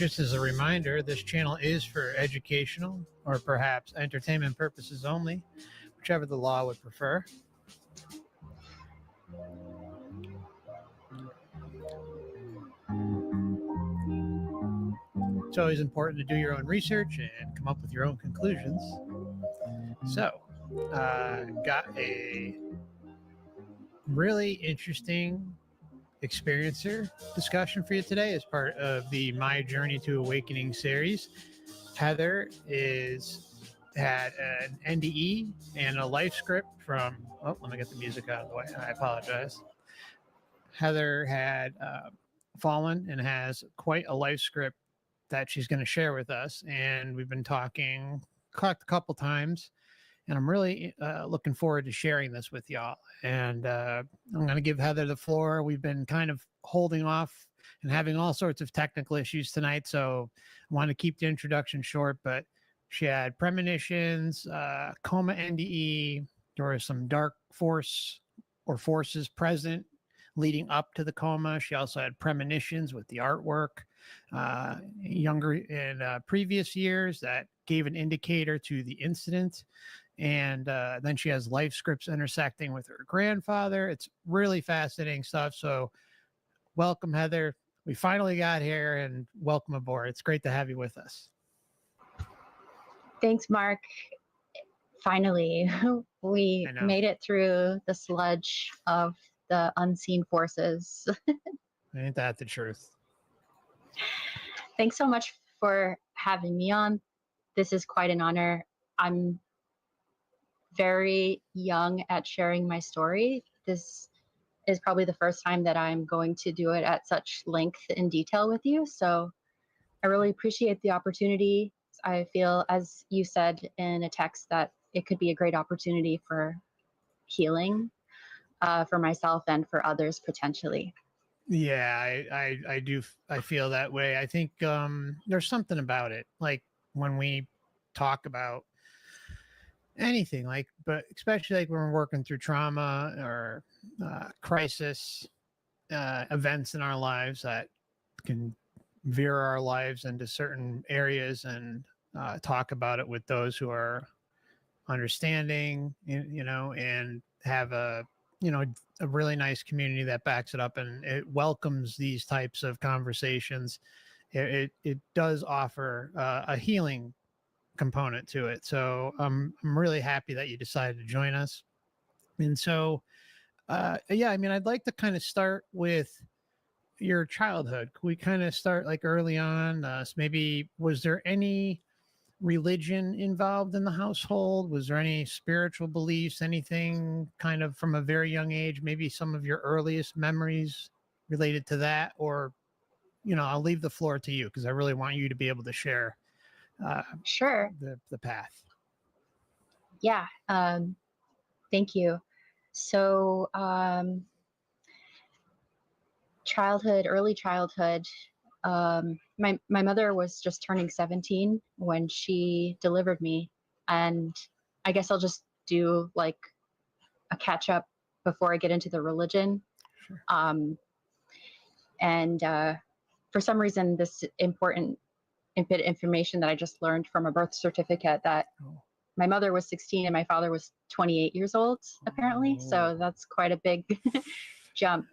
Just as a reminder, this channel is for educational or perhaps entertainment purposes only, whichever the law would prefer. It's always important to do your own research and come up with your own conclusions. So, got a really interesting experiencer discussion for you today as part of the My Journey to Awakening series. Heather had an NDE and a life script from, let me get the music out of the way. I apologize. Heather had fallen and has quite a life script that she's going to share with us. And we've been talking a couple times, and I'm really looking forward to sharing this with y'all. And I'm going to give Heather the floor. We've been kind of holding off and having all sorts of technical issues tonight, so I want to keep the introduction short, but she had Premonitions, Coma NDE. There was some dark force or forces present leading up to the coma. She also had Premonitions with the artwork. Younger in previous years that gave an indicator to the incident. And then she has life scripts intersecting with her grandfather. It's really fascinating stuff. So welcome, Heather. We finally got here, and welcome aboard. It's great to have you with us. Thanks, Mark. Finally, we made it through the sludge of the unseen forces. Ain't that the truth? Thanks so much for having me on. This is quite an honor. I'm very young at sharing my story. This is probably the first time that I'm going to do it at such length and detail with you. So I really appreciate the opportunity. I feel, as you said in a text, that it could be a great opportunity for healing for myself and for others potentially. Yeah, I do. I feel that way. I think there's something about it. Like when we talk about anything, like, but especially like when we're working through trauma or crisis events in our lives that can veer our lives into certain areas, and talk about it with those who are understanding, and have a really nice community that backs it up and it welcomes these types of conversations. It does offer a healing component to it. So I'm really happy that you decided to join us. And so, I'd like to kind of start with your childhood. Could we kind of start like early on? So maybe, was there any religion involved in the household? Was there any spiritual beliefs, anything kind of from a very young age, maybe some of your earliest memories related to that? Or, I'll leave the floor to you because I really want you to be able to share sure the path. Yeah. Thank you. So early childhood, my mother was just turning 17 when she delivered me, and I guess I'll just do like a catch up before I get into the religion. Sure. For some reason, this important bit of information that I just learned from a birth certificate, that my mother was 16 and my father was 28 years old, apparently. So that's quite a big jump.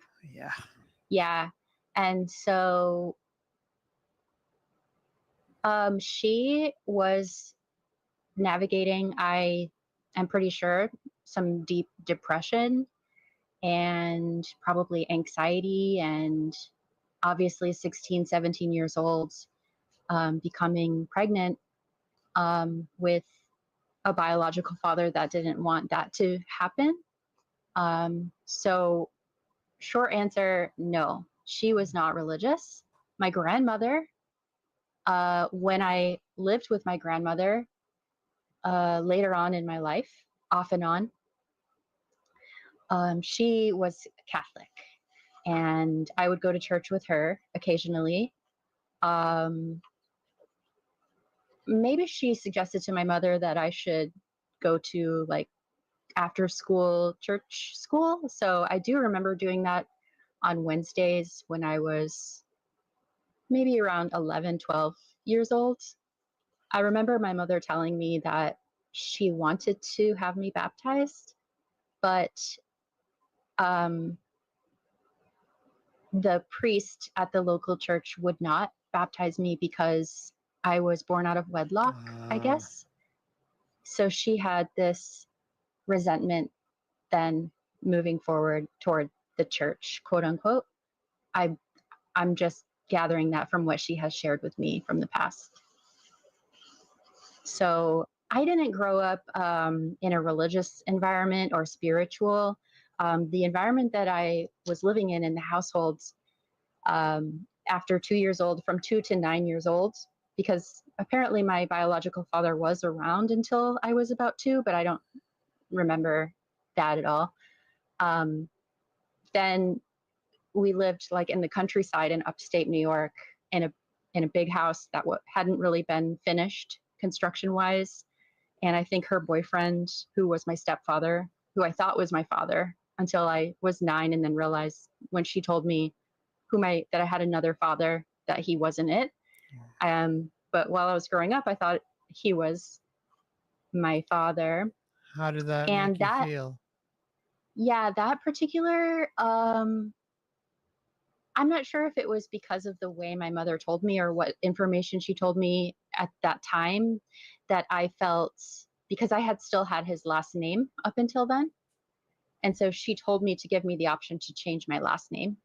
Yeah. And so she was navigating, I am pretty sure, some deep depression and probably anxiety, and obviously 16, 17 years old, becoming pregnant with a biological father that didn't want that to happen. So short answer, no, she was not religious. My grandmother, when I lived with my grandmother later on in my life, off and on, she was Catholic, and I would go to church with her occasionally. Maybe she suggested to my mother that I should go to like after school church school. So I do remember doing that on Wednesdays when I was maybe around 11, 12 years old. I remember my mother telling me that she wanted to have me baptized, but um, the priest at the local church would not baptize me because I was born out of wedlock, I guess. So she had this resentment then moving forward toward the church, quote unquote. I I'm just gathering that from what she has shared with me from the past. So I didn't grow up in a religious environment or spiritual. The environment that I was living in the households after 2 years old, from 2 to 9 years old, because apparently my biological father was around until I was about 2, but I don't remember that at all. Um, then we lived like in the countryside in upstate New York in a big house that hadn't really been finished construction wise. And I think her boyfriend, who was my stepfather, who I thought was my father until I was 9, and then realized when she told me that I had another father, that he wasn't it. But while I was growing up, I thought he was my father. How did that And make you feel? Yeah, that particular I'm not sure if it was because of the way my mother told me or what information she told me at that time, that I felt, because I had still had his last name up until then. And so she told me to give me the option to change my last name.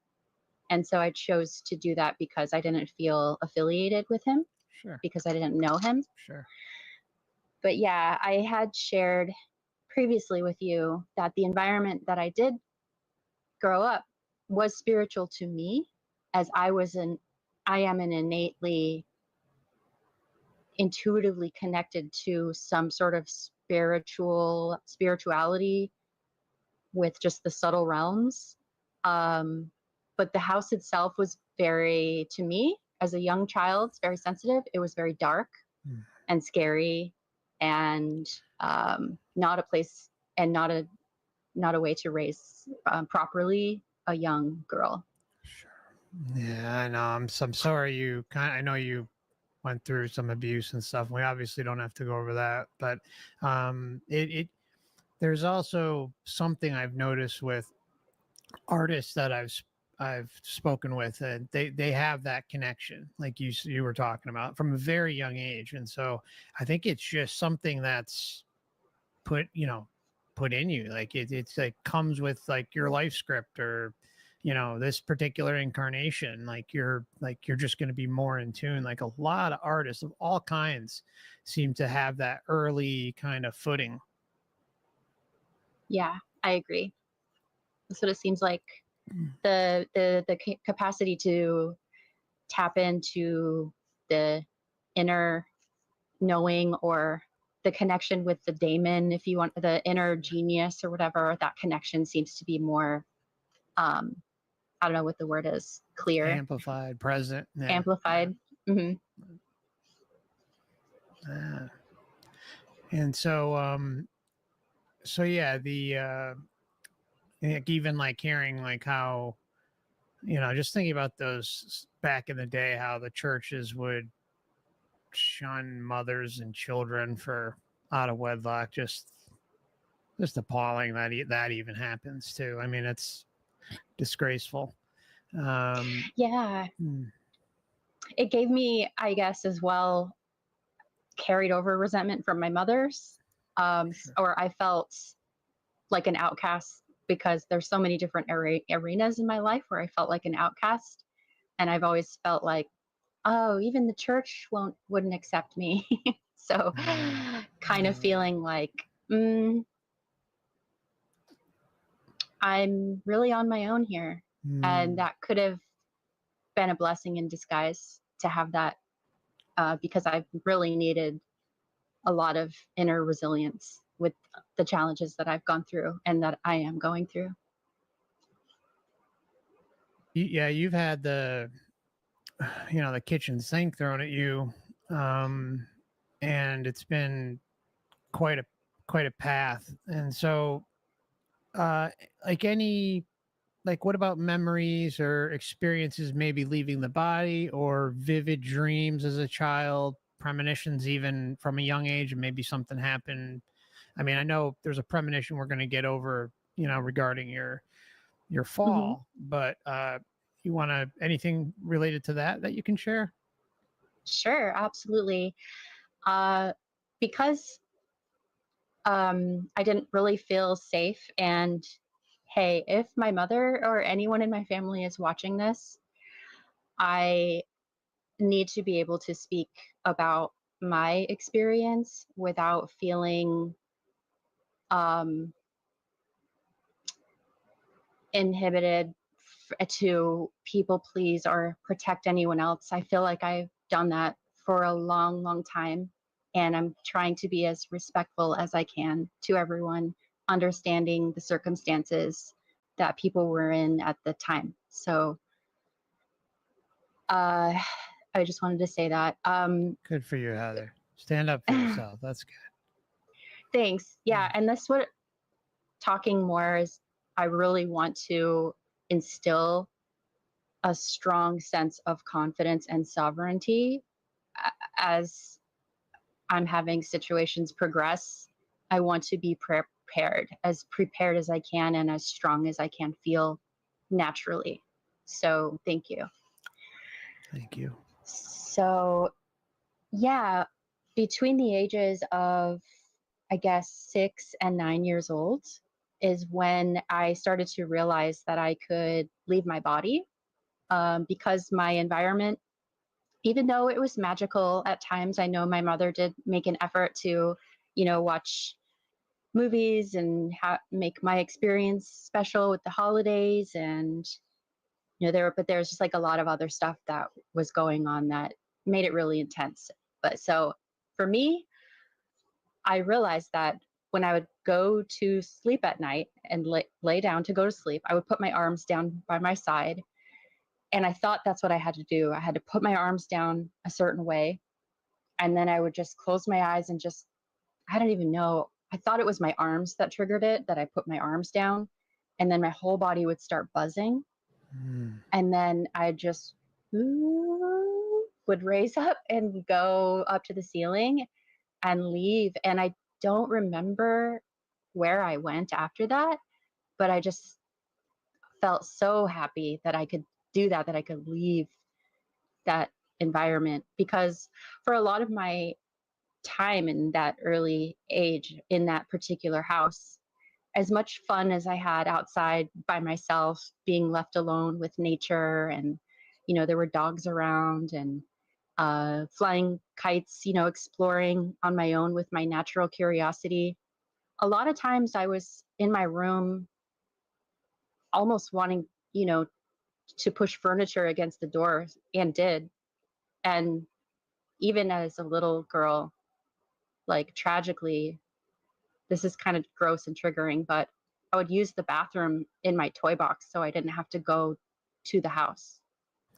And so I chose to do that because I didn't feel affiliated with him, Sure. because I didn't know him. Sure. But yeah, I had shared previously with you that the environment that I did grow up was spiritual to me, as I am an innately intuitively connected to some sort of spirituality with just the subtle realms. But the house itself was very, to me as a young child, very sensitive. It was very dark and scary, and not a place, and not a way to raise properly a young girl. Sure. Yeah, I know. I'm sorry I know you went through some abuse and stuff. We obviously don't have to go over that, but it there's also something I've noticed with artists that I've spoken with, and they have that connection, like you were talking about, from a very young age, and so I think it's just something that's put put in you, like it's like comes with like your life script, or this particular incarnation, like you're just going to be more in tune. Like a lot of artists of all kinds seem to have that early kind of footing. Yeah, I agree. That's what it seems like. The capacity to tap into the inner knowing, or the connection with the daemon, if you want, the inner genius or whatever, that connection seems to be more, I don't know what the word is, clear, Amplified, present, yeah, amplified. yeah. Mm-hmm. And so yeah, like even like hearing like how, just thinking about those back in the day, how the churches would shun mothers and children for out of wedlock, just appalling that that even happens too. I mean, it's disgraceful. Yeah, hmm, it gave me, I guess, as well, carried over resentment from my mother's, sure. or I felt like an outcast, because there's so many different arenas in my life where I felt like an outcast, and I've always felt like, oh, even the church wouldn't accept me. So kind of feeling like, I'm really on my own here. And that could have been a blessing in disguise to have that, because I've really needed a lot of inner resilience with the challenges that I've gone through and that I am going through. Yeah, you've had the kitchen sink thrown at you, um, and it's been quite a quite a path. And so, uh, like any like, what about memories or experiences maybe leaving the body, or vivid dreams as a child, premonitions even from a young age, and maybe something happened? I mean, I know there's a premonition we're going to get over, regarding your Hmm. fall, but you want to anything related to that you can share? Sure, absolutely. Uh, because I didn't really feel safe. And hey, if my mother or anyone in my family is watching this, I need to be able to speak about my experience without feeling um, inhibited to people please or protect anyone else. I feel like I've done that for a long, long time. And I'm trying to be as respectful as I can to everyone, understanding the circumstances that people were in at the time. So uh, I just wanted to say that. Good for you, Heather. Stand up for yourself. That's good. Thanks. Yeah. Mm. And that's what talking more is. I really want to instill a strong sense of confidence and sovereignty as I'm having situations progress. I want to be prepared as I can, and as strong as I can feel naturally. So, thank you. Thank you. So, yeah, between the ages of, I guess, 6 and 9 years old is when I started to realize that I could leave my body because my environment, even though it was magical at times, I know my mother did make an effort to, watch movies and make my experience special with the holidays. And, there's just like a lot of other stuff that was going on that made it really intense. But so for me, I realized that when I would go to sleep at night and lay down to go to sleep, I would put my arms down by my side. And I thought that's what I had to do. I had to put my arms down a certain way. And then I would just close my eyes and just, I don't even know. I thought it was my arms that triggered it, that I put my arms down. And then my whole body would start buzzing. Mm. And then I just would raise up and go up to the ceiling and leave. And I don't remember where I went after that, but I just felt so happy that I could do that, that I could leave that environment. Because for a lot of my time in that early age in that particular house, as much fun as I had outside by myself, being left alone with nature, and there were dogs around, and flying kites, exploring on my own with my natural curiosity. A lot of times I was in my room almost wanting, to push furniture against the door, and did. And even as a little girl, like tragically, this is kind of gross and triggering, but I would use the bathroom in my toy box so I didn't have to go to the house,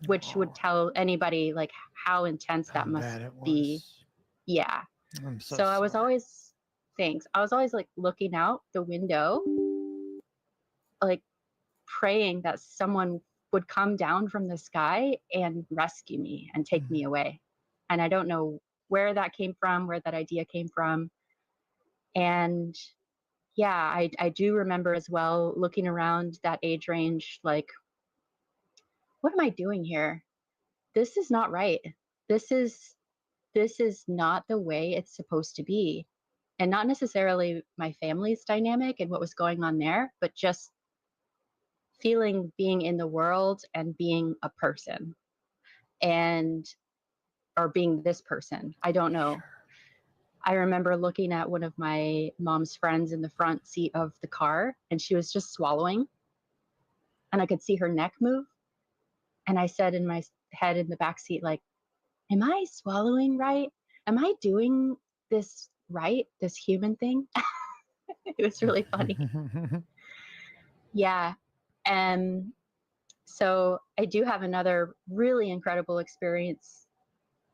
which would Oh, tell anybody like how intense how that must bad it be. was. Yeah. I'm so So I was sorry. always, thanks. I was always like looking out the window, like praying that someone would come down from the sky and rescue me and take Mm. me away. And I don't know where that came from, where that idea came from. And yeah, I do remember as well looking around that age range, like, what am I doing here? This is not right. This is this is not the way it's supposed to be. And not necessarily my family's dynamic and what was going on there, but just feeling being in the world and being a person, and or being this person. I don't know. Sure. I remember looking at one of my mom's friends in the front seat of the car, and she was just swallowing, and I could see her neck move. And I said in my head in the back seat, like, am I swallowing right? Am I doing this right? This human thing? It was really funny. Yeah. And so I do have another really incredible experience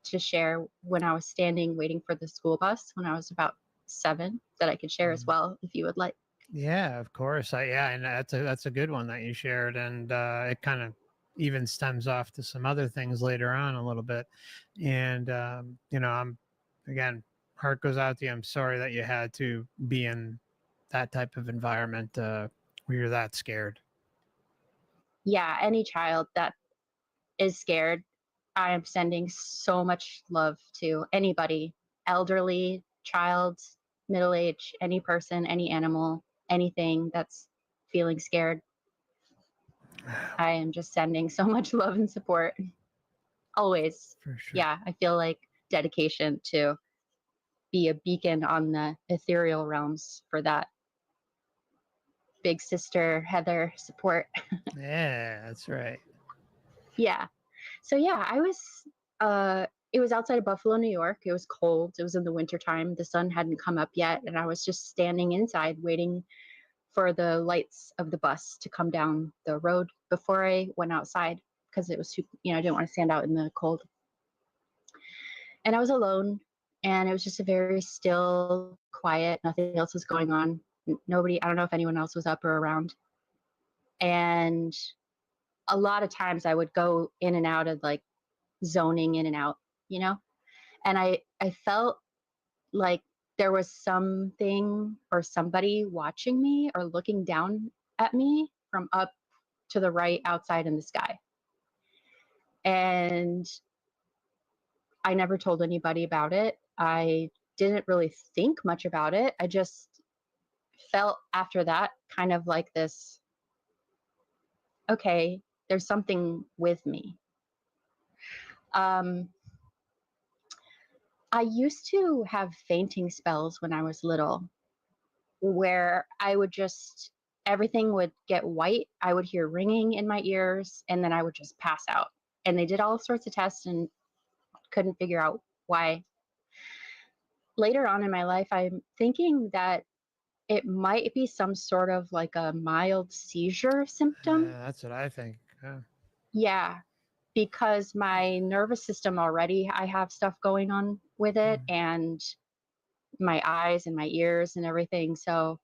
to share when I was standing waiting for the school bus when I was about 7 that I could share as Mm. well if you would like. Yeah, of course. Yeah, and that's a good one that you shared, and it kind of even stems off to some other things later on a little bit. And I'm again, heart goes out to you. I'm sorry that you had to be in that type of environment where you're that scared. Yeah, any child that is scared, I am sending so much love to anybody, elderly, child, middle age, any person, any animal, anything that's feeling scared. I am just sending so much love and support always. For sure. Yeah, I feel like dedication to be a beacon on the ethereal realms for that big sister Heather support. Yeah, that's right. Yeah. So yeah, I was it was outside of Buffalo, New York. It was cold. It was in the wintertime. The sun hadn't come up yet, and I was just standing inside waiting for the lights of the bus to come down the road before I went outside because it was too, I didn't want to stand out in the cold. And I was alone, and it was just a very still, quiet, nothing else was going on. Nobody, I don't know if anyone else was up or around. And a lot of times I would go in and out of like zoning in and out, you know? And I felt like there was something or somebody watching me or looking down at me from up to the right outside in the sky. And I never told anybody about it. I didn't really think much about it. I just felt after that kind of like this, okay, there's something with me. Um, I used to have fainting spells when I was little where I would just, everything would get white. I would hear ringing in my ears and then I would just pass out. And they did all sorts of tests and couldn't figure out why. Later on in my life, I'm thinking that it might be some sort of like a mild seizure symptom. That's what I think. Yeah, because my nervous system already, I have stuff going on with it, Mm. and my eyes and my ears and everything. So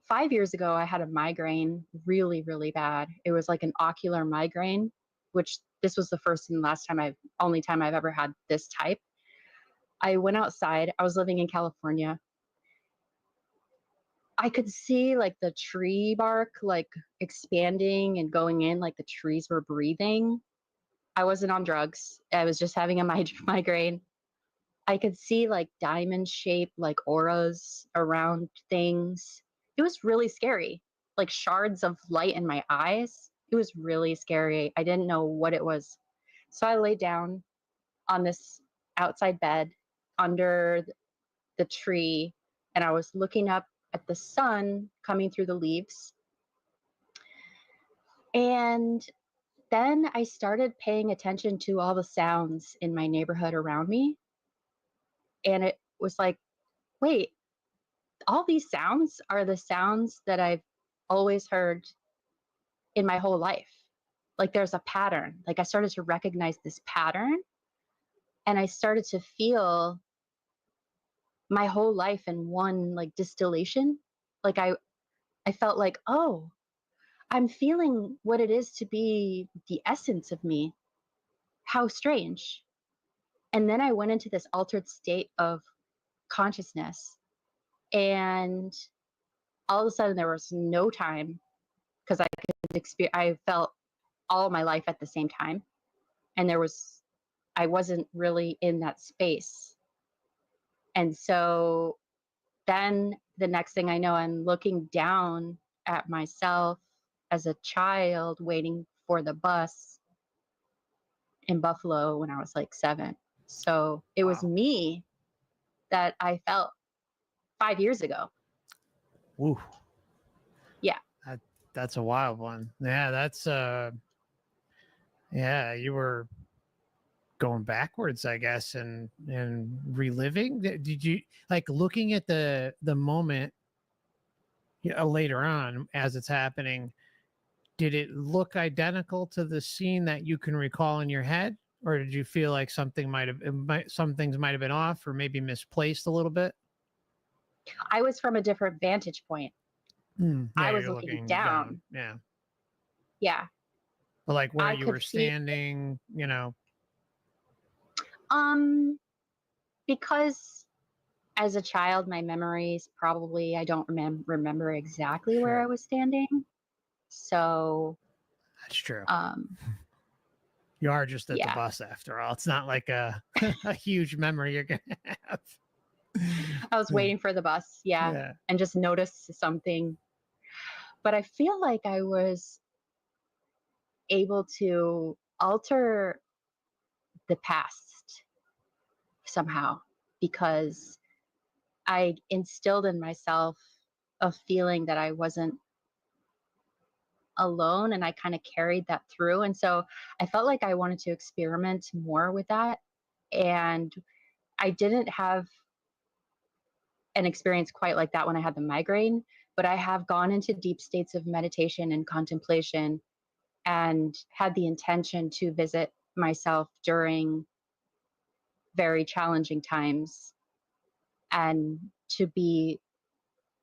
5 years ago, I had a migraine really, really bad. It was like an ocular migraine, which this was the first and last time only time I've ever had this type. I went outside. I was living in California. I could see like the tree bark like expanding and going in, like the trees were breathing. I wasn't on drugs. I was just having a migraine. I could see like diamond shaped like auras around things. It was really scary. Like shards of light in my eyes. It was really scary. I didn't know what it was. So I lay down on this outside bed under the tree and I was looking up at the sun coming through the leaves. And then I started paying attention to all the sounds in my neighborhood around me. And it was like, wait, all these sounds are the sounds that I've always heard in my whole life. Like there's a pattern. Like I started to recognize this pattern and I started to feel my whole life in one like distillation. Like I felt like, oh, I'm feeling what it is to be the essence of me. How strange. And then I went into this altered state of consciousness. And all of a sudden, there was no time because I could experience, I felt all my life at the same time. And I wasn't really in that space. And so then the next thing I know, I'm looking down at myself as a child waiting for the bus in Buffalo when I was like 7. So it was Wow. me that I felt 5 years ago. Woo. Yeah. That that's a wild one. Yeah, that's yeah, you were going backwards, I guess, and reliving. Did you like looking at the moment later on as it's happening? Did it look identical to the scene that you can recall in your head, or did you feel like something some things might have been off or maybe misplaced a little bit? I was from a different vantage point. I Yeah, was you're looking looking down. down. Yeah. Yeah. But like where I you could were feel standing, um because as a child my memories probably I don't remember exactly where I sure. was standing. So That's true. um You are just at the yeah. bus after all. It's not like a a huge memory you're gonna have. I was waiting for the bus, yeah, Yeah. and just noticed something. But I feel like I was able to alter the past somehow because I instilled in myself a feeling that I wasn't alone, and I kind of carried that through. And so I felt like I wanted to experiment more with that. And I didn't have an experience quite like that when I had the migraine, but I have gone into deep states of meditation and contemplation and had the intention to visit myself during very challenging times and to be,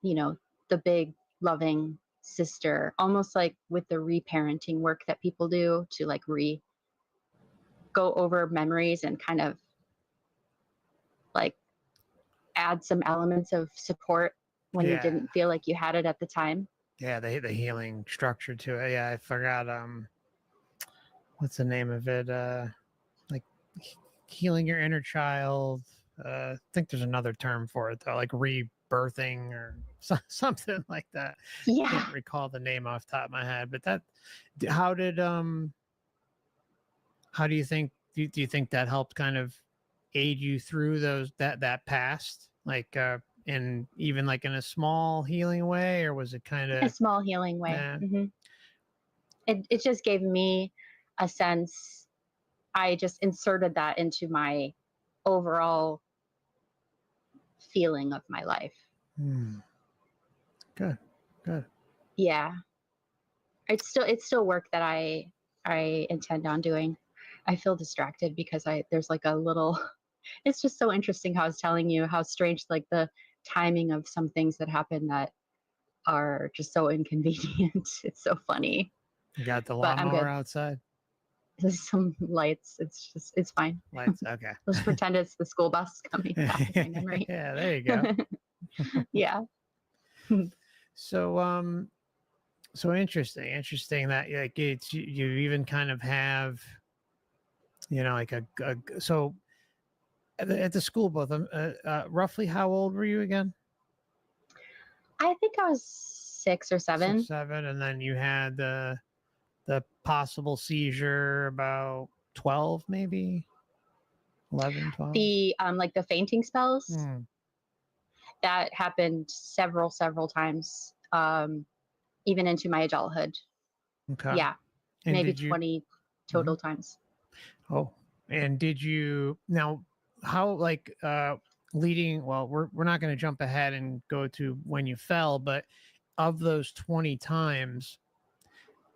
you know, the big loving sister, almost like with the reparenting work that people do to like go over memories and kind of like add some elements of support when you Yeah. didn't feel like you had it at the time. Yeah, the healing structure to it. Yeah, I forgot what's the name of it? Like healing your inner child. I think there's another term for it though, like rebirthing or something like that. Yeah. Can't recall the name off the top of my head, but how did how do you think do you think that helped kind of aid you through that past, like in even like in a small healing way, or was it kind A of small healing way. eh, It just gave me a sense. I just inserted that into my overall feeling of my life. hmm, good, good. Yeah. It's still work that I intend on doing. I feel distracted because I there's like a little it's just so interesting how I was telling you how strange like the timing of some things that happen that are just so inconvenient. It's so funny. You got the But I'm lawnmower good. outside? There's some lights. It's fine. Lights, okay. Let's pretend it's the school bus coming back with my memory. Yeah, there you go. Yeah. So so interesting that like you even kind of have, like so at the school both roughly how old were you again? I think I was 6 or 7. 6 7, and then you had the possible seizure about 12, maybe 11, 12. The like the fainting spells Hmm. that happened several times, even into my adulthood. Okay. Yeah, And maybe did you 20 mhm. total times. Oh, and did you now how like leading, well, we're not going to jump ahead and go to when you fell, but of those 20 times,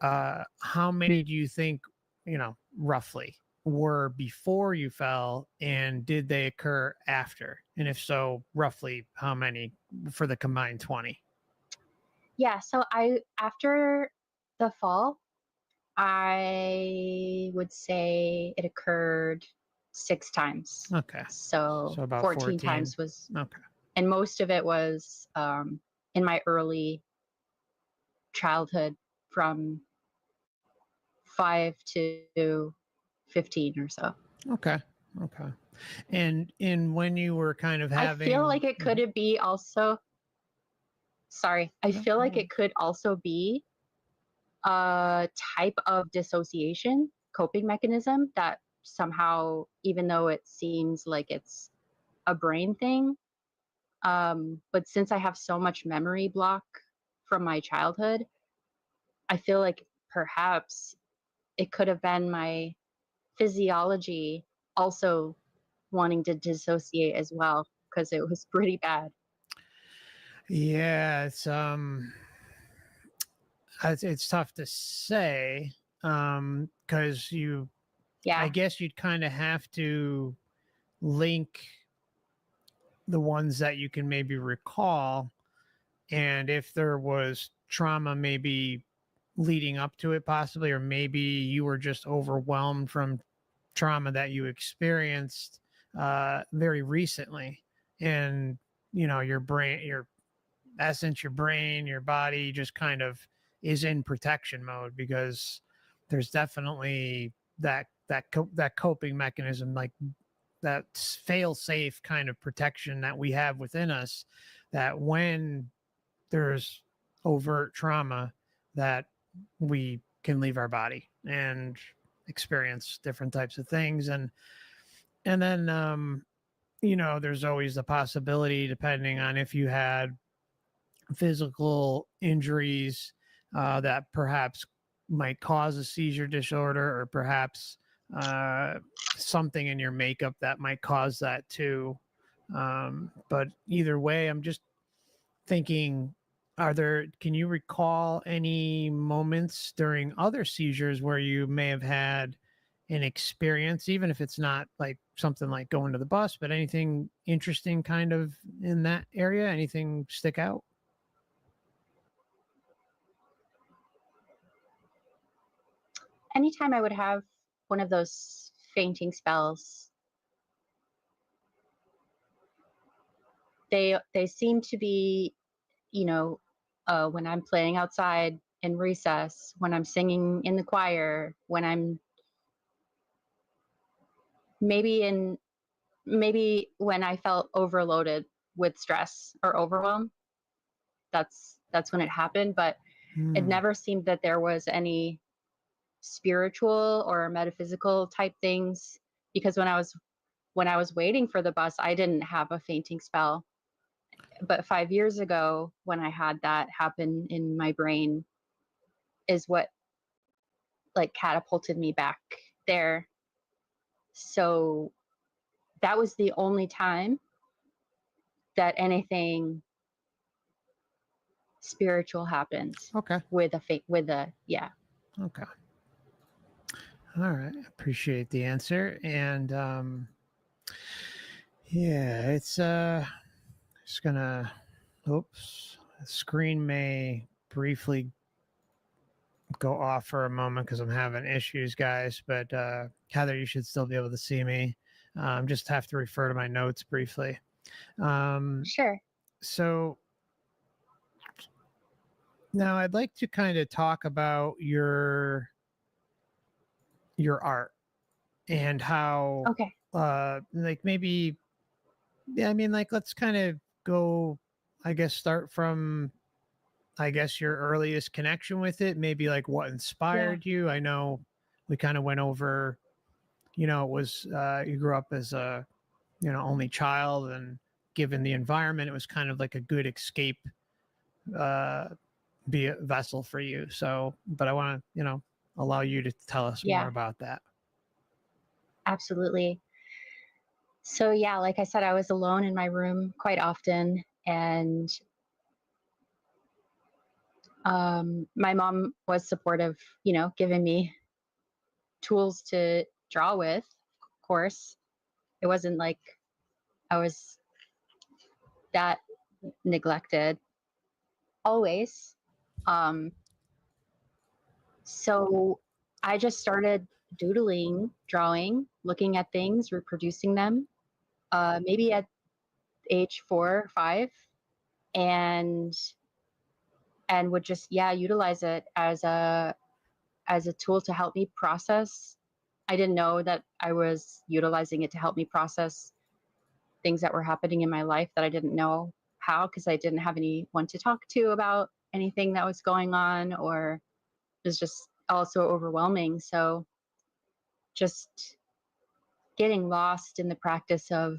how many do you think, roughly were before you fell, and did they occur after? And if so, roughly how many for the combined 20? Yeah, so I after the fall, I would say it occurred 6 times. Okay. So So about 14 14. times was, Okay. and most of it was in my early childhood from 5 to 15 or so. Okay. Okay. And when you were kind of I feel having like it mhm. could be also, sorry, I No, feel go like ahead. it could also be a type of dissociation coping mechanism that somehow, even though it seems like it's a brain thing, but since I have so much memory block from my childhood, I feel like perhaps it could have been my physiology also wanting to dissociate as well because it was pretty bad. Yeah, it's tough to say, because I Yeah. guess you'd kind of have to link the ones that you can maybe recall, and if there was trauma maybe leading up to it possibly, or maybe you were just overwhelmed from trauma that you experienced very recently, and your brain, your essence, your brain, your body just kind of is in protection mode, because there's definitely that coping mechanism, like that fail safe kind of protection that we have within us, that when there's overt trauma, that we can leave our body and experience different types of things. And then there's always the possibility, depending on if you had physical injuries that perhaps might cause a seizure disorder, or perhaps uh, something in your makeup that might cause that too. But either way, I'm just thinking, can you recall any moments during other seizures where you may have had an experience, even if it's not like something like going to the bus, but anything interesting kind of in that area? Anything stick out? Anytime I would have one of those fainting spells, they seem to be, you know, when I'm playing outside in recess, when I'm singing in the choir, when I'm maybe in maybe when I felt overloaded with stress or overwhelm. That's when it happened, but it Hmm. never seemed that there was any spiritual or metaphysical type things, because when I was waiting for the bus, I didn't have a fainting spell. But 5 years ago, when I had that happen in my brain, is what like catapulted me back there. So that was the only time that anything spiritual happened Okay. with a yeah. Okay. All right. Appreciate the answer. And yeah, it's just gonna, oops, the screen may briefly go off for a moment because I'm having issues, guys. But Heather, you should still be able to see me. Just have to refer to my notes briefly. Um, Sure. so now I'd like to kind of talk about your art, and how Okay. like maybe, yeah, I mean, like, let's kind of go, I guess, start from, I guess, your earliest connection with it, maybe like what Yeah. inspired you. I know we kind of went over, it was you grew up as a, only child, and given the environment, it was kind of like a good escape, uh be a vessel for you. So, but I want to, allow you to tell us more Yeah. about that. Absolutely. So yeah, like I said, I was alone in my room quite often, and my mom was supportive, giving me tools to draw with. Of course, it wasn't like I was that neglected always. Um, so I just started doodling, drawing, looking at things, reproducing them. Maybe at age 4 or 5, and would just, yeah, utilize it as a tool to help me process. I didn't know that I was utilizing it to help me process things that were happening in my life that I didn't know how, because I didn't have anyone to talk to about anything that was going on, or it was just also overwhelming. So just getting lost in the practice of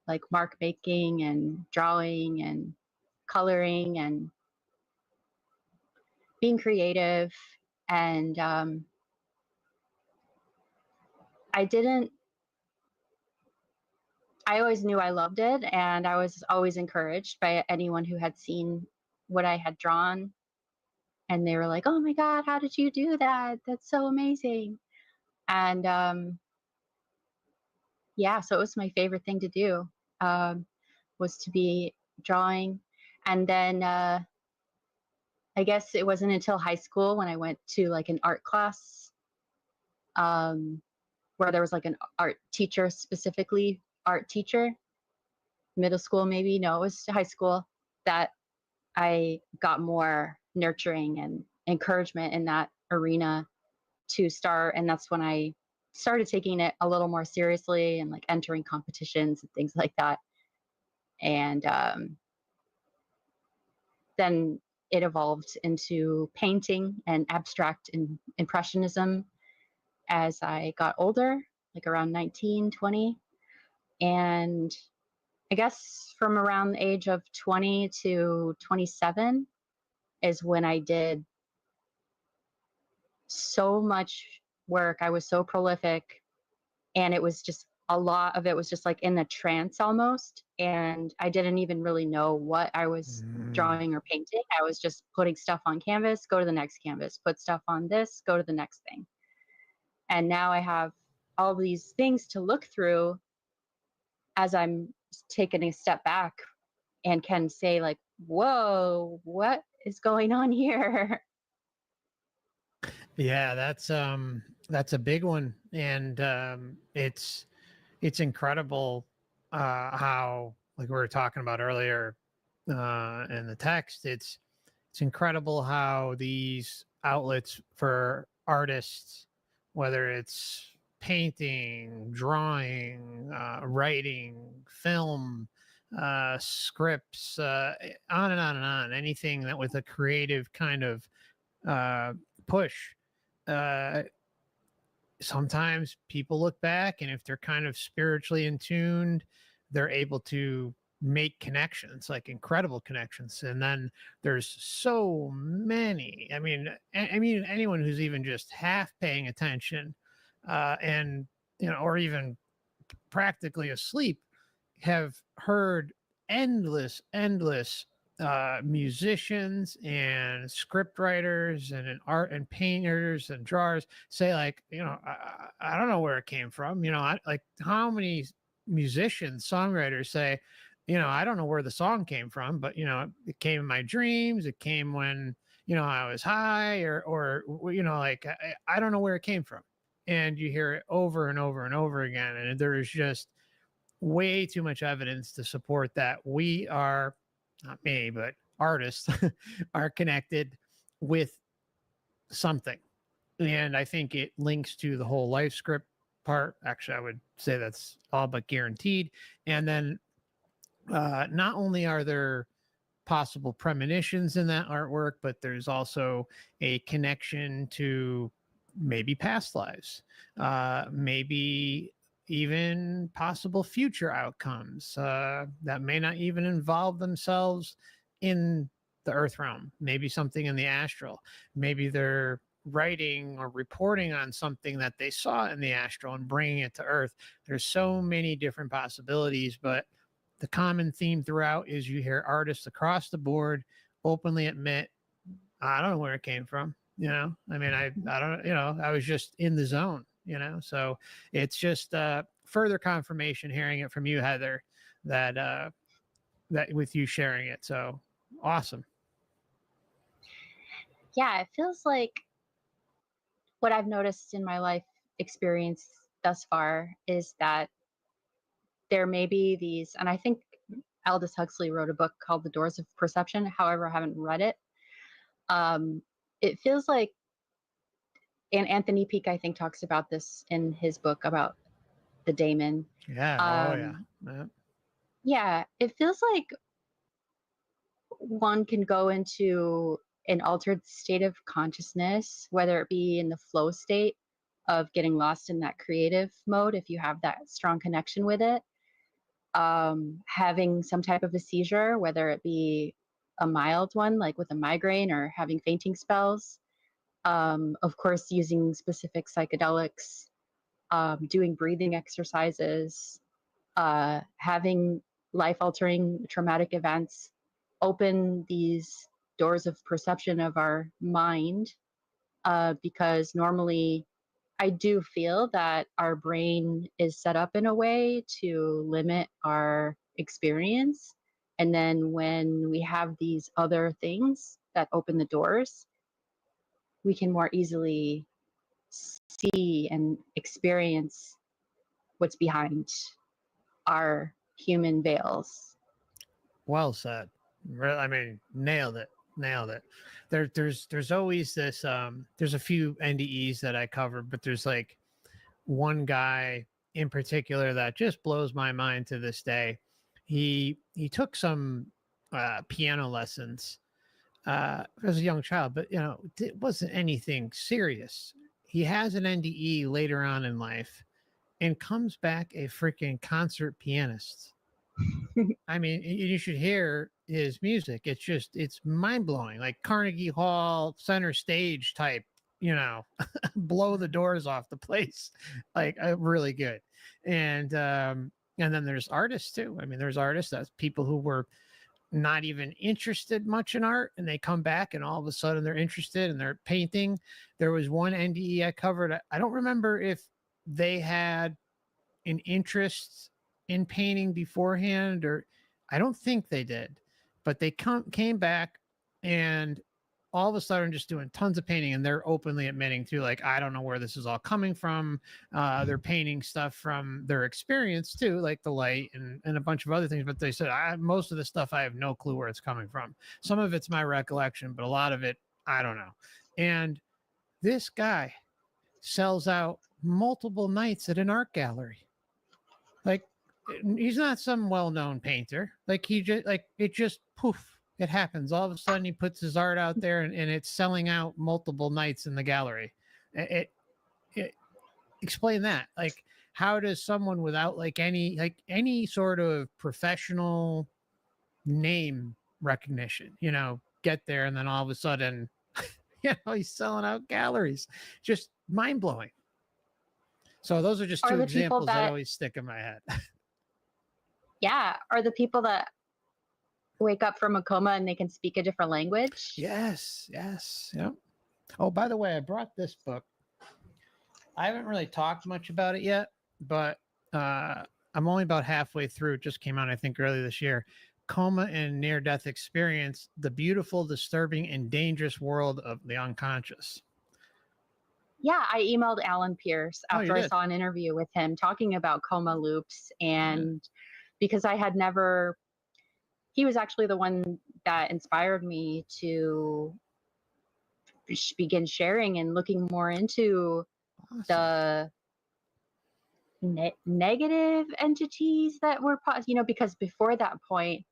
like mark making and drawing and coloring and being creative. And I didn't, I always knew I loved it, and I was always encouraged by anyone who had seen what I had drawn, and they were like, "Oh my god, how did you do that? That's so amazing!" And yeah, so it was my favorite thing to do. Um, was to be drawing. And then I guess it wasn't until high school when I went to like an art class, um, where there was like an art teacher, specifically art teacher, middle school maybe. No, it was high school, that I got more nurturing and encouragement in that arena to start. And that's when I started taking it a little more seriously and like entering competitions and things like that. And then it evolved into painting and abstract impressionism as I got older, like around 19, 20. And I guess from around the age of 20 to 27 is when I did so much work. I was so prolific, and it was just a lot of it was just like in the trance almost. And I didn't even really know what I was drawing or painting. I was just putting stuff on canvas, go to the next canvas, put stuff on this, go to the next thing. And now I have all these things to look through as I'm taking a step back and can say, like, whoa, what is going on here? Yeah, that's a big one, and it's incredible how, like we were talking about earlier in the text, it's incredible how these outlets for artists, whether it's painting, drawing, writing, film, scripts, on and on and on, anything that with a creative kind of uh, push. Uh, Sometimes people look back, and if they're kind of spiritually in tuned, they're able to make connections, like incredible connections. And then there's so many. I mean, anyone who's even just half paying attention, and or even practically asleep, have heard endless musicians and script writers and art and painters and drawers say, like, I don't know where it came from. Like, how many musicians, songwriters say, I don't know where the song came from, but it came in my dreams. It came when I was high, or like, I don't know where it came from. And you hear it over and over and over again, and there is just way too much evidence to support that we are, not me, but artists are connected with something. And I think it links to the whole life script part. Actually, I would say that's all but guaranteed. And then not only are there possible premonitions in that artwork, but there's also a connection to maybe past lives, maybe even possible future outcomes that may not even involve themselves in the earth realm, maybe something in the astral. Maybe they're writing or reporting on something that they saw in the astral and bringing it to earth. There's so many different possibilities, but the common theme throughout is you hear artists across the board openly admit, I don't know where it came from. I don't, I was just in the zone, so it's just further confirmation hearing it from you, Heather, that that with you sharing it. So awesome. Yeah, it feels like what I've noticed in my life experience thus far is that there may be these, and I think Aldous Huxley wrote a book called The Doors of Perception. However, I haven't read it. Um, it feels like, and Anthony Peake, I think, talks about this in his book about the daemon. Yeah. Oh yeah. Um, Yeah. yeah, it feels like one can go into an altered state of consciousness, whether it be in the flow state of getting lost in that creative mode, if you have that strong connection with it, having some type of a seizure, whether it be a mild one, like with a migraine, or having fainting spells. Of course, using specific psychedelics, doing breathing exercises, having life altering traumatic events open these doors of perception of our mind, because normally I do feel that our brain is set up in a way to limit our experience. And then when we have these other things that open the doors, we can more easily see and experience what's behind our human veils. Well said. I mean, nailed it. Nailed it. There's always this. There's a few NDEs that I cover, but there's like one guy in particular that just blows my mind to this day. He took some piano lessons as a young child, but it wasn't anything serious. He has an NDE later on in life and comes back a freaking concert pianist. I mean, you should hear his music. It's mind blowing, like Carnegie Hall center stage type, you know, blow the doors off the place, like really good. And then there's artists too. I mean, there's artists that's people who were not even interested much in art and they come back and all of a sudden they're interested and they're painting. There was one NDE I covered. I don't remember if they had an interest in painting beforehand, or I don't think they did, but they came back and all of a sudden just doing tons of painting, and they're openly admitting to, like, I don't know where this is all coming from. They're painting stuff from their experience too, like the light and a bunch of other things, but they said most of the stuff I have no clue where it's coming from. Some of it's my recollection, but a lot of it I don't know. And this guy sells out multiple nights at an art gallery. Like, he's not some well-known painter. Like, he just, like, it just poof, it happens. All of a sudden he puts his art out there and it's selling out multiple nights in the gallery. It explain that. Like, how does someone without like any sort of professional name recognition, get there, and then all of a sudden, he's selling out galleries? Just mind-blowing. So those are just two examples that always stick in my head. Yeah. Are the people that wake up from a coma and they can speak a different language? Yes. Yep. Oh, by the way, I brought this book. I haven't really talked much about it yet, but I'm only about halfway through. It just came out, I think, early this year. Coma and Near-Death Experience: The Beautiful, Disturbing, and Dangerous World of the Unconscious. Yeah, I emailed Alan Pierce after I saw an interview with him talking about coma loops. And because I had never, he was actually the one that inspired me to begin sharing and looking more into the negative entities that were, because before that point,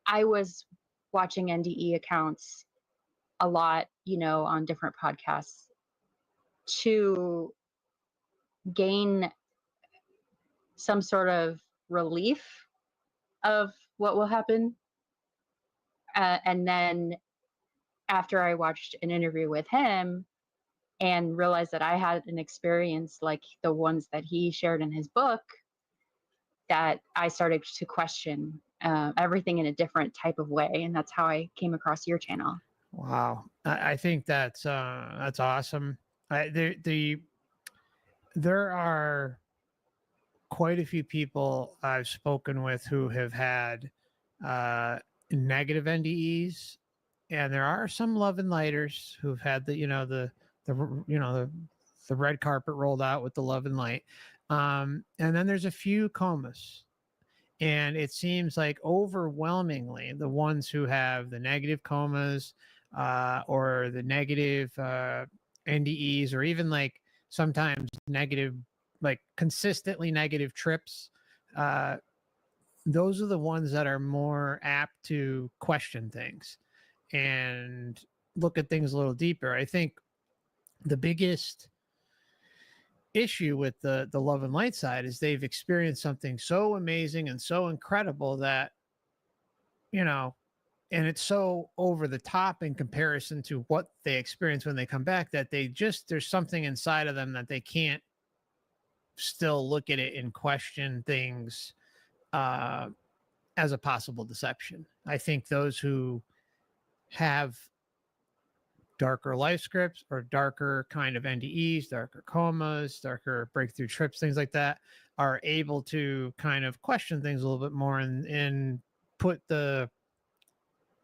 I was watching NDE accounts a lot, on different podcasts to gain some sort of relief of what will happen. And then after I watched an interview with him and realized that I had an experience like the ones that he shared in his book, that I started to question everything in a different type of way. And that's how I came across your channel. Wow. I think that's awesome. There are quite a few people I've spoken with who have had negative NDEs, and there are some love and lighters who've had the red carpet rolled out with the love and light. And then there's a few comas, and it seems like overwhelmingly the ones who have the negative comas or the negative NDEs, or even like sometimes negative, like consistently negative trips, those are the ones that are more apt to question things and look at things a little deeper. I think the biggest issue with the love and light side is they've experienced something so amazing and so incredible that, and it's so over the top in comparison to what they experience when they come back, that there's something inside of them that they can't still look at it and question things as a possible deception. I think those who have darker life scripts or darker kind of NDEs, darker comas, darker breakthrough trips, things like that, are able to kind of question things a little bit more and put the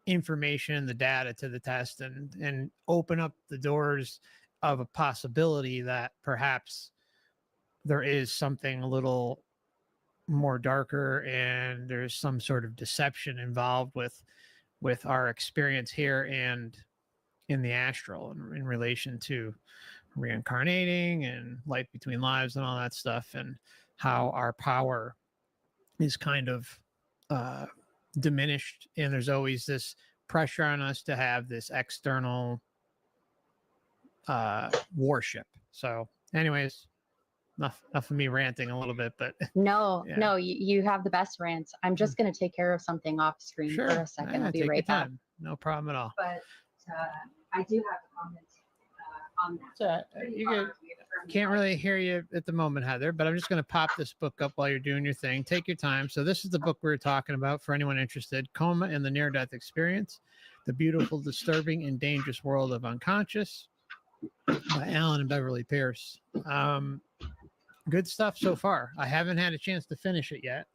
information, the data to the test, and open up the doors of a possibility that perhaps there is something a little more darker and there's some sort of deception involved with our experience here and in the astral in relation to reincarnating and life between lives and all that stuff, and how our power is kind of uh, diminished, and there's always this pressure on us to have this external worship. So anyways, enough of me ranting a little bit, but No, yeah. no, you have the best rants. I'm just going to take care of something off screen Sure. for a second. Yeah, I'll be take your right back. time. No problem at all. But I do have a comment on that. So you can't really hear you at the moment, Heather, but I'm just going to pop this book up while you're doing your thing. Take your time. So this is the book we were talking about for anyone interested: Coma and the Near-Death Experience, The Beautiful, Disturbing, and Dangerous World of Unconscious, by Alan and Beverly Pierce. Good stuff so far. I haven't had a chance to finish it yet,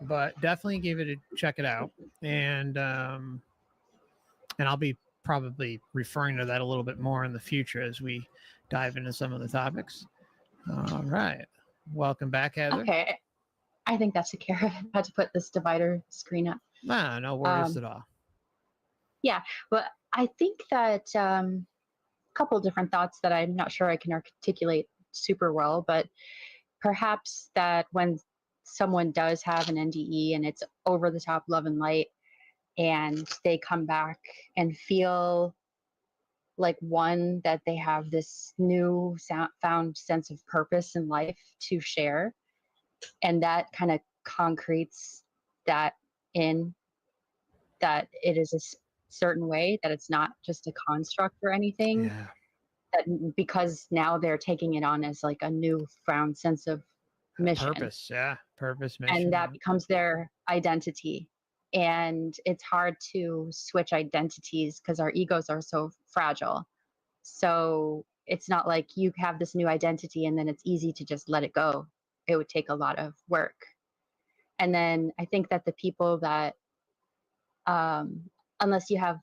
but definitely give it a check it out. And I'll be probably referring to that a little bit more in the future as we dive into some of the topics. All right. Welcome back, Heather. Okay. I think that's secure. I had to put this divider screen up. Nah, no worries at all. Yeah. But I think that a couple different thoughts that I'm not sure I can articulate super well, but perhaps that when someone does have an NDE and it's over the top love and light, and they come back and feel like, one, that they have this new found sense of purpose in life to share, and that kind of concretes that in that it is a certain way, that it's not just a construct or anything. Yeah. That because now they're taking it on as like a newfound sense of mission. Purpose, yeah. Purpose, mission. And that becomes their identity. And it's hard to switch identities because our egos are so fragile. So it's not like you have this new identity and then it's easy to just let it go. It would take a lot of work. And then I think that the people that, unless you have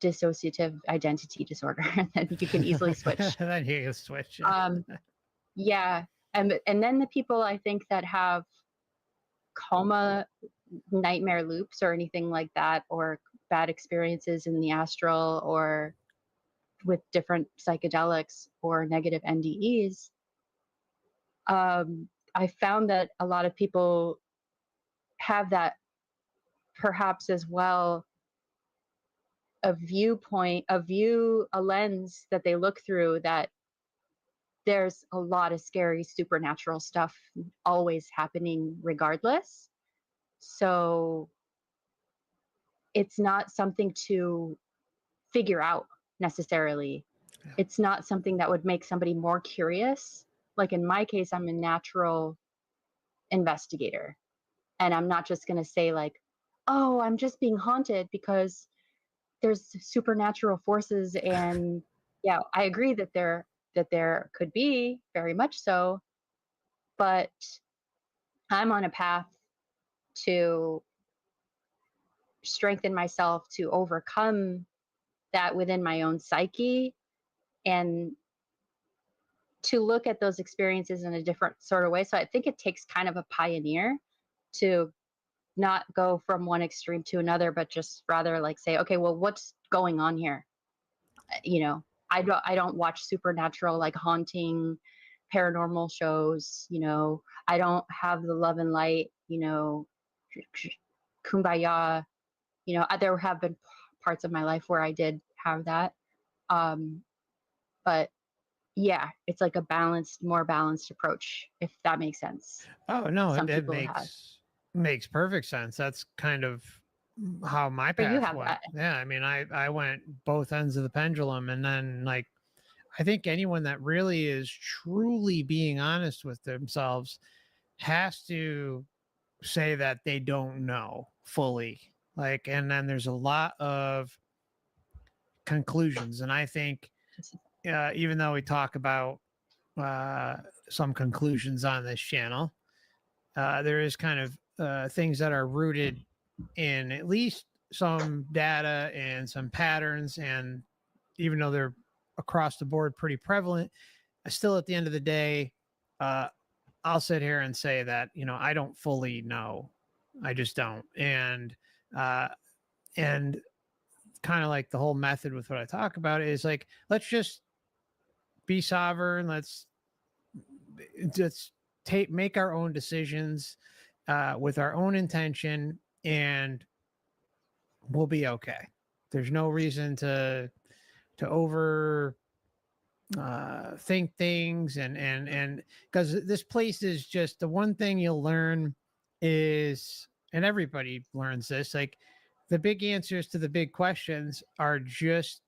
dissociative identity disorder, then you can easily switch. Then you can switch. Yeah. And then the people I think that have coma, nightmare loops or anything like that, or bad experiences in the astral or with different psychedelics or negative NDEs, I found that a lot of people have that perhaps as well, a viewpoint, a lens that they look through, that there's a lot of scary supernatural stuff always happening regardless. So it's not something to figure out necessarily. Yeah. It's not something that would make somebody more curious. Like in my case, I'm a natural investigator. And I'm not just going to say like, oh, I'm just being haunted because there's supernatural forces. And yeah, I agree that there could be, very much so, but I'm on a path to strengthen myself to overcome that within my own psyche, and to look at those experiences in a different sort of way. So I think it takes kind of a pioneer to not go from one extreme to another, but just rather like say, okay, well, what's going on here? You know, I don't watch supernatural, like haunting paranormal shows. You know, I don't have the love and light, you know, kumbaya. You know, there have been parts of my life where I did have that. But yeah, it's like a more balanced approach, if that makes sense. Oh no, Some it people have. makes perfect sense. That's kind of how my But you path have went. that. Yeah, I mean, I went both ends of the pendulum, and then like I think anyone that really is truly being honest with themselves has to say that they don't know fully. Like, and then there's a lot of conclusions, and I think even though we talk about some conclusions on this channel, there is kind of things that are rooted in at least some data and some patterns. And even though they're across the board pretty prevalent, still at the end of the day, uh, I'll sit here and say that, I don't fully know. I just don't. Uh, and kind of like the whole method with what I talk about is like, let's just be sovereign. Let's just make our own decisions with our own intention, and we'll be okay. There's no reason to over think things, and because this place is just, the one thing you'll learn is, and everybody learns this, like the big answers to the big questions are just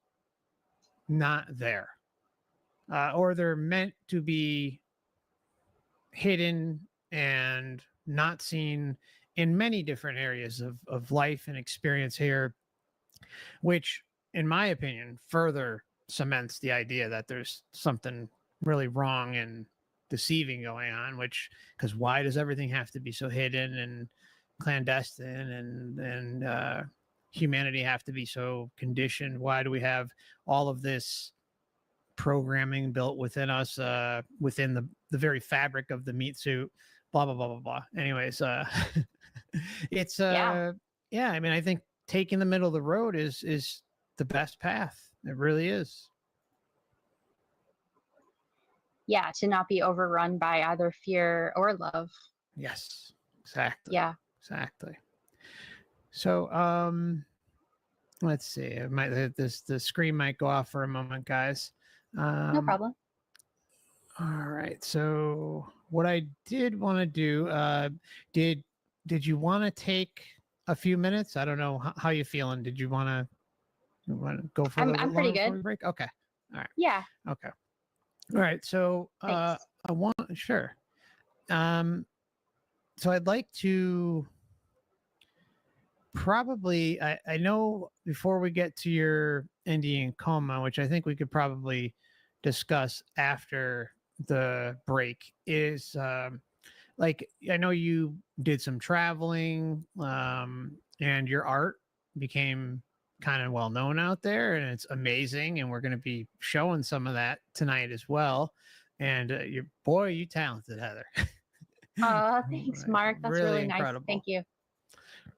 not there, or they're meant to be hidden and not seen in many different areas of life and experience here, which, in my opinion, further cements the idea that there's something really wrong and deceiving going on. Which, because why does everything have to be so hidden and clandestine, and humanity have to be so conditioned? Why do we have all of this programming built within us, within the very fabric of the meat suit? Blah blah blah blah blah. Anyways, it's Yeah. yeah, I mean, I think taking the middle of the road is the best path. It really is. Yeah. To not be overrun by either fear or love. Yes, exactly. Yeah. Exactly. So let's see. It might, the screen might go off for a moment, guys. No um problem. all right, so what I did want to do, did did you want to take a few minutes? I don't know how you feeling. Did you want to go for a little I'm bit pretty longer before good. we break? Okay. All right. Yeah. Okay. All right. So Thanks. I want, sure. Um so I'd like to probably, I know before we get to your Indian coma, which I think we could probably discuss after the break, is like, I know you did some traveling, and your art became kind of well known out there, and it's amazing, and we're going to be showing some of that tonight as well. And you, boy, you talented, Heather. Thanks, Mark. That's Really really nice. Thank incredible. you.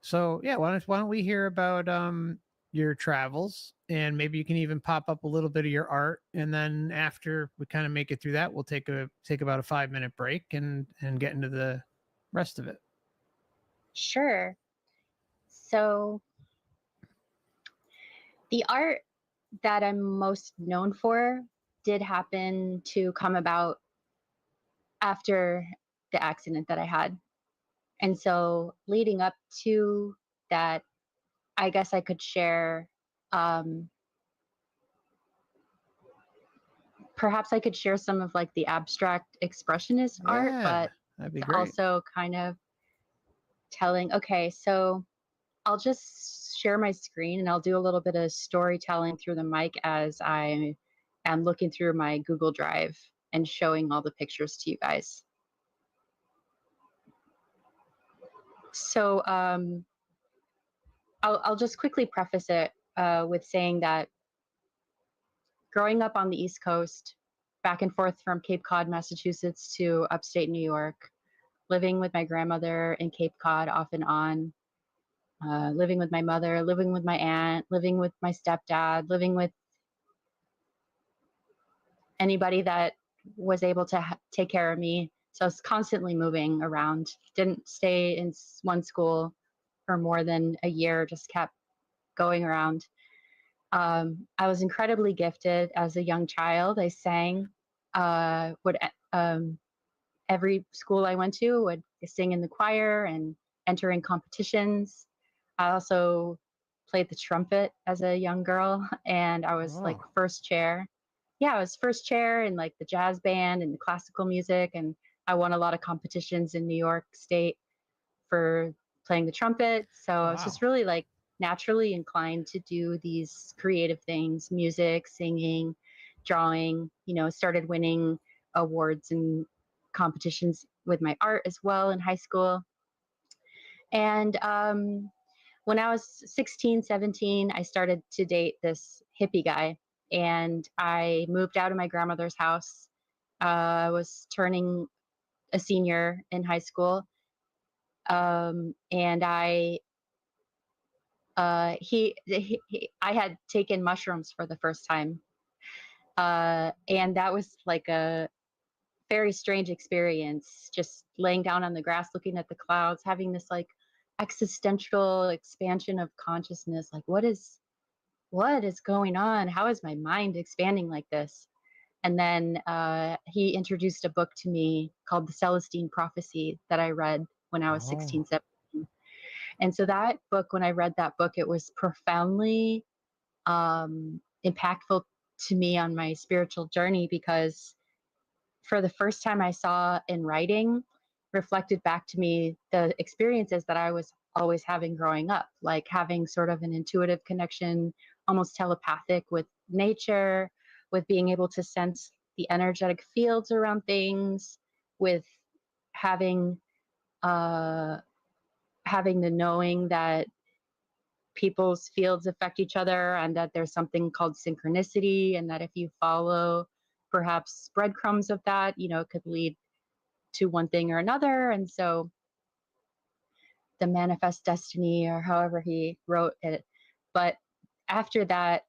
So yeah, why don't we hear about your travels, and maybe you can even pop up a little bit of your art, and then after we kind of make it through that, we'll take about a 5 minute break and get into the rest of it. Sure. So, the art that I'm most known for did happen to come about after the accident that I had. And so, leading up to that, I guess I could share, um, perhaps I could share some of like the abstract expressionist art, Yeah, but that'd be to great. also kind of telling, okay, so I'll just share my screen and I'll do a little bit of storytelling through the mic as I am looking through my Google Drive and showing all the pictures to you guys. So I'll just quickly preface it with saying that growing up on the East Coast, back and forth from Cape Cod, Massachusetts to upstate New York, living with my grandmother in Cape Cod off and on, living with my mother, living with my aunt, living with my stepdad, living with anybody that was able to take care of me. So I was constantly moving around, didn't stay in one school for more than a year, just kept going around. I was incredibly gifted as a young child. I sang, would every school I went to would sing in the choir and enter in competitions. I also played the trumpet as a young girl, and I was like Oh, first chair. Yeah, I was first chair in like the jazz band and the classical music, and I won a lot of competitions in New York State for playing the trumpet. So I was wow. just really like naturally inclined to do these creative things, music, singing, drawing, started winning awards and competitions with my art as well in high school. And when I was 16, 17, I started to date this hippie guy, and I moved out of my grandmother's house. I was turning a senior in high school. And I had taken mushrooms for the first time. And that was like a very strange experience, just laying down on the grass, looking at the clouds, having this like existential expansion of consciousness. Like, what is going on? How is my mind expanding like this? And then he introduced a book to me called The Celestine Prophecy that I read when I was Oh, 16, 17. And so that book, when I read that book, it was profoundly impactful to me on my spiritual journey, because for the first time I saw in writing reflected back to me the experiences that I was always having growing up, like having sort of an intuitive connection, almost telepathic with nature, with being able to sense the energetic fields around things, with having uh having the knowing that people's fields affect each other, and that there's something called synchronicity, and that if you follow perhaps breadcrumbs of that, it could lead to one thing or another. And so the manifest destiny, or however he wrote it. But after that,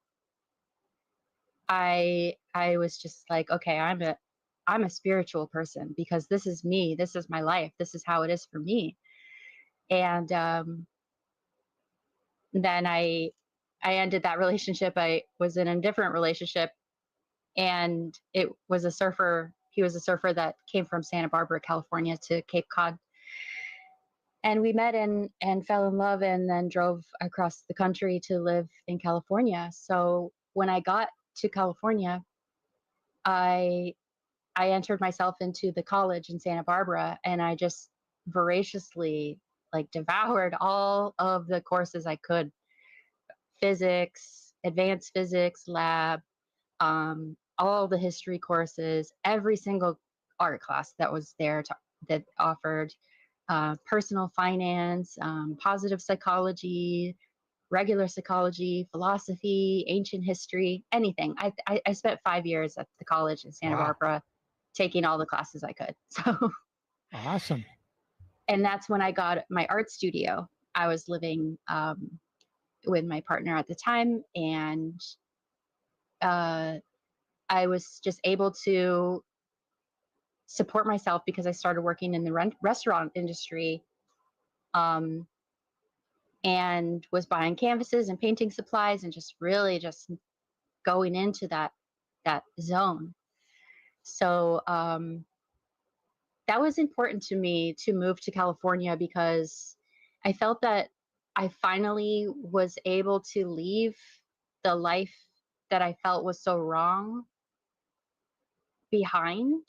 I was just like, okay, I'm a spiritual person, because this is me, this is my life, this is how it is for me. And then I ended that relationship. I was in a different relationship, and it was a surfer. He was a surfer that came from Santa Barbara, California to Cape Cod. And we met and fell in love, and then drove across the country to live in California. So when I got to California, I I entered myself into the college in Santa Barbara, and I just voraciously like devoured all of the courses I could: physics, advanced physics lab, all the history courses, every single art class that was there that offered personal finance, positive psychology, regular psychology, philosophy, ancient history, anything. I spent 5 years at the college in Santa wow. Barbara taking all the classes I could. So, Awesome. and that's when I got my art studio. I was living with my partner at the time, and uh, I was just able to support myself because I started working in the restaurant industry, um, and was buying canvases and painting supplies, and just really just going into that zone. So that was important to me to move to California, because I felt that I finally was able to leave the life that I felt was so wrong behind,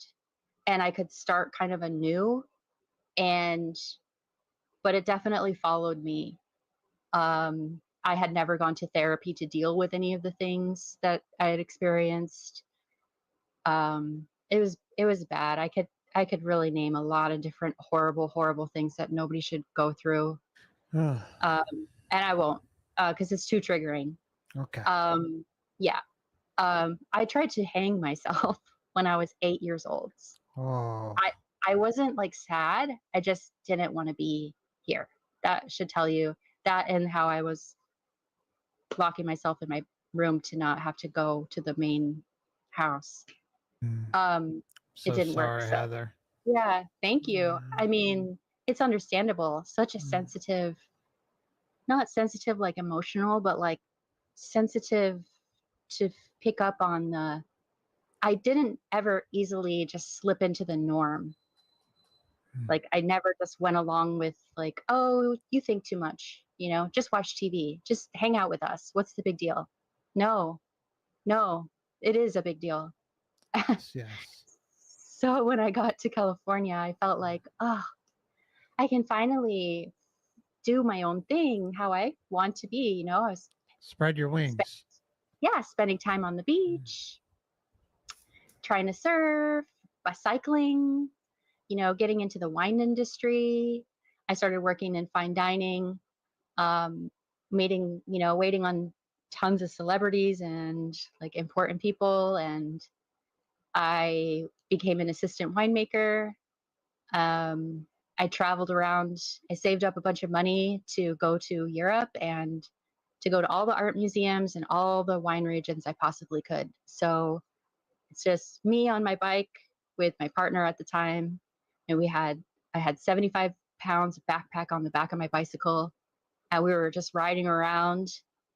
and I could start kind of anew. And but it definitely followed me. I had never gone to therapy to deal with any of the things that I had experienced. It was bad. I could really name a lot of different horrible things that nobody should go through. Ugh, And I won't, because it's too triggering. okay. Um, yeah. I tried to hang myself when I was 8 years old. Oh, I I wasn't like sad. I just didn't want to be here. That should tell you that, and how I was locking myself in my room to not have to go to the main house. mm, Um, it so didn't work. sorry, So Heather. yeah, thank you. Mm, I mean, it's understandable. Such a mm, sensitive, not sensitive like emotional, but like sensitive to pick up on the. I didn't ever easily just slip into the norm. mm. Like I never just went along with like, oh, you think too much, just watch TV, just hang out with us. What's the big deal? No, no, it is a big deal. Yes, yes. So when I got to California, I felt like, oh, I can finally do my own thing how I want to be. I was, Spread your spe- wings. yeah, spending time on the Mm, beach, trying to surf, cycling, getting into the wine industry. I started working in fine dining. waiting on tons of celebrities and like important people. And I became an assistant winemaker. Um, I traveled around. I saved up a bunch of money to go to Europe and to go to all the art museums and all the wine regions I possibly could. So it's just me on my bike with my partner at the time, and I had 75 pounds of backpack on the back of my bicycle, and we were just riding around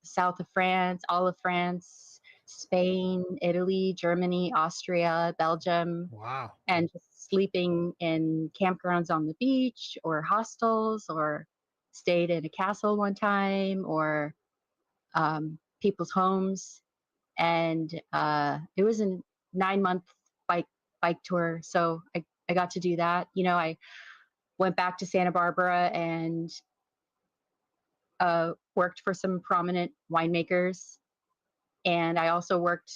the south of France, all of France, Spain, Italy, Germany, Austria, Belgium, Wow. and just sleeping in campgrounds on the beach or hostels, or stayed in a castle one time, or people's homes. And it was a 9 month bike tour, so I got to do that. I went back to Santa Barbara and worked for some prominent winemakers, and I also worked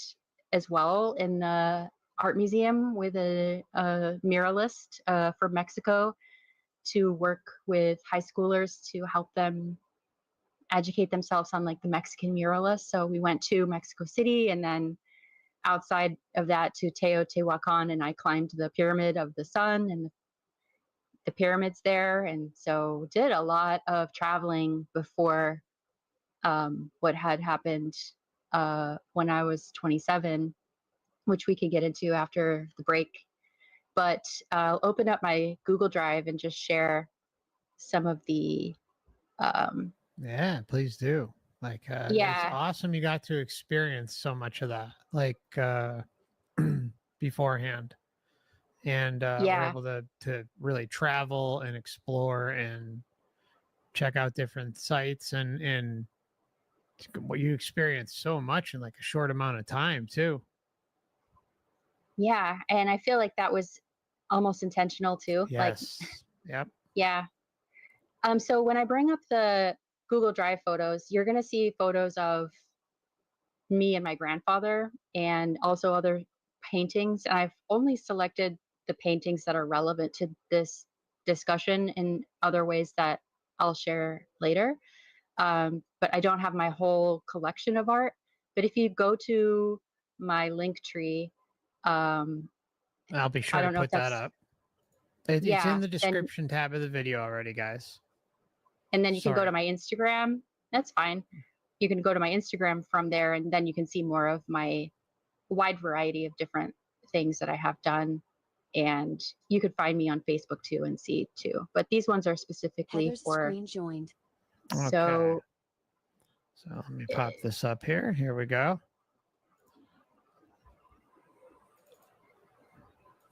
as well in the art museum with a muralist from Mexico, to work with high schoolers to help them educate themselves on like the Mexican muralists. So we went to Mexico City, and then outside of that to Teotihuacan, and I climbed the Pyramid of the Sun and the pyramids there. And so did a lot of traveling before what had happened when I was 27, which we could get into after the break. But I'll open up my Google Drive and just share some of the um, Yeah, please do. Like, it's yeah, awesome you got to experience so much of that, like, beforehand, and we're yeah. able to really travel and explore and check out different sites, and what you experienced so much in like a short amount of time too. Yeah, and I feel like that was almost intentional too. Like, Yes. Yep. yeah. So when I bring up the Google Drive photos, you're gonna see photos of me and my grandfather, and also other paintings. And I've only selected the paintings that are relevant to this discussion in other ways that I'll share later. But I don't have my whole collection of art. But if you go to my link tree, um, I'll be I sure to don't know if put that that's, up. It's in yeah, the then description tab of the video already, guys. and then you can go to Sorry. my Instagram. That's fine. You can go to my Instagram from there, and then you can see more of my wide variety of different things that I have done. And you could find me on Facebook too and see too. But these ones are specifically Heather's for. screen joined. Okay. So So let me pop this up here. Here we go.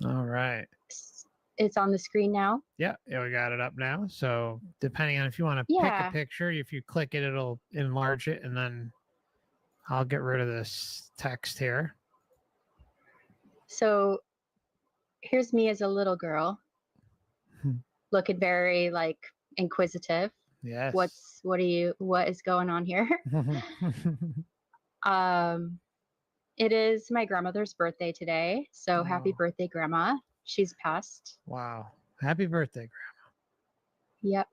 All right. it's on the screen now. Yeah, we got it up now. So depending on if you want to pick a Yeah. picture, if you click it, it'll enlarge it, and then I'll get rid of this text here. So here's me as a little girl, looking very like inquisitive. Yes. What is going on here? um it is my grandmother's birthday today. So happy Oh, birthday, Grandma. She's passed. wow. Happy birthday, Yep.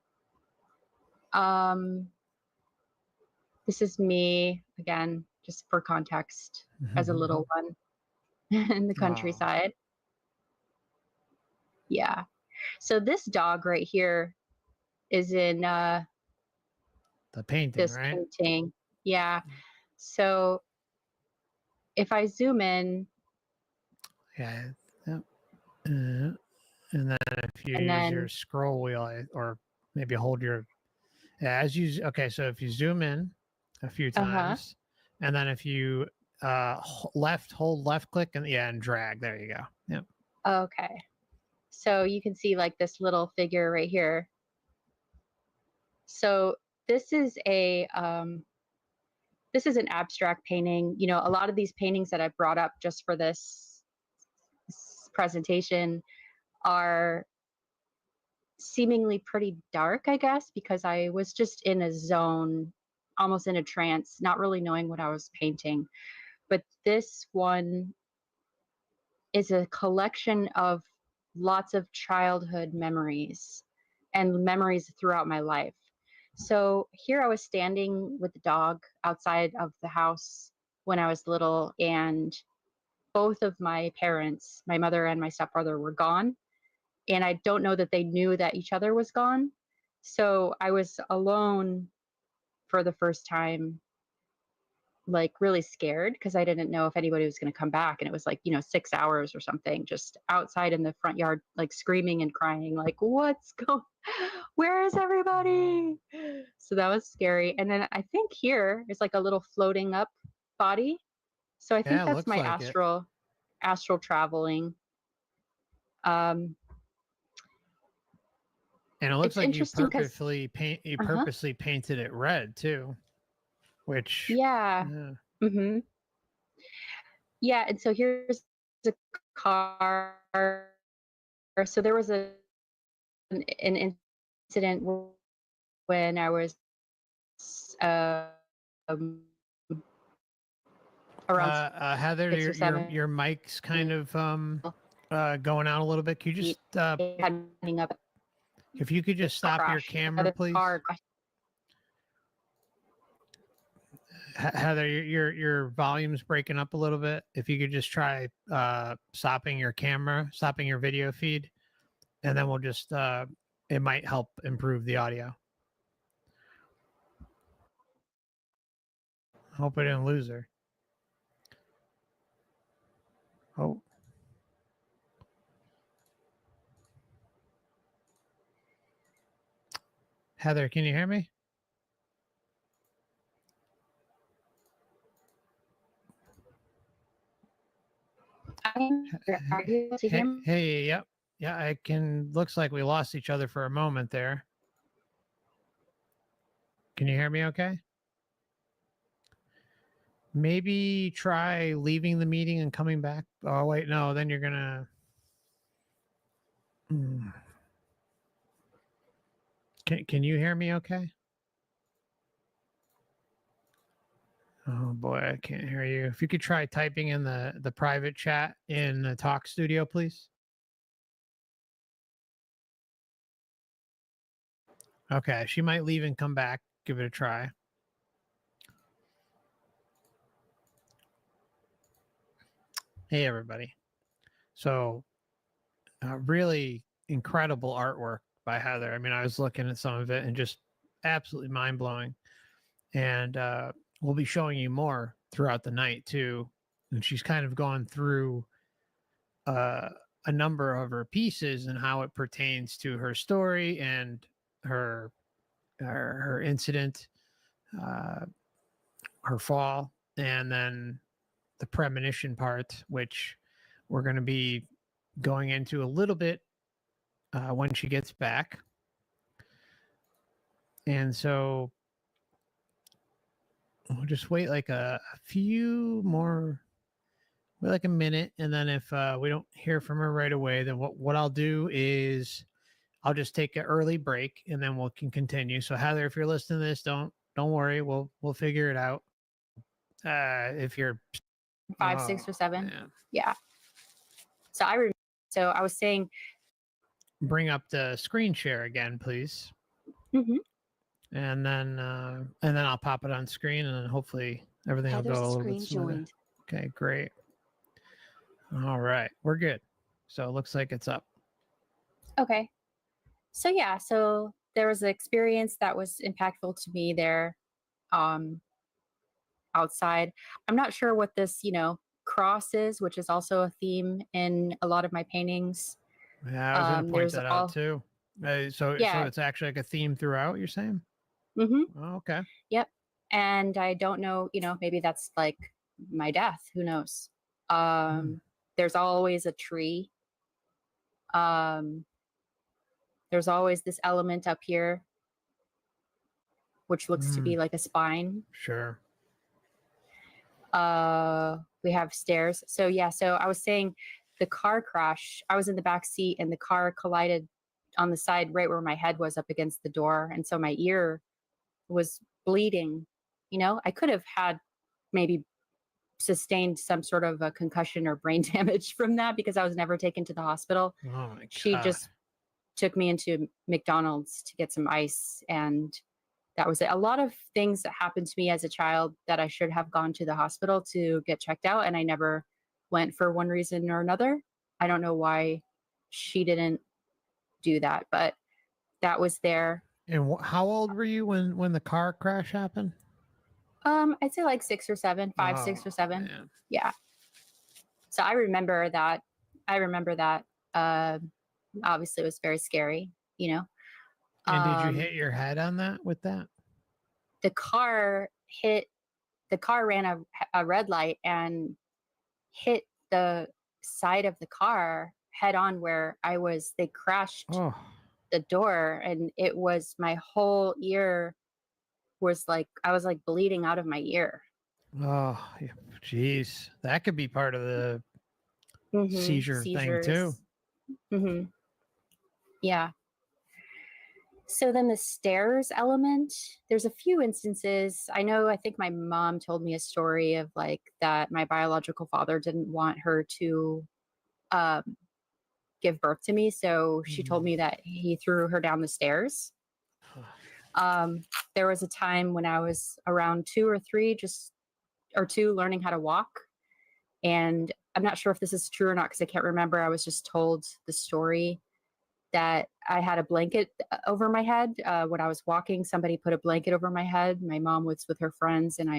Um this is me again, just for context, as a Grandma. little one in the Wow. countryside. Yeah. So this dog right here is in The painting, this right? painting. Yeah. So if I zoom in, Yeah. Yep. And then if you and use your then scroll wheel, or maybe hold your, yeah, okay, so if you zoom in a few uh-huh. times, and then if you hold left click, and yeah, and drag, there you go. Yep. Okay. So you can see like this little figure right here. So this is an abstract painting. A lot of these paintings that I brought up just for this presentation are seemingly pretty dark, I guess, because I was just in a zone, almost in a trance, not really knowing what I was painting. But this one is a collection of lots of childhood memories and memories throughout my life. So here I was standing with the dog outside of the house when I was little, and both of my parents, my mother and my stepbrother, were gone. And I don't know that they knew that each other was gone. So I was alone for the first time, like really scared because I didn't know if anybody was going to come back. And it was like, 6 hours or something, just outside in the front yard, like screaming and crying, like, what's going, where is everybody? So that was scary. And then I think here is like a little floating up body. So I think Yeah, it that's looks my like it. astral traveling. Um, And it looks it's like you interesting because, uh-huh, purposely painted it red too, which yeah. yeah. Hmm. Yeah, and so here's the car. So there was an incident when I was uh, um, around Heather, 6 or 7. your mic's kind of going out a little bit. Could you It just had running up if you could the just car stop your crash. camera, The please? car crashed. Heather, your volume's breaking up a little bit. If you could just try stopping your camera, stopping your video feed, and then we'll just it might help improve the audio. Hope I didn't lose her. Oh, Heather, can you hear me? Are you able to hear Hey, me? hey, yep, yeah, I can. Looks like we lost each other for a moment there. Can you hear me? Okay. Maybe try leaving the meeting and coming back. Oh wait, no, then you're gonna. Hmm. Can you hear me? Okay. Oh boy, I can't hear you. If you could try typing in the private chat in the talk studio, please. Okay, she might leave and come back. Give it a try. Hey everybody. So, really incredible artwork by Heather. I mean, I was looking at some of it and just absolutely mind blowing. And we'll be showing you more throughout the night too. And she's kind of gone through uh, a number of her pieces and how it pertains to her story and her her incident, uh, her fall, and then the premonition part, which we're going to be going into a little bit when she gets back. And so we'll just wait like a few more, wait like a minute, and then if we don't hear from her right away, then what I'll do is I'll just take an early break, and then we can continue. So Heather, if you're listening to this, don't worry, we'll figure it out. If you're 5, oh 6, or 7. man, Yeah. So I remember. So I was saying. bring up the screen share again, please. Mhm. And then I'll pop it on screen, and then hopefully everything will go a little bit smoother. Okay, great. All right, we're good. So it looks like it's up. Okay. So yeah, so there was an experience that was impactful to me there, um, outside. I'm not sure what this, cross is, which is also a theme in a lot of my paintings. Yeah, I was going to point There's that out all, too. So yeah. it's actually like a theme throughout. You're saying? Mm-hmm. Oh, okay. Yep. And I don't know, maybe that's like my death. Who knows? Hmm. There's always a tree. Um, there's always this element up here, which looks to Hmm. be like a spine. Sure. We have stairs. So yeah, so I was saying the car crash, I was in the back seat and the car collided on the side right where my head was up against the door. And so my ear was bleeding. I could have had maybe sustained some sort of a concussion or brain damage from that because I was never taken to the hospital. Oh my She god. just took me into McDonald's to get some ice, and that was it. A lot of things that happened to me as a child that I should have gone to the hospital to get checked out, and I never went for one reason or another. I don't know why she didn't do that, but that was there. And how old were you when the car crash happened? I'd say like 6 or 7, 5, 6 or 7. Man. Yeah. So I remember that. I remember that. Uh, Obviously, it was very scary. You know. And did you hit your head on that with that? The car hit. The car ran a red light and hit the side of the car head on where I was. They crashed Oh, the door, and it was my whole ear was like I was like bleeding out of my ear. oh, jeez. That could be part of the seizure thing too. Seizures. Yeah. So then the stairs element, there's a few instances. I think my mom told me a story of like that my biological father didn't want her to um, give birth to me. So she told me that he threw her down the stairs. There was a time when I was around 2 or 3, or 2, learning how to walk. And I'm not sure if this is true or not because I can't remember. I was just told the story that I had a blanket over my head. When I was walking, somebody put a blanket over my head. My mom was with her friends, and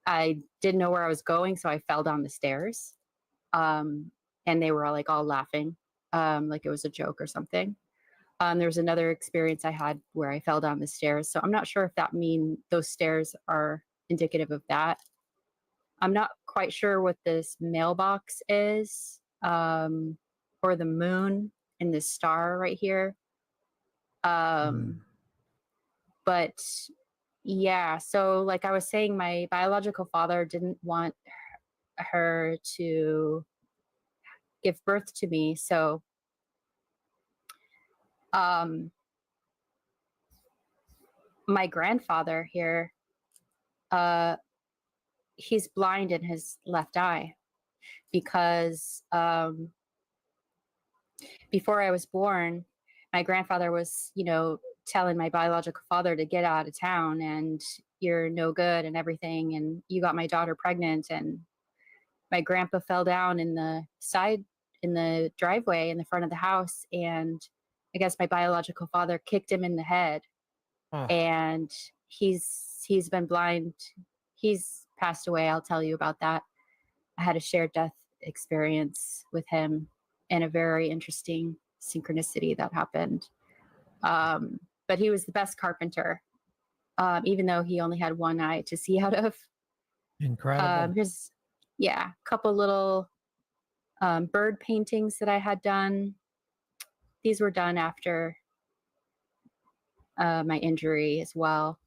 I didn't know where I was going, so I fell down the stairs. And they were all laughing, like it was a joke or something. There was another experience I had where I fell down the stairs. So I'm not sure if that mean those stairs are indicative of that. I'm not quite sure what this mailbox is, or the moon and this star right here. But yeah, so like I was saying, my biological father didn't want her to give birth to me. So my grandfather here, he's blind in his left eye because before I was born, my grandfather was, telling my biological father to get out of town and you're no good and everything. And you got my daughter pregnant. And my grandpa fell down in the driveway in the front of the house. And I guess my biological father kicked him in the head. Oh. And he's been blind. He's passed away. I'll tell you about that. I had a shared death experience with him and a very interesting synchronicity that happened. But he was the best carpenter, even though he only had one eye to see out of. Incredible. Here's, a couple little bird paintings that I had done. These were done after my injury as well.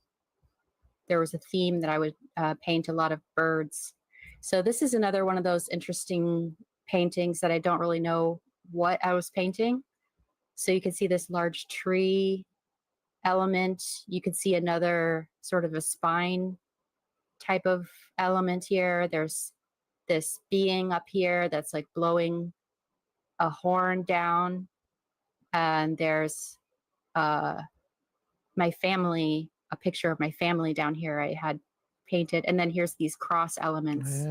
There was a theme that I would paint a lot of birds. So this is another one of those interesting paintings that I don't really know what I was painting. So you can see this large tree element. You can see another sort of a spine type of element here. There's this being up here that's like blowing a horn down. And there's my family, a picture of my family down here I had painted. And then here's these cross elements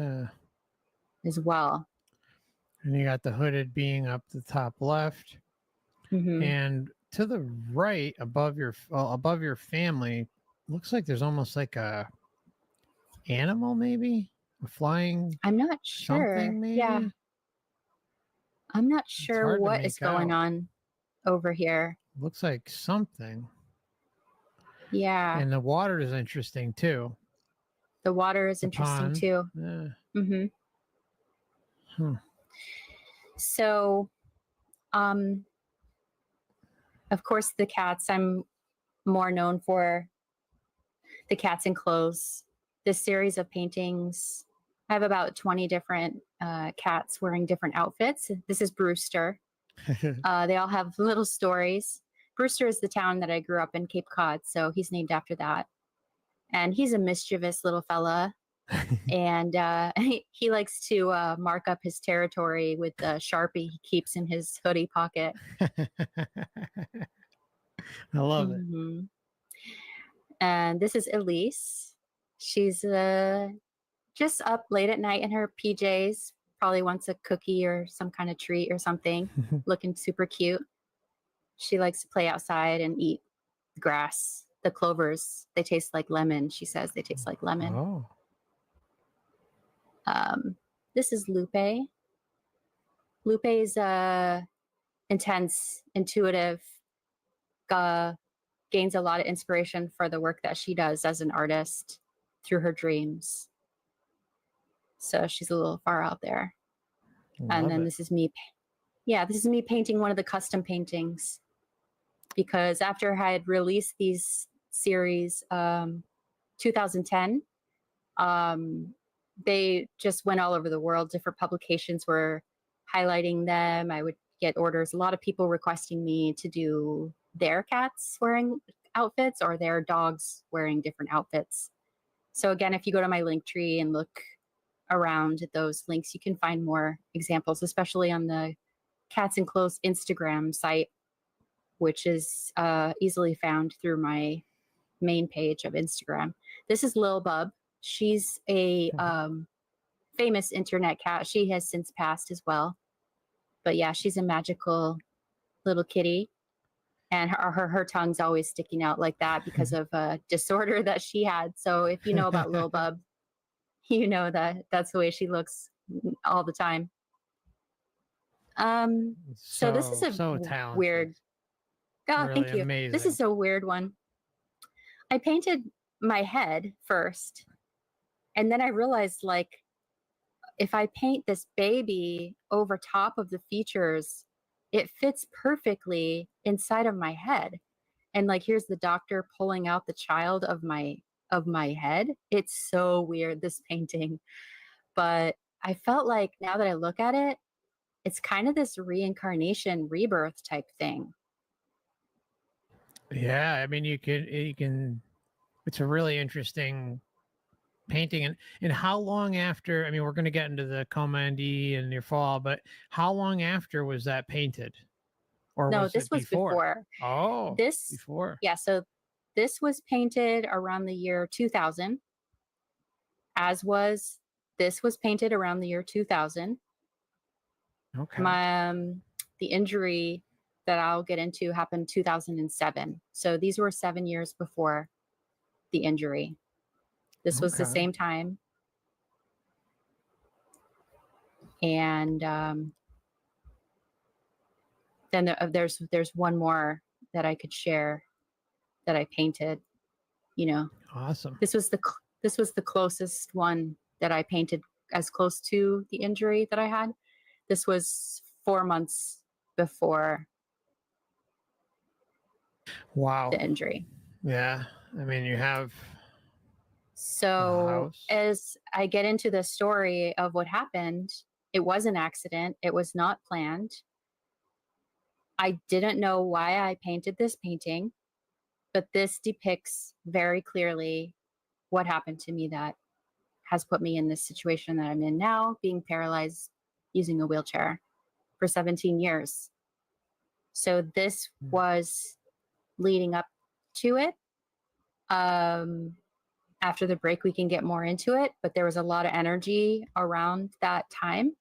as well. And you got the hooded being up the top left. And to the right above your family, looks like there's almost like a animal, maybe a flying. I'm not sure. Something, maybe. Yeah. I'm not sure what is going on over here. Looks like something. Yeah. And the water is interesting too. The water is interesting too. Yeah. So, of course, the cats. I'm more known for the cats in clothes. This series of paintings, I have about 20 different cats wearing different outfits. This is Brewster. They all have little stories. Brewster is the town that I grew up in, Cape Cod, so he's named after that. And he's a mischievous little fella. And he likes to mark up his territory with the Sharpie he keeps in his hoodie pocket. I love it. And this is Elise. She's just up late at night in her PJs, probably wants a cookie or some kind of treat or something, looking super cute. She likes to play outside and eat grass. The clovers, they taste like lemon. She says they taste like lemon. Oh. This is Lupe. Lupe is intense, intuitive, gains a lot of inspiration for the work that she does as an artist through her dreams. So she's a little far out there. And then this is me. Yeah, this is me painting one of the custom paintings. Because after I had released these series, 2010, they just went all over the world. Different publications were highlighting them. I would get orders. A lot of people requesting me to do their cats wearing outfits or their dogs wearing different outfits. So again, if you go to my link tree and look around at those links, you can find more examples, especially on the Cats and Clothes Instagram site, which is easily found through my main page of Instagram. This is Lil Bub. She's a famous internet cat. She has since passed as well. But yeah, she's a magical little kitty. And her tongue's always sticking out like that because of a disorder that she had. So if you know about Lil Bub, you know that that's the way she looks all the time. So this is a talented. weird. Oh, really thank you. amazing. This is a weird one. I painted my head first, and then I realized, like, if I paint this baby over top of the features, it fits perfectly inside of my head. And like, here's the doctor pulling out the child of my head. It's so weird, this painting. But I felt like now that I look at it, it's kind of this reincarnation, rebirth type thing. Yeah, I mean, you can. It's a really interesting painting. And how long after? I mean, we're going to get into the Coma and your fall, but how long after was that painted? Or No, was this it was before. Oh, This before. Yeah, so this was painted around the year 2000. As was This was painted around the year 2000. Okay. My the injury that I'll get into happened 2007. So these were 7 years before the injury. This was the Okay. same time. And then there's one more that I could share that I painted. You know, Awesome. this was the closest one that I painted, as close to the injury that I had. This was 4 months before Wow. the injury. Yeah. I mean, you have So house. as I get into the story of what happened, it was an accident. It was not planned. I didn't know why I painted this painting, but this depicts very clearly what happened to me that has put me in this situation that I'm in now, being paralyzed using a wheelchair for 17 years. So this was leading up to it. After the break, we can get more into it, but there was a lot of energy around that time.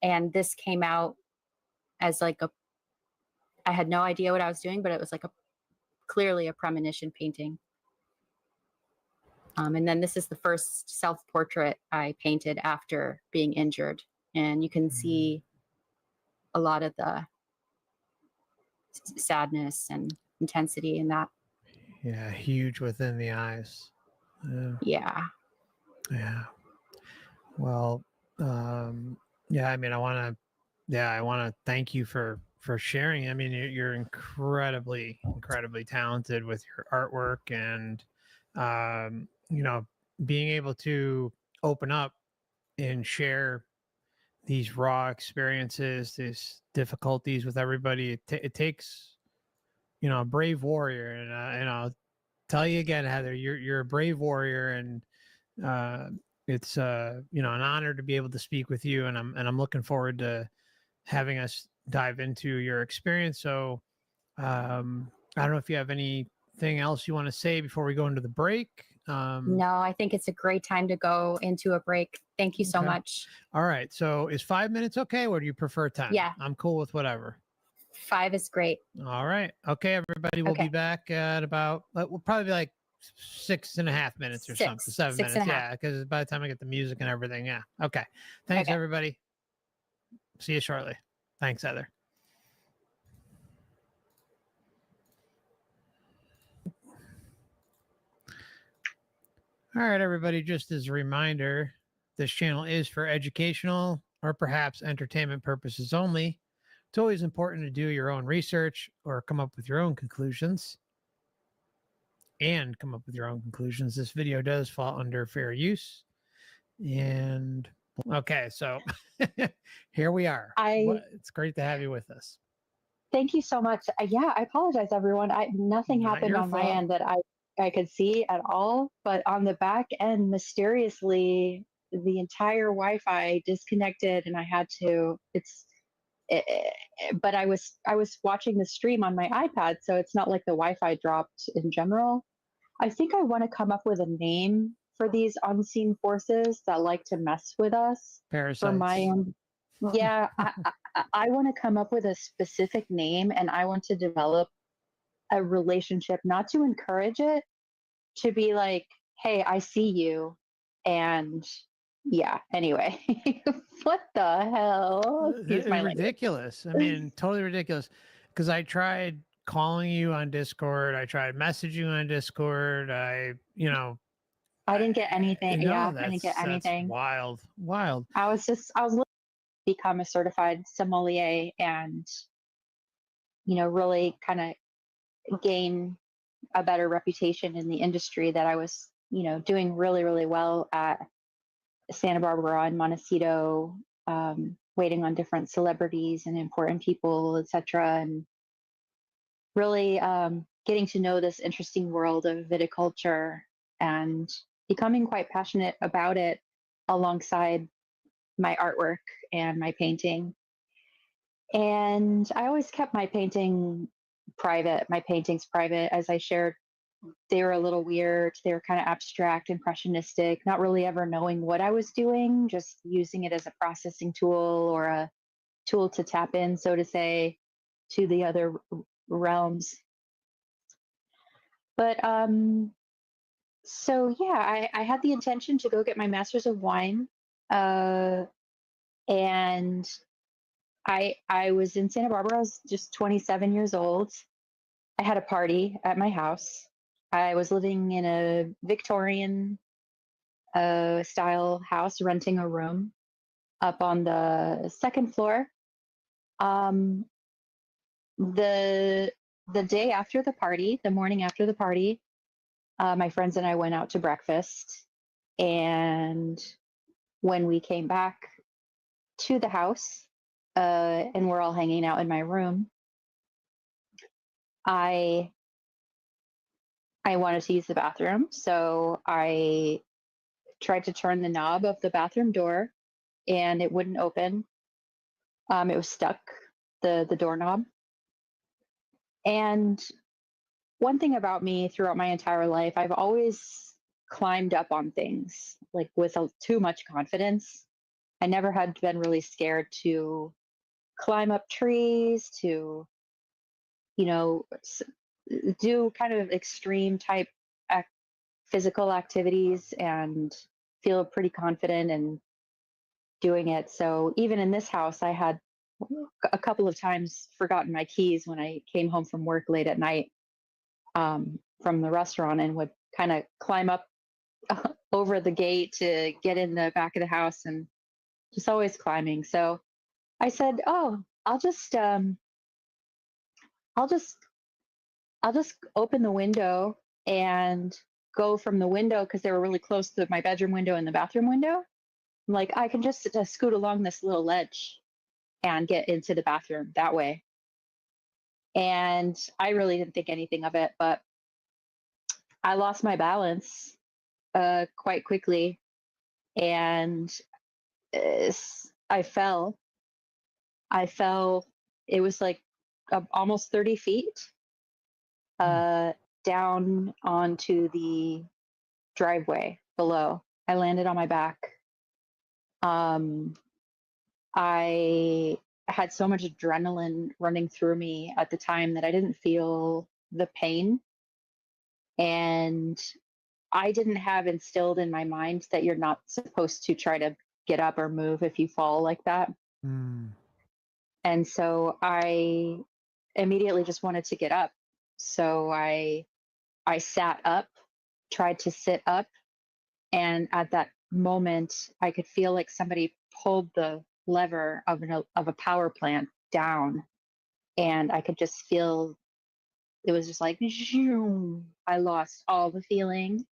And this came out as like I had no idea what I was doing, but it was like clearly a premonition painting. And then this is the first self-portrait I painted after being injured. And you can see a lot of the sadness and intensity in that. Yeah, huge within the eyes. Yeah. Yeah. Well, yeah, I mean, I want to thank you for sharing. I mean, you're incredibly talented with your artwork, and being able to open up and share these raw experiences, these difficulties with everybody. It takes, a brave warrior, and I'll tell you again, Heather, you're a brave warrior, and it's an honor to be able to speak with you, and I'm looking forward to having us dive into your experience. So I don't know if you have any anything else you want to say before we go into the break? No, I think it's a great time to go into a break. Thank you so Okay. much. All right. So is 5 minutes okay, or do you prefer 10? Yeah. I'm cool with whatever. 5 is great. All right. Okay, everybody. We'll be back at about, we'll probably be like 6.5 minutes or something. 7 6 minutes. and a half. Yeah. Because by the time I get the music and everything. Yeah. Okay. Thanks, everybody. See you shortly. Thanks, Heather. All right, everybody. Just as a reminder, this channel is for educational or perhaps entertainment purposes only. It's always important to do your own research or come up with your own conclusions. This video does fall under fair use. And okay, so here we are. It's great to have you with us. Thank you so much. Yeah, I apologize, everyone. Nothing Not happened your on my fault. end that I could see at all, but on the back end, mysteriously, the entire Wi-Fi disconnected, and I had to. But I was watching the stream on my iPad, so it's not like the Wi-Fi dropped in general. I think I want to come up with a name for these unseen forces that like to mess with us. Parasites. For my own, yeah, I want to come up with a specific name, and I want to develop a relationship, not to encourage it, to be like, hey, I see you. And yeah, anyway, what the hell? Excuse my language. Ridiculous. I mean, totally ridiculous. Because I tried calling you on Discord. I tried messaging on Discord. I didn't get anything. No, Yeah, I didn't get anything. Wild. I was looking to become a certified sommelier and, really kind of gain a better reputation in the industry that I was, doing really, really well at Santa Barbara and Montecito, waiting on different celebrities and important people, etc., and really getting to know this interesting world of viticulture and becoming quite passionate about it alongside my artwork and my painting. And I always kept my paintings private, as I shared. They were a little weird. They were kind of abstract, impressionistic, not really ever knowing what I was doing, just using it as a processing tool or a tool to tap in, so to say, to the other realms. But so yeah, I had the intention to go get my master's of wine, and I was in Santa Barbara. I was just 27 years old. I had a party at my house. I was living in a Victorian style house, renting a room up on the second floor. The day after the party, the morning after the party, my friends and I went out to breakfast. And when we came back to the house, and we're all hanging out in my room, I wanted to use the bathroom, so I tried to turn the knob of the bathroom door, and it wouldn't open. It was stuck, the doorknob. And one thing about me throughout my entire life, I've always climbed up on things like with too much confidence. I never had been really scared to climb up trees, to, do kind of extreme type physical activities and feel pretty confident in doing it. So even in this house, I had a couple of times forgotten my keys when I came home from work late at night, from the restaurant, and would kind of climb up over the gate to get in the back of the house, and just always climbing. So I said, "Oh, I'll just open the window and go from the window, because they were really close to my bedroom window and the bathroom window. Like, I can just scoot along this little ledge and get into the bathroom that way." And I really didn't think anything of it, but I lost my balance quite quickly, and I fell. It was like almost 30 feet. down onto the driveway below. I landed on my back. Um, I had so much adrenaline running through me at the time that I didn't feel the pain. And I didn't have instilled in my mind that you're not supposed to try to get up or move if you fall like that. Mm. And so I immediately just wanted to get up. So I sat up, tried to sit up, and at that moment I could feel like somebody pulled the lever of a power plant down, and I could just feel it was just like zoom. I lost all the feeling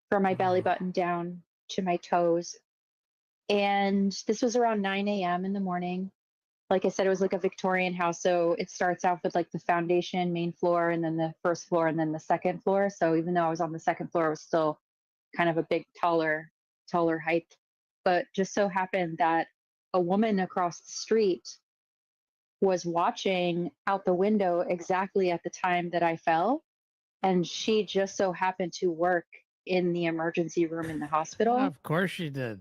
from my belly Oh. button down to my toes. And this was around 9 a.m. in the morning. Like I said, it was like a Victorian house. So it starts off with like the foundation, main floor, and then the first floor, and then the second floor. So even though I was on the second floor, it was still kind of a big, taller height. But just so happened that a woman across the street was watching out the window exactly at the time that I fell. And she just so happened to work in the emergency room in the hospital. Of course she did.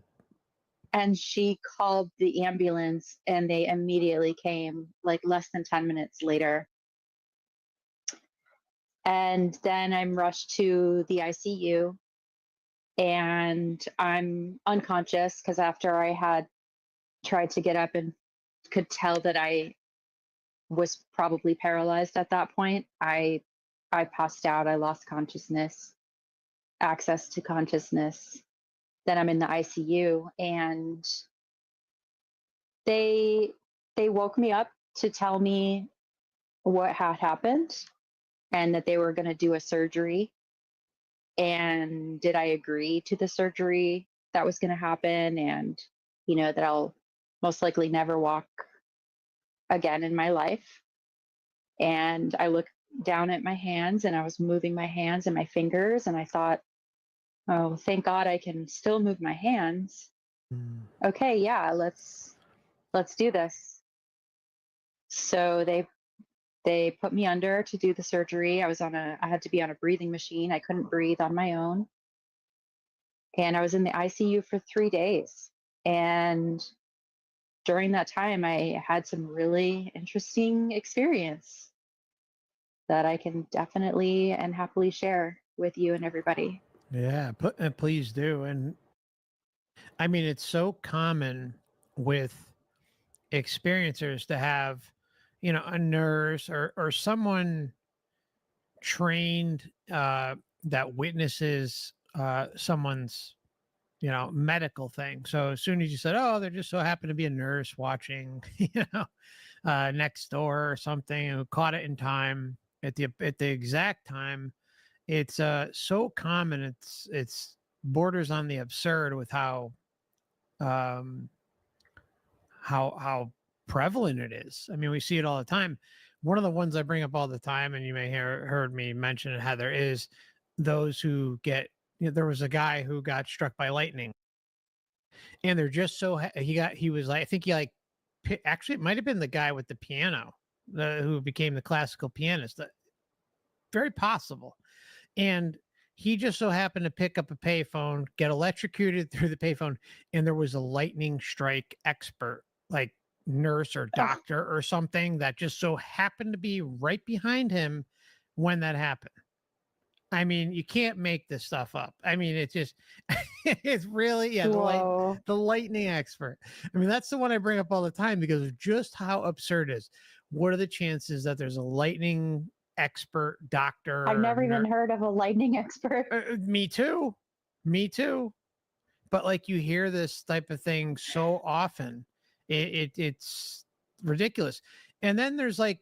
And she called the ambulance and they immediately came like less than 10 minutes later. And then I'm rushed to the ICU and I'm unconscious because after I had tried to get up and could tell that I was probably paralyzed at that point, I passed out. I lost consciousness, access to consciousness. Then I'm in the ICU and they they woke me up to tell me what had happened and that they were going to do a surgery. And did I agree to the surgery that was going to happen? And, that I'll most likely never walk again in my life. And I looked down at my hands and I was moving my hands and my fingers. And I thought, oh, thank God I can still move my hands. Mm. Okay, yeah, let's do this. So they put me under to do the surgery. I had to be on a breathing machine. I couldn't breathe on my own. And I was in the ICU for 3 days. And during that time, I had some really interesting experience that I can definitely and happily share with you and everybody. Yeah, please do. And I mean, it's so common with experiencers to have, a nurse or someone trained that witnesses someone's, medical thing. So as soon as you said, "Oh, there just so happened to be a nurse watching," next door or something, who caught it in time at the exact time, it's so common. It's borders on the absurd with um how prevalent it is. I mean, we see it all the time. One of the ones I bring up all the time, and you may heard me mention it, Heather, is those who get. There was a guy who got struck by lightning, and they're just so he was like, I think he like actually it might have been the guy with the piano, who became the classical pianist. Very possible. And he just so happened to pick up a payphone, get electrocuted through the payphone, and there was a lightning strike expert, like nurse or Oh, doctor or something, that just so happened to be right behind him when that happened. I mean, you can't make this stuff up. I mean, it's just it's really, yeah, whoa. the lightning expert. I mean, that's the one I bring up all the time because of just how absurd it is. What are the chances that there's a lightning expert doctor I've or never even heard of a lightning expert. me too. Me too. But like you hear this type of thing so often, it's ridiculous. And then there's like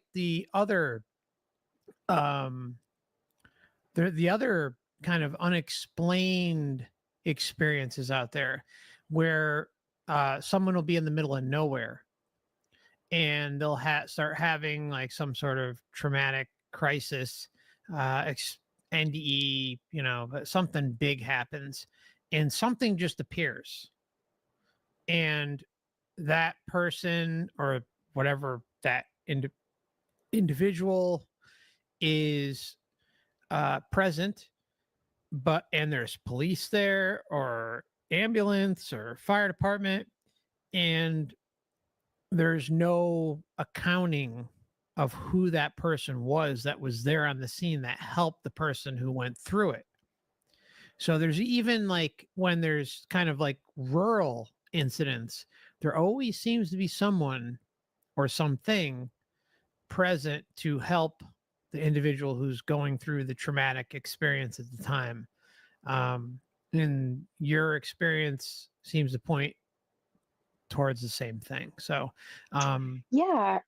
um the other kind of unexplained experiences out there where someone will be in the middle of nowhere and they'll start having like some sort of traumatic crisis, NDE, but something big happens and something just appears. And that person or whatever that individual is present, but and there's police there or ambulance or fire department, and there's no accounting of who that person was that was there on the scene that helped the person who went through it. So there's even like when there's kind of like rural incidents, there always seems to be someone or something present to help the individual who's going through the traumatic experience at the time. Um, and your experience seems to point towards the same thing. So, um, Yeah,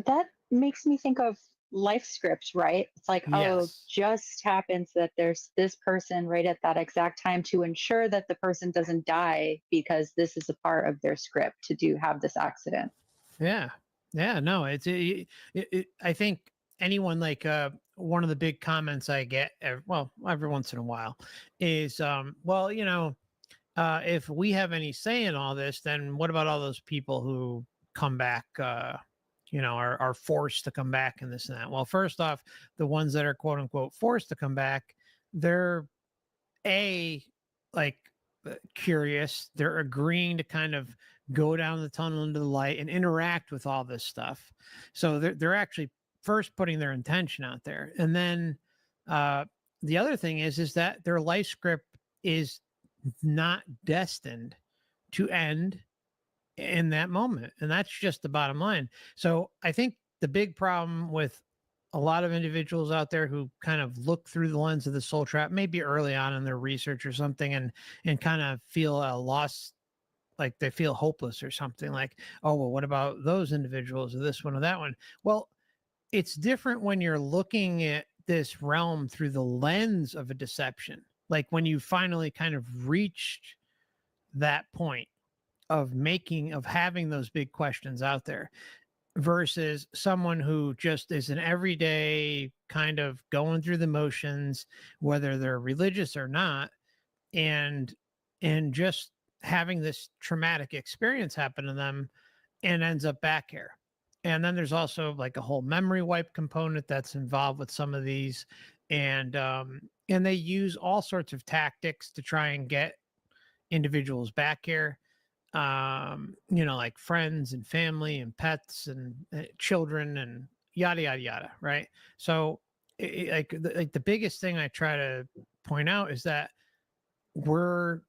that makes me think of life scripts, right? It's like, oh, yes, just happens that there's this person right at that exact time to ensure that the person doesn't die because this is a part of their script to do have this accident. yeah, yeah. No, I think anyone like one of the big comments I get, well, every once in a while, is well, if we have any say in all this, then what about all those people who come back? Are forced to come back and this and that. Well, first off, the ones that are quote unquote forced to come back, they're a like curious. They're agreeing to kind of go down the tunnel into the light and interact with all this stuff. So they're actually first putting their intention out there, and then uh, the other thing is that their life script is not destined to end in that moment. And that's just the bottom line. So I think the big problem with a lot of individuals out there who kind of look through the lens of the soul trap, maybe early on in their research or something, and kind of feel a loss, like they feel hopeless or something, like, oh well, what about those individuals or this one or that one? Well, it's different when you're looking at this realm through the lens of a deception, like when you finally kind of reached that point of having those big questions out there versus someone who just is an everyday kind of going through the motions, whether they're religious or not, and just having this traumatic experience happen to them and ends up back here. And then there's also like a whole memory wipe component that's involved with some of these, and they use all sorts of tactics to try and get individuals back here, like friends and family and pets and children and yada yada yada, right? So, like the biggest thing I try to point out is that we're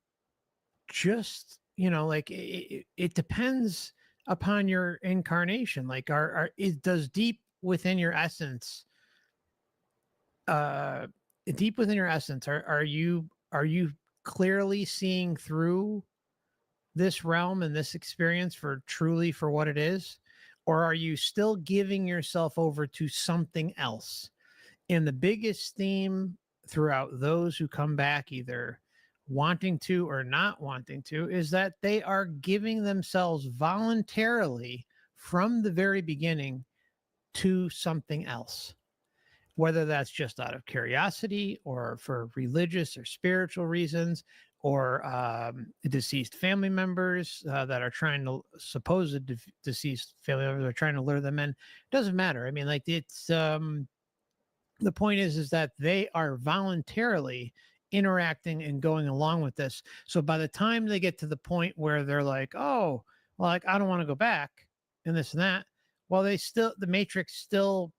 just, like it depends upon your incarnation. Like, it does within your essence, uh, deep within your essence, are you clearly seeing through this realm and this experience for truly for what it is, or are you still giving yourself over to something else? And the biggest theme throughout those who come back, either wanting to or not wanting to, is that they are giving themselves voluntarily from the very beginning to something else, whether that's just out of curiosity or for religious or spiritual reasons, or deceased family members that are trying to deceased family members are trying to lure them in. Doesn't matter. I mean, like, it's the point is that they are voluntarily interacting and going along with this. So by the time they get to the point where they're like, oh, well, like, I don't want to go back and this and that, well, the matrix still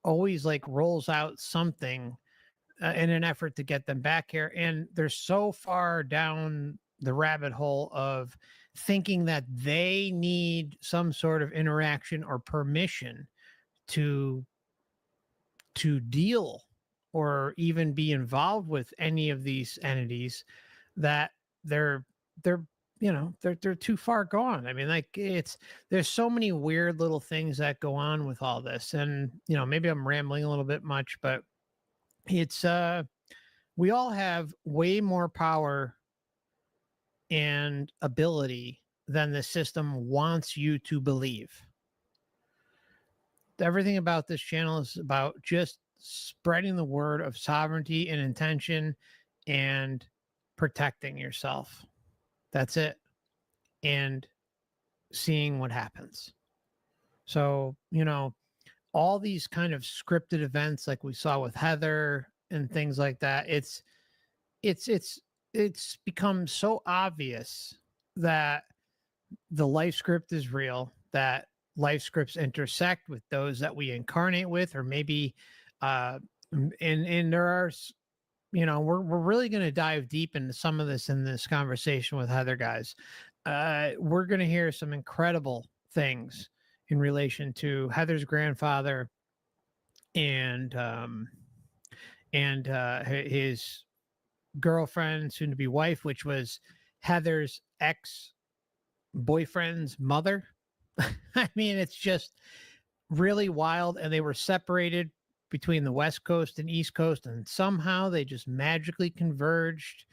always like rolls out something in an effort to get them back here. And they're so far down the rabbit hole of thinking that they need some sort of interaction or permission to deal or even be involved with any of these entities, that they're they're they're too far gone. I mean, like, there's so many weird little things that go on with all this, and maybe I'm rambling a little bit much, but it's we all have way more power and ability than the system wants you to believe. Everything about this channel is about just spreading the word of sovereignty and intention and protecting yourself. That's it. And seeing what happens. So, all these kind of scripted events like we saw with Heather and things like that, it's it's it's become so obvious that the life script is real, that life scripts intersect with those that we incarnate with, or maybe uh and there are we're really going to dive deep into some of this in this conversation with Heather, guys. We're going to hear some incredible things in relation to Heather's grandfather and his girlfriend, soon to be wife, which was Heather's ex boyfriend's mother. I mean, it's just really wild. And they were separated between the West Coast and East Coast, and somehow they just magically converged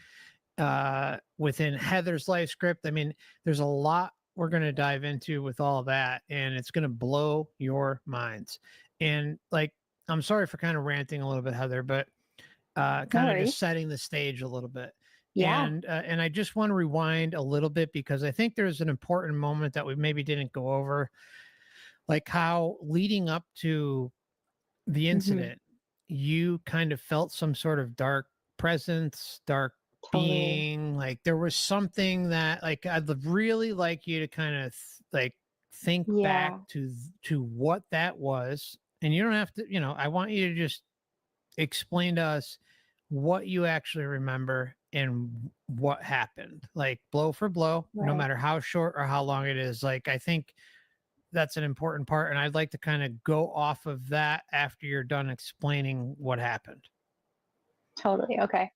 within Heather's life script. I mean, there's a lot we're going to dive into with all that, and it's going to blow your minds. And like, I'm sorry for kind of ranting a little bit, Heather, but No kind of just worries. setting the stage a little bit. Yeah. And I just want to rewind a little bit because I think there's an important moment that we maybe didn't go over, like how leading up to the Hmm. incident, you kind of felt some sort of dark presence, dark Totally. being. Like there was something that, like, I'd really like you to kind of like think back Yeah. to what that was. And you don't have to, I want you to just explain to us what you actually remember and what happened, like blow for blow, no Right. matter how short or how long it is. Like, I think that's an important part. And I'd like to kind of go off of that after you're done explaining what happened. Totally. Okay.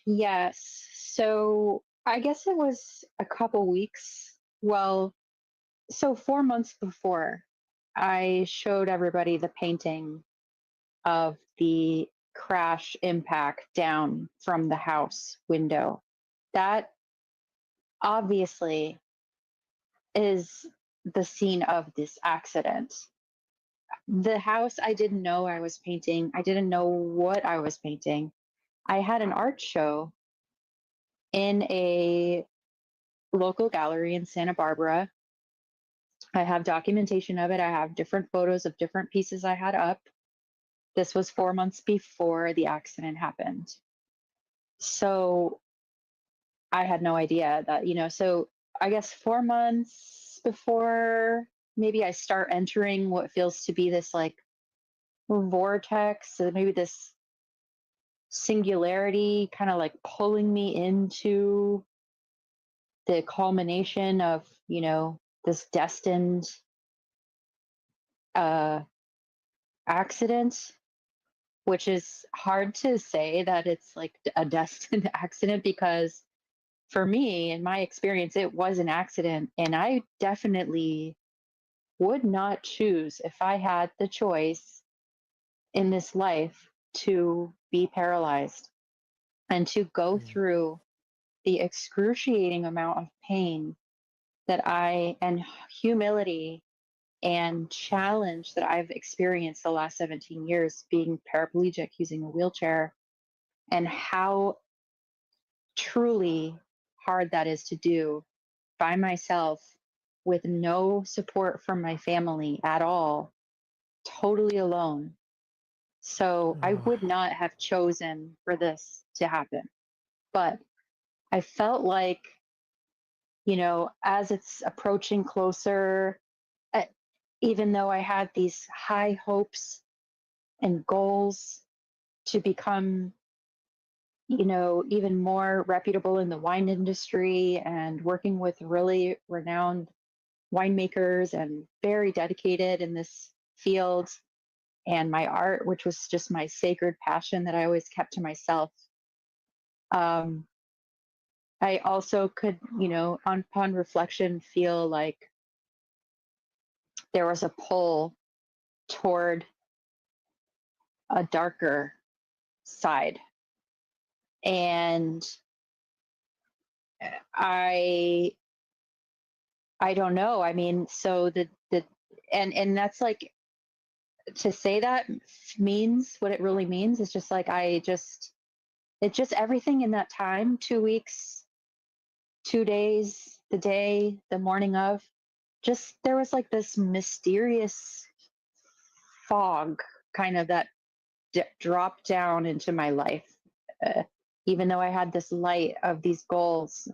Yes. So I guess it was a couple weeks. Well, so 4 months before, I showed everybody the painting of the crash impact down from the house window. That obviously is the scene of this accident. The house, I didn't know I was painting. I didn't know what I was painting. I had an art show in a local gallery in Santa Barbara. I have documentation of it. I have different photos of different pieces I had up. This was 4 months before the accident happened. So I had no idea that, so I guess 4 months before maybe I start entering what feels to be this like vortex, so maybe this singularity kind of like pulling me into the culmination of, this destined uh, accident, which is hard to say that it's like a destined accident because for me, in my experience, it was an accident. And I definitely would not choose, if I had the choice in this life, to be paralyzed and to go Mm. through the excruciating amount of pain that and humility and challenge that I've experienced the last 17 years being paraplegic using a wheelchair, and how truly hard that is to do by myself with no support from my family at all, totally alone. So I Oh. would not have chosen for this to happen. But I felt like, as it's approaching closer, uh, even though I had these high hopes and goals to become, even more reputable in the wine industry and working with really renowned winemakers and very dedicated in this field, and my art, which was just my sacred passion that I always kept to myself. Um, I also could, upon reflection, feel like there was a pull toward a darker side. And I I don't know. I mean, so the and that's like, to say that means what it really means is just like it just everything in that time, 2 weeks, 2 days, the day, the morning of, just there was like this mysterious fog kind of that dropped down into my life. Uh, Even though I had this light of these goals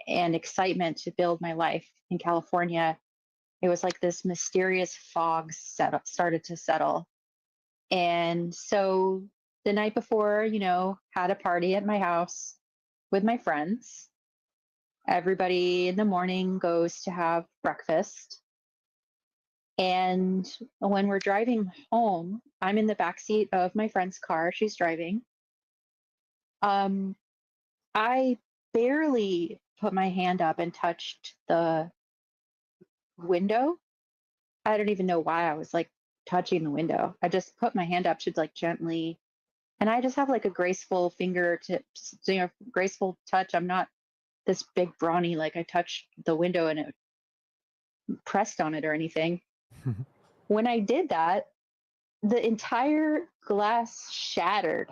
and excitement to build my life in California, it was like this mysterious fog started to settle. And so the night before, had a party at my house with my friends. Everybody in the morning goes to have breakfast. And when we're driving home, I'm in the backseat of my friend's car. She's driving. I barely put my hand up and touched the window. I don't even know why I was like touching the window. I just put my hand up to like gently, and I just have like a graceful fingertips, graceful touch. I'm not this big brawny, like I touched the window and it pressed on it or anything. When I did that, the entire glass shattered.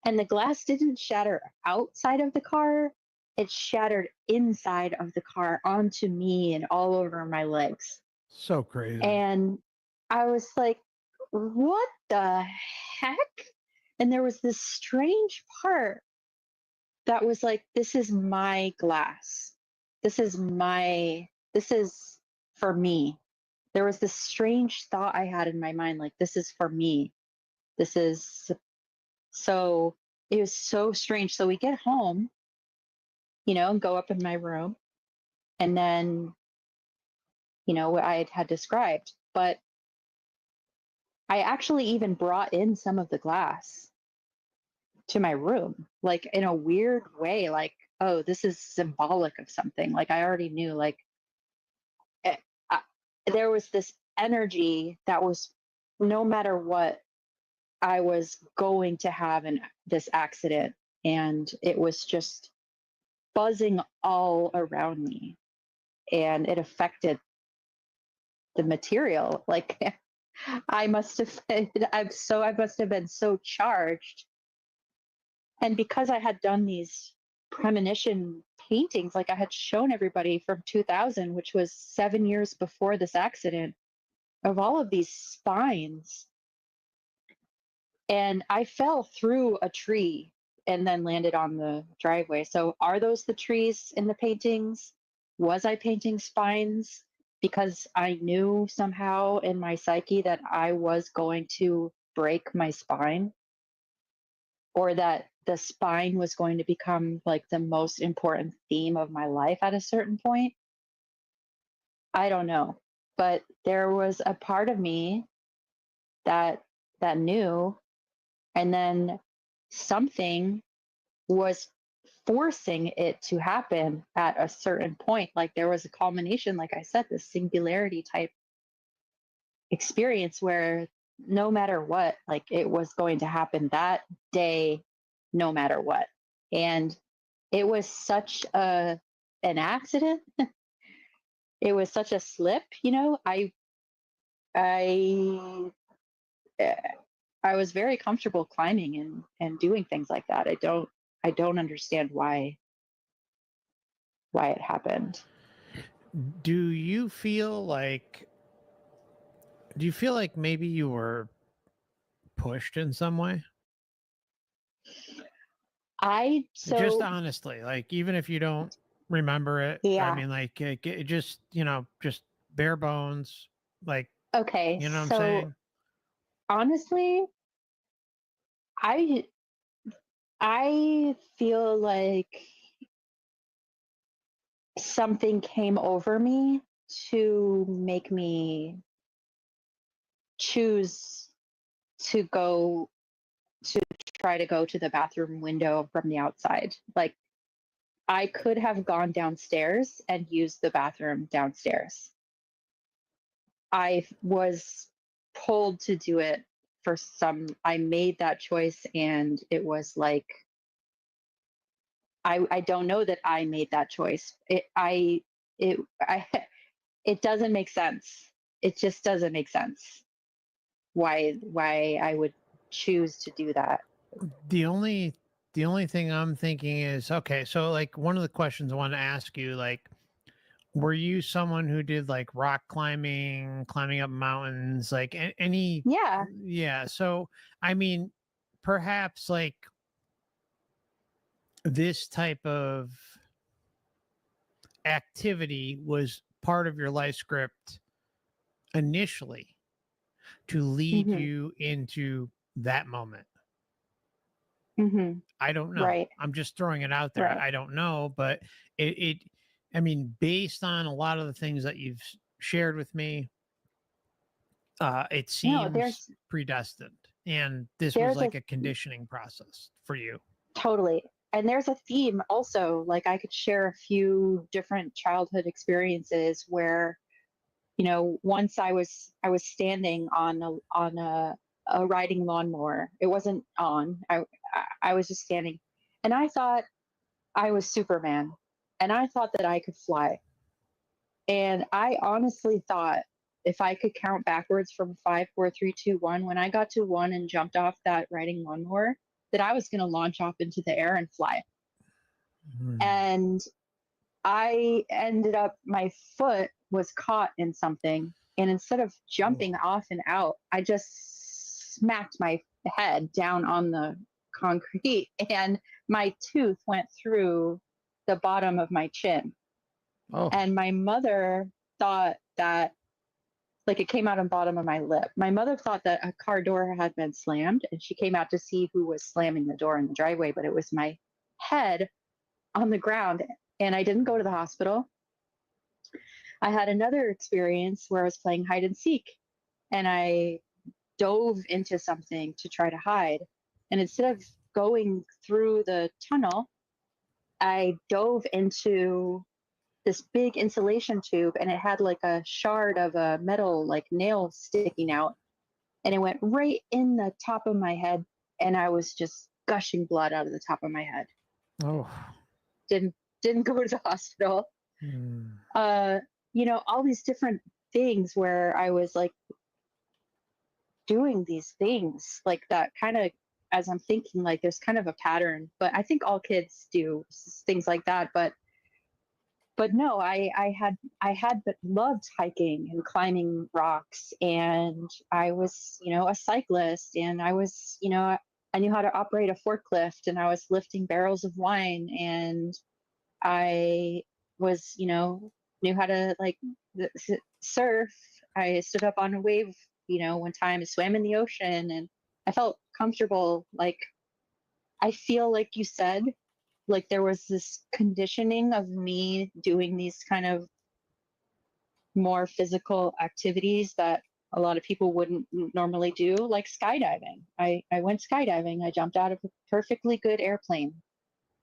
And the glass didn't shatter outside of the car, it shattered inside of the car onto me and all over my legs. So crazy. And I was like, what the heck? And there was this strange part that was like, this is my glass. This is for me. There was this strange thought I had in my mind, like, this is for me. This is so, it was so strange. So we get home, and go up in my room. And then, what I had described. But I actually even brought in some of the glass to my room, like in a weird way, like, oh, this is symbolic of something. Like I already knew, like, eh, I, there was this energy that was, no matter what, I was going to have this accident, and it was just buzzing all around me, and it affected the material. Like I must have been so charged. And because I had done these premonition paintings, like I had shown everybody from 2000, which was 7 years before this accident, of all of these spines. And I fell through a tree and then landed on the driveway. So are those the trees in the paintings? Was I painting spines because I knew somehow in my psyche that I was going to break my spine? Or that the spine was going to become like the most important theme of my life at a certain point? I don't know. But there was a part of me that knew, and then something was forcing it to happen at a certain point. Like there was a culmination, like I said, this singularity type experience where no matter what, like it was going to happen that day, no matter what. And it was such an accident. It was such a slip, I eh, I was very comfortable climbing and doing things like that. I don't understand why it happened. Do you feel like maybe you were pushed in some way? Just So honestly, like even if you don't remember it, I yeah. mean, like it just just bare bones, like Okay. you know what I'm So saying? honestly, I I feel like something came over me to make me choose to go to try to go to the bathroom window from the outside. Like I could have gone downstairs and used the bathroom downstairs. I was pulled to do it I made that choice, and it was like, I don't know that I made that choice. It, I, it doesn't make sense. It just doesn't make sense why I would choose to do that. The only thing I'm thinking is, okay, so like one of the questions I want to ask you, like were you someone who did like rock climbing, climbing up mountains, like any? Yeah. Yeah. So, I mean, perhaps like this type of activity was part of your life script initially to lead Hmm. you into that moment. Hmm. I don't know. Right. I'm just throwing it out there. Right. I don't know, but it I mean, based on a lot of the things that you've shared with me, it No, seems predestined. And this was there's a like a conditioning process for you. totally. And there's a theme also. Like I could share a few different childhood experiences where, once I was standing on a riding lawnmower. It wasn't on. I was just standing, and I thought I was Superman, and I thought that I could fly. And I honestly thought if I could count backwards from five, four, three, two, one, when I got to one and jumped off that riding lawnmower, that I was going to launch off into the air and fly. Hmm. And I ended up, my foot was caught in something. And instead of Oh. jumping off and out, I just smacked my head down on the concrete and my tooth went through the bottom of my chin. Oh. And my mother thought that, like, it came out on the bottom of my lip. My mother thought that a car door had been slammed and she came out to see who was slamming the door in the driveway, but it was my head on the ground. And I didn't go to the hospital. I had another experience where I was playing hide and seek and I dove into something to try to hide. And instead of going through the tunnel, I dove into this big insulation tube and it had like a shard of a metal like nail sticking out and it went right in the top of my head and I was just gushing blood out of the top of my head. Oh. Didn't go to the hospital. Hmm. uh all these different things where I was like doing these things like that, kind of, as I'm thinking, like there's kind of a pattern, but I think all kids do things like that. But no, I had but loved hiking and climbing rocks, and I was, a cyclist, and I knew how to operate a forklift, and I was lifting barrels of wine, and I was, knew how to like surf. I stood up on a wave, one time, swam in the ocean, and I felt comfortable. Like I feel like you said, like there was this conditioning of me doing these kind of more physical activities that a lot of people wouldn't normally do, like skydiving. I went skydiving. I jumped out of a perfectly good airplane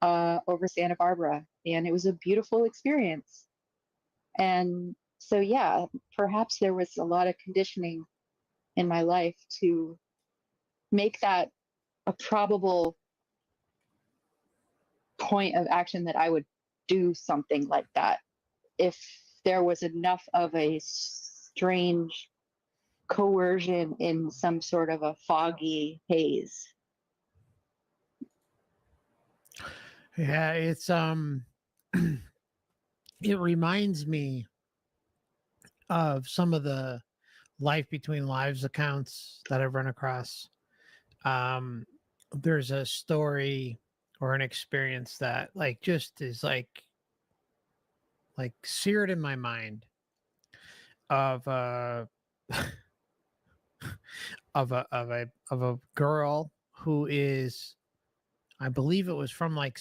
over Santa Barbara, and it was a beautiful experience. And so, yeah, perhaps there was a lot of conditioning in my life to make that a probable point of action that I would do something like that if there was enough of a strange coercion in some sort of a foggy haze. Yeah, it's it reminds me of some of the life between lives accounts that I've run across. Um, there's a story or an experience that like just is like seared in my mind of of a girl who is, I believe it was from like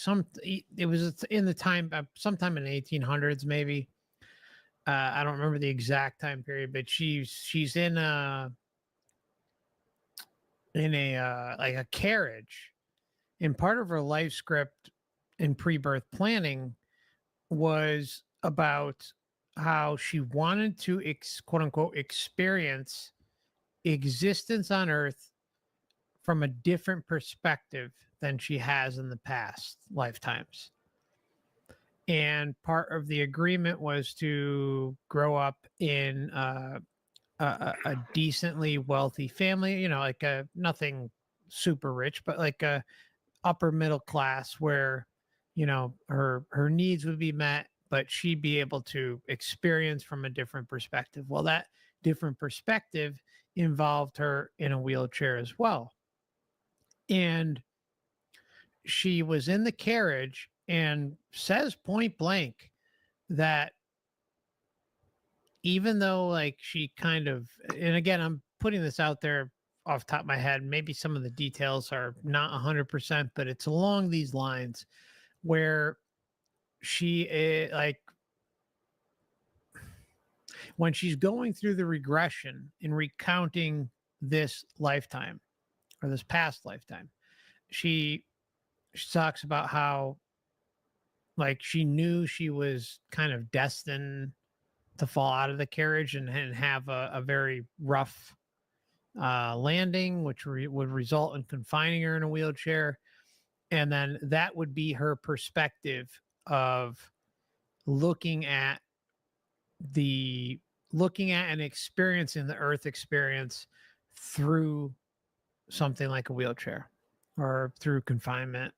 it was in the time sometime in the 1800s maybe. I don't remember the exact time period, but she's in a like a carriage, and part of her life script in pre-birth planning was about how she wanted to quote unquote experience existence on earth from a different perspective than she has in the past lifetimes. And part of the agreement was to grow up in a decently wealthy family, like a nothing super rich, but like a upper middle class where her needs would be met, but she'd be able to experience from a different perspective. Well, that different perspective involved her in a wheelchair as well. And she was in the carriage and says point blank that even though like she kind of, and again, I'm putting this out there off the top of my head, maybe some of the details are not 100%, but it's along these lines where she like when she's going through the regression and recounting this lifetime or this past lifetime, she she talks about how like she knew she was kind of destined to fall out of the carriage and have a very rough landing, which would result in confining her in a wheelchair. And then that would be her perspective of looking at the looking at and experiencing the earth experience through something like a wheelchair or through confinement.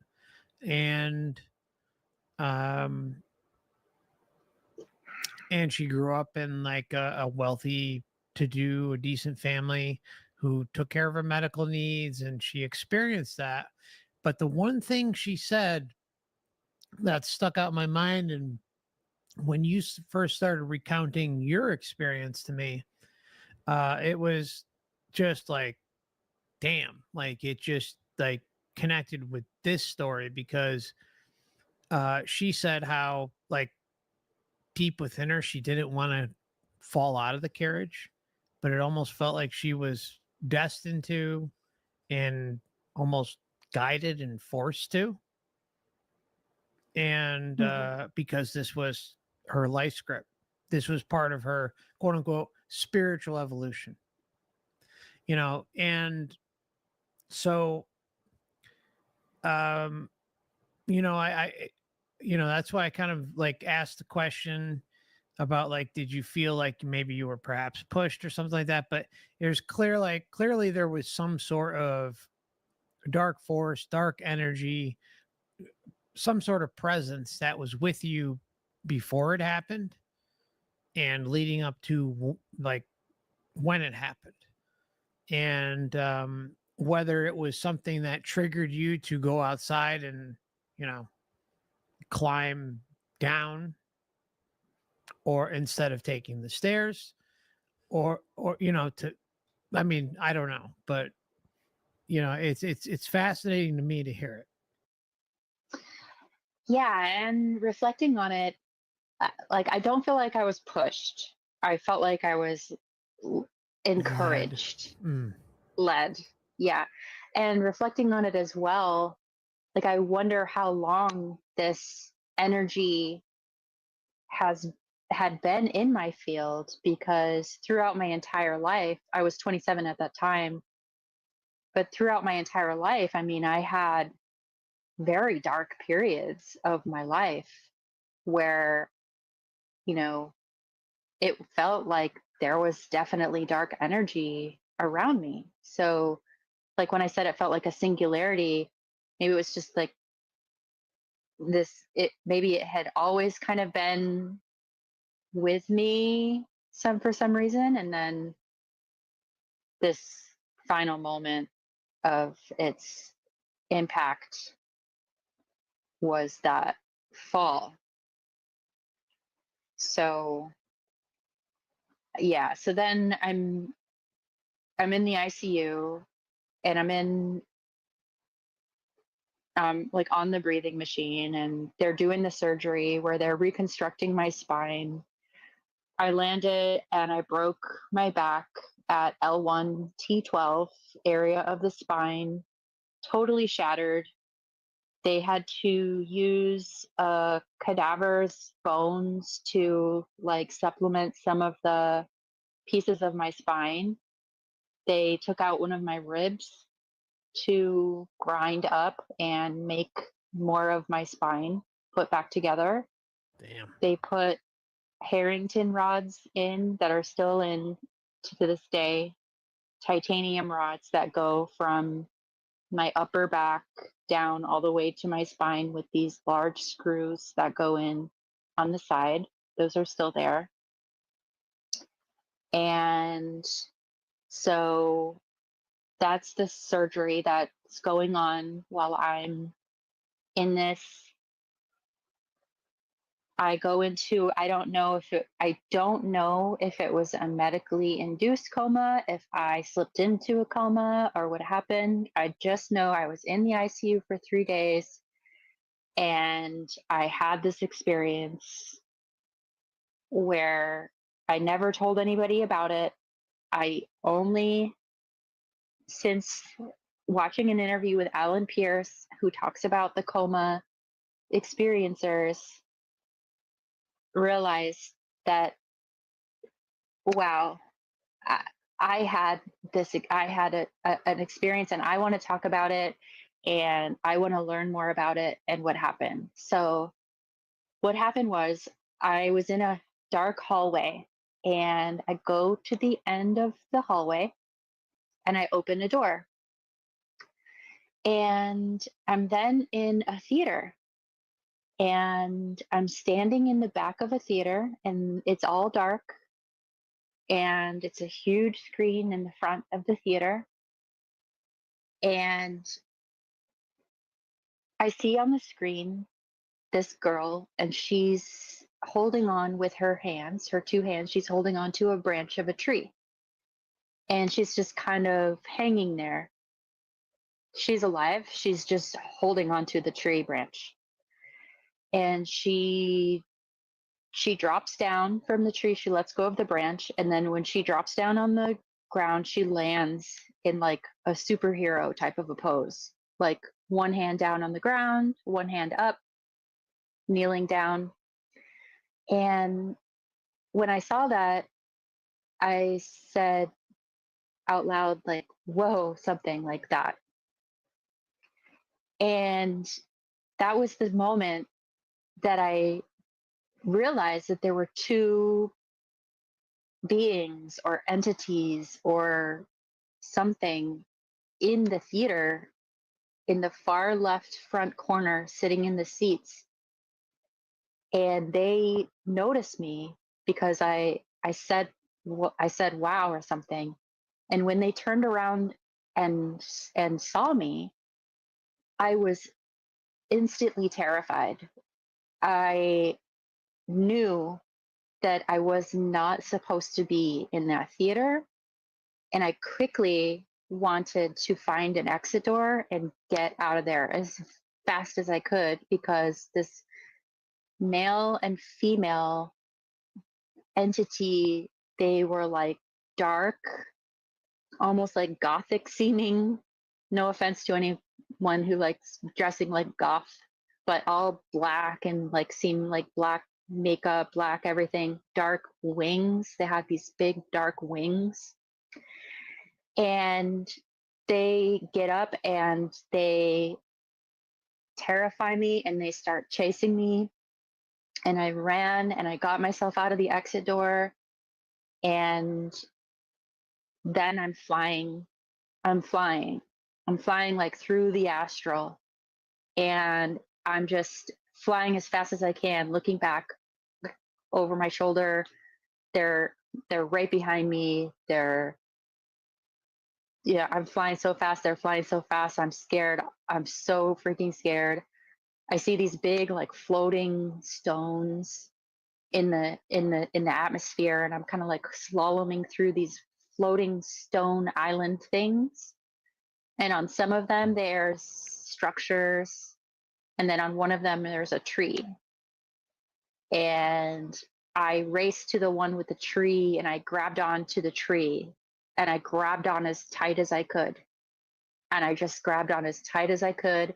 And um and she grew up in like a wealthy to do a decent family who took care of her medical needs, and she experienced that. But the one thing she said that stuck out in my mind, and when you first started recounting your experience to me, it was just like, damn, like it just like connected with this story because she said how like deep within her she didn't want to fall out of the carriage, but it almost felt like she was destined to and almost guided and forced to. And Mhm. because this was her life script, this was part of her quote unquote spiritual evolution, you know. And so, um, that's why I kind of like asked the question about like, did you feel like maybe you were perhaps pushed or something like that? But there's clearly there was some sort of dark force, dark energy, some sort of presence that was with you before it happened and leading up to like when it happened. And whether it was something that triggered you to go outside and, you know, climb down, or instead of taking the stairs, or to, I mean, I don't know, but it's fascinating to me to hear it. Yeah, and reflecting on it, like I don't feel like I was pushed. I felt like I was l- Lad. encouraged, Mm. led. Yeah. And reflecting on it as well, like I wonder how long this energy has had been in my field, because throughout my entire life, I was 27 at that time, but throughout my entire life, I mean, I had very dark periods of my life where, you know, it felt like there was definitely dark energy around me. So, like when I said it felt like a singularity, maybe it was just like maybe it had always kind of been with me for some reason. And then this final moment of its impact was that fall. So, yeah, so then I'm in the ICU, and I'm in like on the breathing machine, and they're doing the surgery where they're reconstructing my spine. I landed and I broke my back at L1 T12 area of the spine, totally shattered. They had to use cadaver's bones to like supplement some of the pieces of my spine. They took out one of my ribs to grind up and make more of my spine put back together. Damn. They put Harrington rods in that are still in to this day, titanium rods that go from my upper back down all the way to my spine with these large screws that go in. on the side. Those are still there. And so that's the surgery that's going on while I'm in this. I go into, I don't know if it was a medically induced coma, if I slipped into a coma or what happened. I just know I was in the ICU for 3 days and I had this experience where I never told anybody about it. I only, since watching an interview with Alan Pierce, who talks about the coma experiencers, realized that, wow, I, I had an experience and I want to talk about it and I want to learn more about it and what happened. So, what happened was I was in a dark hallway and I go to the end of the hallway and I open a door. And I'm then in a theater and I'm standing in the back of a theater and it's all dark and it's a huge screen in the front of the theater. And I see on the screen this girl, and she's holding on with her hands, her two hands, she's holding on to a branch of a tree. And she's just kind of hanging there. She's alive. She's just holding on to the tree branch. And she drops down from the tree. She lets go of the branch. And then when she drops down on the ground, she lands in like a superhero type of a pose, like one hand down on the ground, one hand up, kneeling down. And when I saw that, I said out loud, like, whoa, something like that. And that was the moment that I realized that there were two beings or entities or something in the theater in the far left front corner sitting in the seats, and they noticed me because I said I said wow or something, and when they turned around and saw me, I was instantly terrified. I knew that I was not supposed to be in that theater. And I quickly wanted to find an exit door and get out of there as fast as I could because this male and female entity, they were like dark, almost like gothic seeming. No offense to anyone who likes dressing like goth, but all black and like seem like black makeup, black everything, dark wings. They had these big dark wings. And they get up and they terrify me and they start chasing me. And I ran and I got myself out of the exit door. And then I'm flying. I'm flying. I'm flying like through the astral. And I'm just flying as fast as I can, looking back over my shoulder. They're right behind me. I'm flying so fast. They're flying so fast. I'm scared. I'm so freaking scared. I see these big like floating stones in the atmosphere, and I'm kind of like slaloming through these floating stone island things. And on some of them there's structures, and then on one of them there's a tree. And I raced to the one with the tree and I grabbed onto the tree and I grabbed on as tight as I could. And I just grabbed on as tight as I could.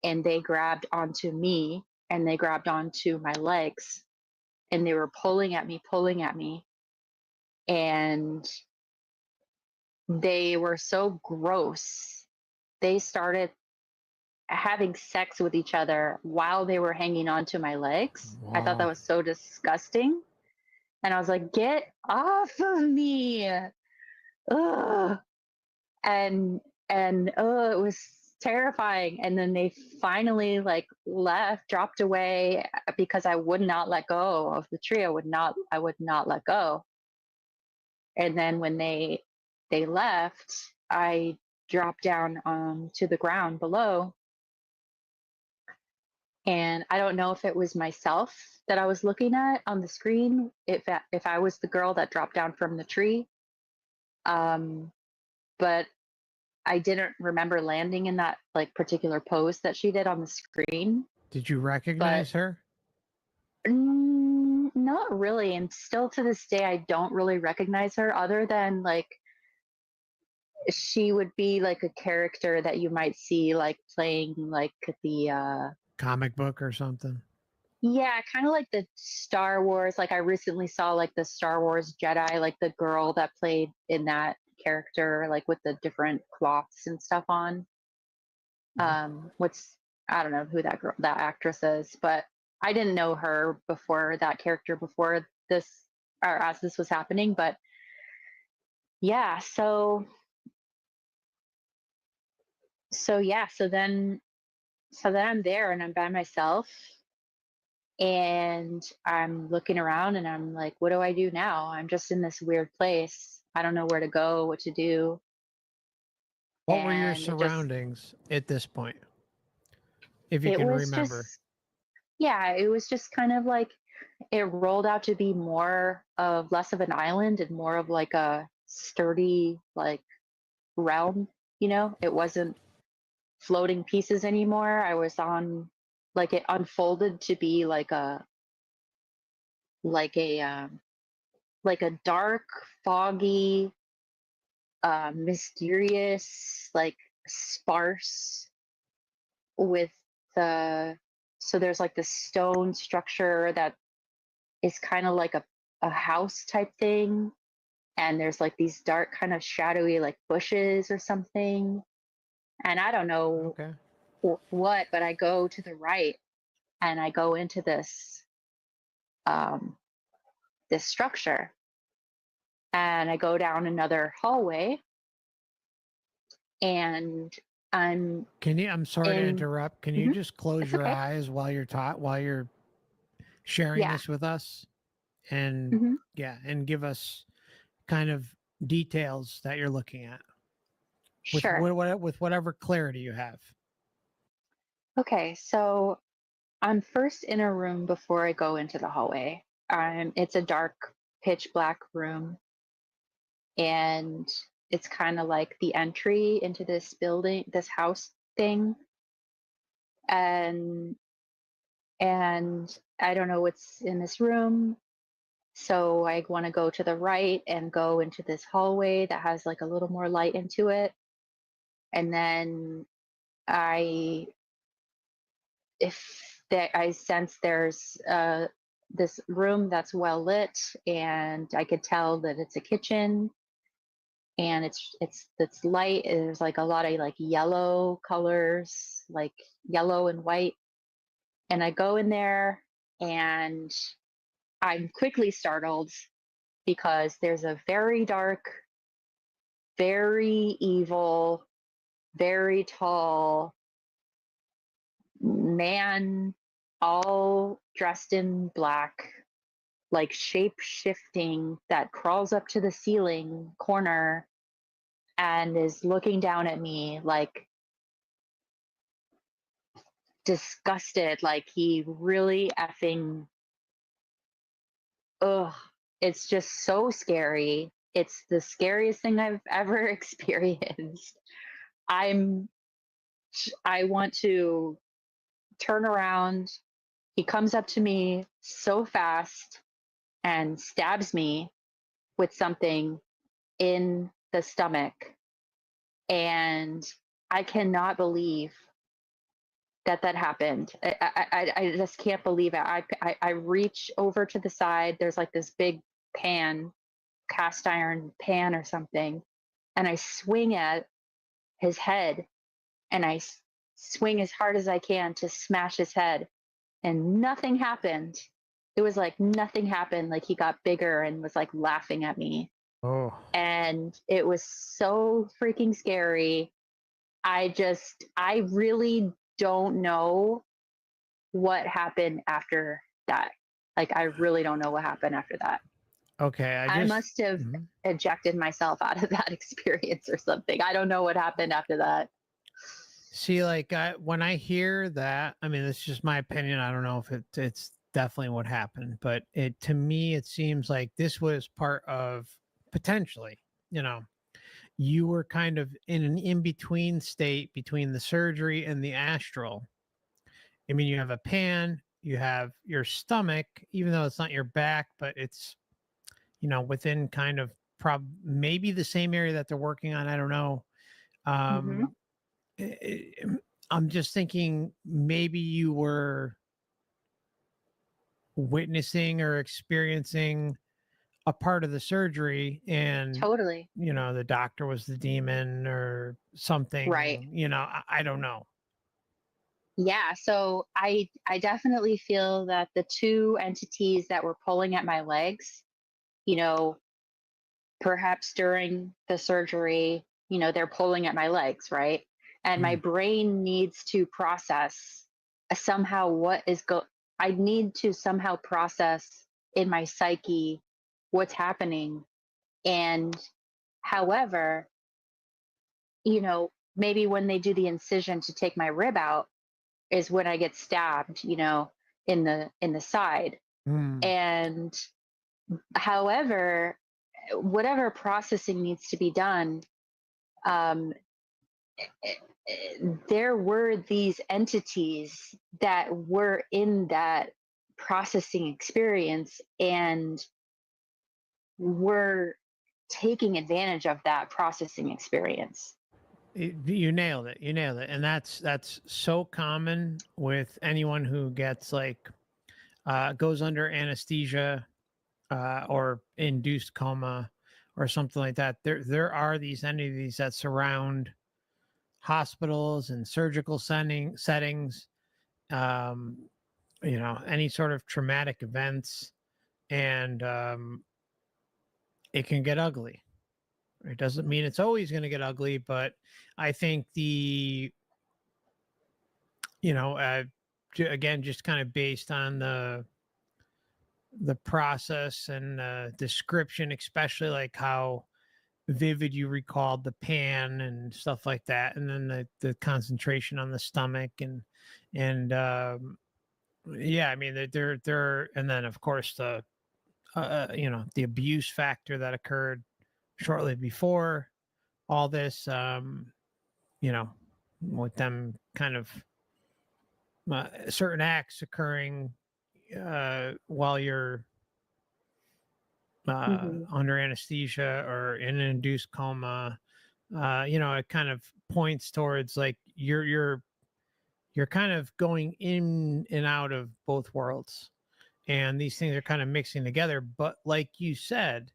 And they grabbed onto me and they grabbed onto my legs and they were pulling at me. And they were so gross. They started having sex with each other while they were hanging onto my legs. I thought that Wow. was so disgusting. And I was like, get off of me. Ugh. And it was terrifying. And then they finally like left, dropped away because I would not let go of the tree. I would not let go. And then when they left, I dropped down to the ground below. And I don't know if it was myself that I was looking at on the screen, if I was the girl that dropped down from the tree. Um, but I didn't remember landing in that like particular pose that she did on the screen. Did you But recognize her? not really. And still to this day, I don't really recognize her other than like she would be like a character that you might see like playing like the Comic book or something? yeah, kind of like the Star Wars. Like I recently saw like the Star Wars Jedi, like the girl that played in that character, like with the different cloths and stuff on. What's I don't know who that actress is, but I didn't know her before that character before this or as this was happening. But yeah, so then I'm there and I'm by myself and I'm looking around and I'm like, what do I do now? I'm just in this weird place. I don't know where to go, what to do. What were your And surroundings at this point, if you it can was remember? just, yeah, it was just kind of like, it rolled out to be more of less of an island and more of like a sturdy, like realm, it wasn't floating pieces anymore. I was on, like, it unfolded to be like a, like a dark, foggy, mysterious, like sparse with the so there's like this stone structure that is kind of like a house type thing. And there's like these dark, kind of shadowy, like bushes or something. And I don't know Okay. what, but I go to the right and I go into um, this structure. And I go down another hallway and I'm I'm sorry to in. interrupt. Can you Mhm, just close it's your okay. eyes while you're sharing Yeah. this with us? And Hmm. yeah, and give us kind of details that you're looking at Sure. with whatever clarity you have. Okay. So I'm first in a room before I go into the hallway. It's a dark, pitch black room, and it's kind of like the entry into this building, this house thing. And I don't know what's in this room. So I want to go to the right and go into this hallway that has like a little more light into it. And then I, if that I sense there's this room that's well lit, and I could tell that it's a kitchen, and it's light. There's like a lot of like yellow colors, like yellow and white. And I go in there, and I'm quickly startled because there's a very dark, very evil, very tall man, all dressed in black, like shape shifting, that crawls up to the ceiling corner and is looking down at me like disgusted, like he really effing, ugh. It's just so scary. It's the scariest thing I've ever experienced. I'm, I want to turn around. He comes up to me so fast and stabs me with something in the stomach. And I cannot believe that happened. I just can't believe it. I reach over to the side. There's like this big pan, cast iron pan or something. And I swing at his head, and I swing as hard as I can to smash his head. And nothing happened. It was like nothing happened. Like he got bigger and was like laughing at me. Oh, And it was so freaking scary. I really don't know what happened after that. Like, I really don't know what happened after that. Okay, I I just must have mhm. ejected myself out of that experience or something. I don't know what happened after that. See, like, when I hear that, I mean, it's just my opinion. I don't know if it's definitely what happened, but it to me, it seems like this was part of potentially, you know, you were kind of in an in between state between the surgery and the astral. I mean, you have a pan, you have your stomach, even though it's not your back, but it's, within kind of maybe the same area that they're working on. I don't know. Hmm. Um, i- i- I'm just thinking maybe you were witnessing or experiencing a part of the surgery, and Totally. the doctor was the demon or Right. something. I don't know. Yeah. So I definitely feel that the two entities that were pulling at my legs, you know, perhaps during the surgery, they're pulling at my legs, right? And my Mm. brain needs to process somehow what is go I need to somehow process in my psyche what's happening. And however, maybe when they do the incision to take my rib out is when I get stabbed, in the side. Mm. And however, whatever processing needs to be done, um, there were these entities that were in that processing experience and were taking advantage of that processing experience. You nailed it. You nailed it. And that's so common with anyone who gets like goes under anesthesia or induced coma or something like that. There are these entities that surround hospitals and surgical settings. Um, any sort of traumatic events, and it can get ugly. It doesn't mean it's always going to get ugly, but I think you know, uh, again, just kind of based on the process and description, especially like how vivid you recalled the pan and stuff like that, and then the concentration on the stomach and yeah, I mean they're and then of course the abuse factor that occurred shortly before all this, you know, with them kind of certain acts occurring while you're Hmm. under anesthesia or in an induced coma. It kind of points towards like you're kind of going in and out of both worlds, and these things are kind of mixing together. But like you said,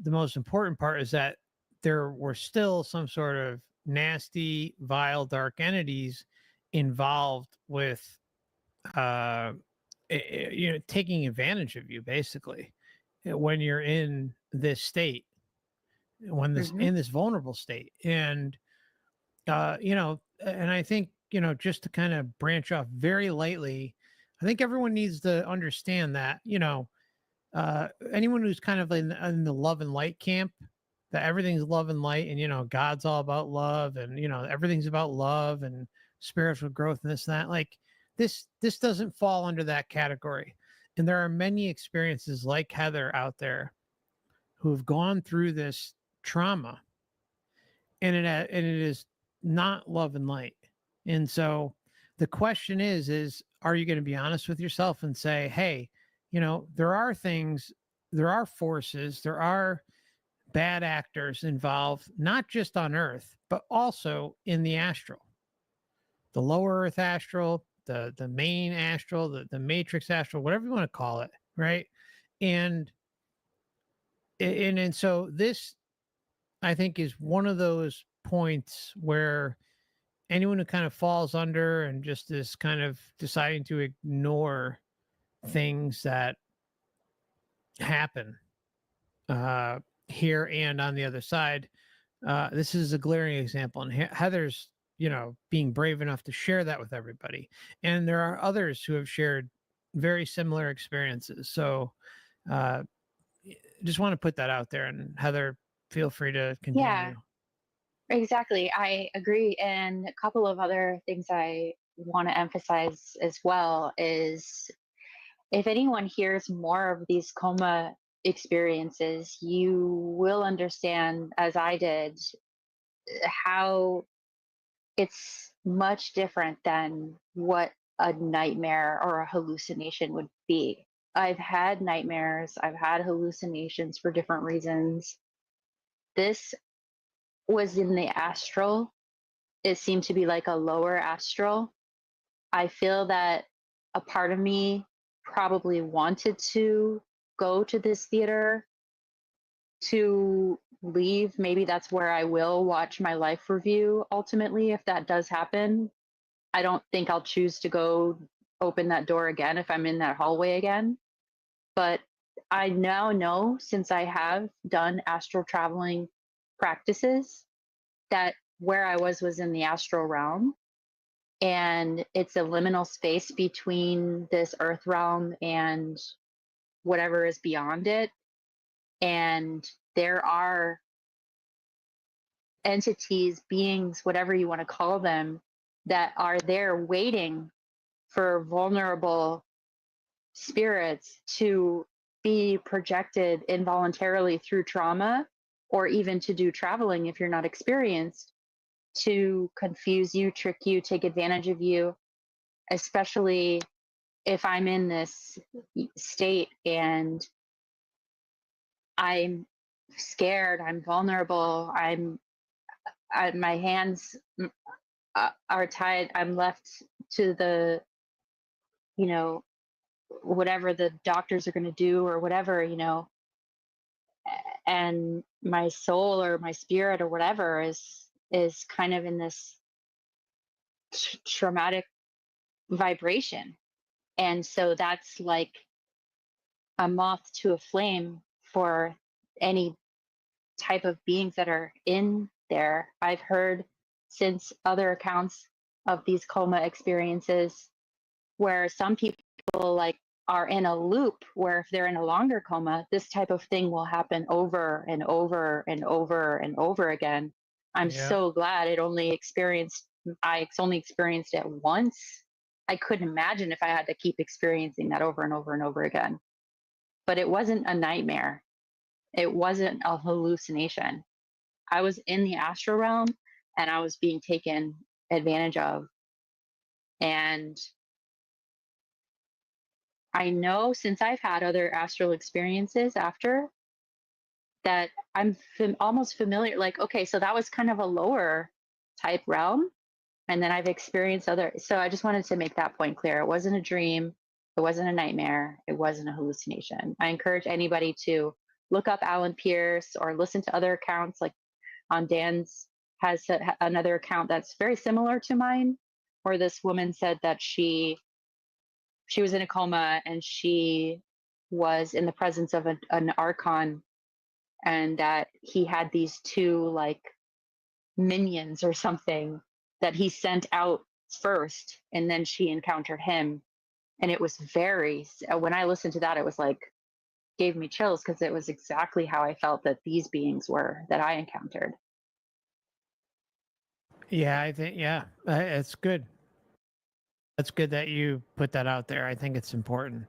the most important part is that there were still some sort of nasty, vile, dark entities involved with uh taking advantage of you basically when you're in this state, when this Hmm. in this vulnerable state. And and I think, just to kind of branch off very lightly, I think everyone needs to understand that, anyone who's kind of in the love and light camp, that everything's love and light, and God's all about love, and everything's about love and spiritual growth and this and that, like this doesn't fall under that category. And there are many experiences like Heather out there who have gone through this trauma, and it is not love and light. And so the question is are you going to be honest with yourself and say, hey, there are things, there are forces, there are bad actors involved, not just on Earth, but also in the astral, the lower Earth astral, the main astral, the matrix astral, whatever you want to call it, right? And and so this, I think, is one of those points where anyone who kind of falls under and just is kind of deciding to ignore things that happen uh, here and on the other side. This is a glaring example, and Heather's being brave enough to share that with everybody. And there are others who have shared very similar experiences. So uh, just want to put that out there. And Heather, feel free to Yeah, continue. exactly. I agree. And a couple of other things I want to emphasize as well is if anyone hears more of these coma experiences, you will understand, as I did, how it's much different than what a nightmare or a hallucination would be. I've had nightmares, I've had hallucinations for different reasons. This was in the astral. It seemed to be like a lower astral. I feel that a part of me probably wanted to go to this theater to leave. Maybe that's where I will watch my life review ultimately, if that does happen. I don't think I'll choose to go open that door again if I'm in that hallway again. But I now know, since I have done astral traveling practices, that where I was in the astral realm, and it's a liminal space between this earth realm and whatever is beyond it. And there are entities, beings, whatever you want to call them, that are there waiting for vulnerable spirits to be projected involuntarily through trauma, or even to do traveling if you're not experienced, to confuse you, trick you, take advantage of you, especially if I'm in this state and I'm scared, I'm vulnerable, my hands are tied, I'm left to the, you know, whatever the doctors are going to do or whatever, and my soul or my spirit or whatever is kind of in this traumatic vibration. And so that's like a moth to a flame for any type of beings that are in there. I've heard since other accounts of these coma experiences where some people like are in a loop where if they're in a longer coma, this type of thing will happen over and over and over and over again. I'm Yeah. so glad I only experienced it once. I couldn't imagine if I had to keep experiencing that over and over and over again. But it wasn't a nightmare. It wasn't a hallucination. I was in the astral realm and I was being taken advantage of. And I know, since I've had other astral experiences after, that I'm almost familiar. Like, okay, so that was kind of a lower type realm. And then I've experienced other. So I just wanted to make that point clear. It wasn't a dream. It wasn't a nightmare. It wasn't a hallucination. I encourage anybody to look up Alan Pierce or listen to other accounts. Like on Dan's has another account that's very similar to mine, where this woman said that she was in a coma and she was in the presence of an archon, and that he had these two like minions or something that he sent out first, and then she encountered him. And it was when I listened to that, it was like gave me chills, because it was exactly how I felt that these beings were that I encountered. Yeah, I think, yeah, it's good. That's good that you put that out there. I think it's important.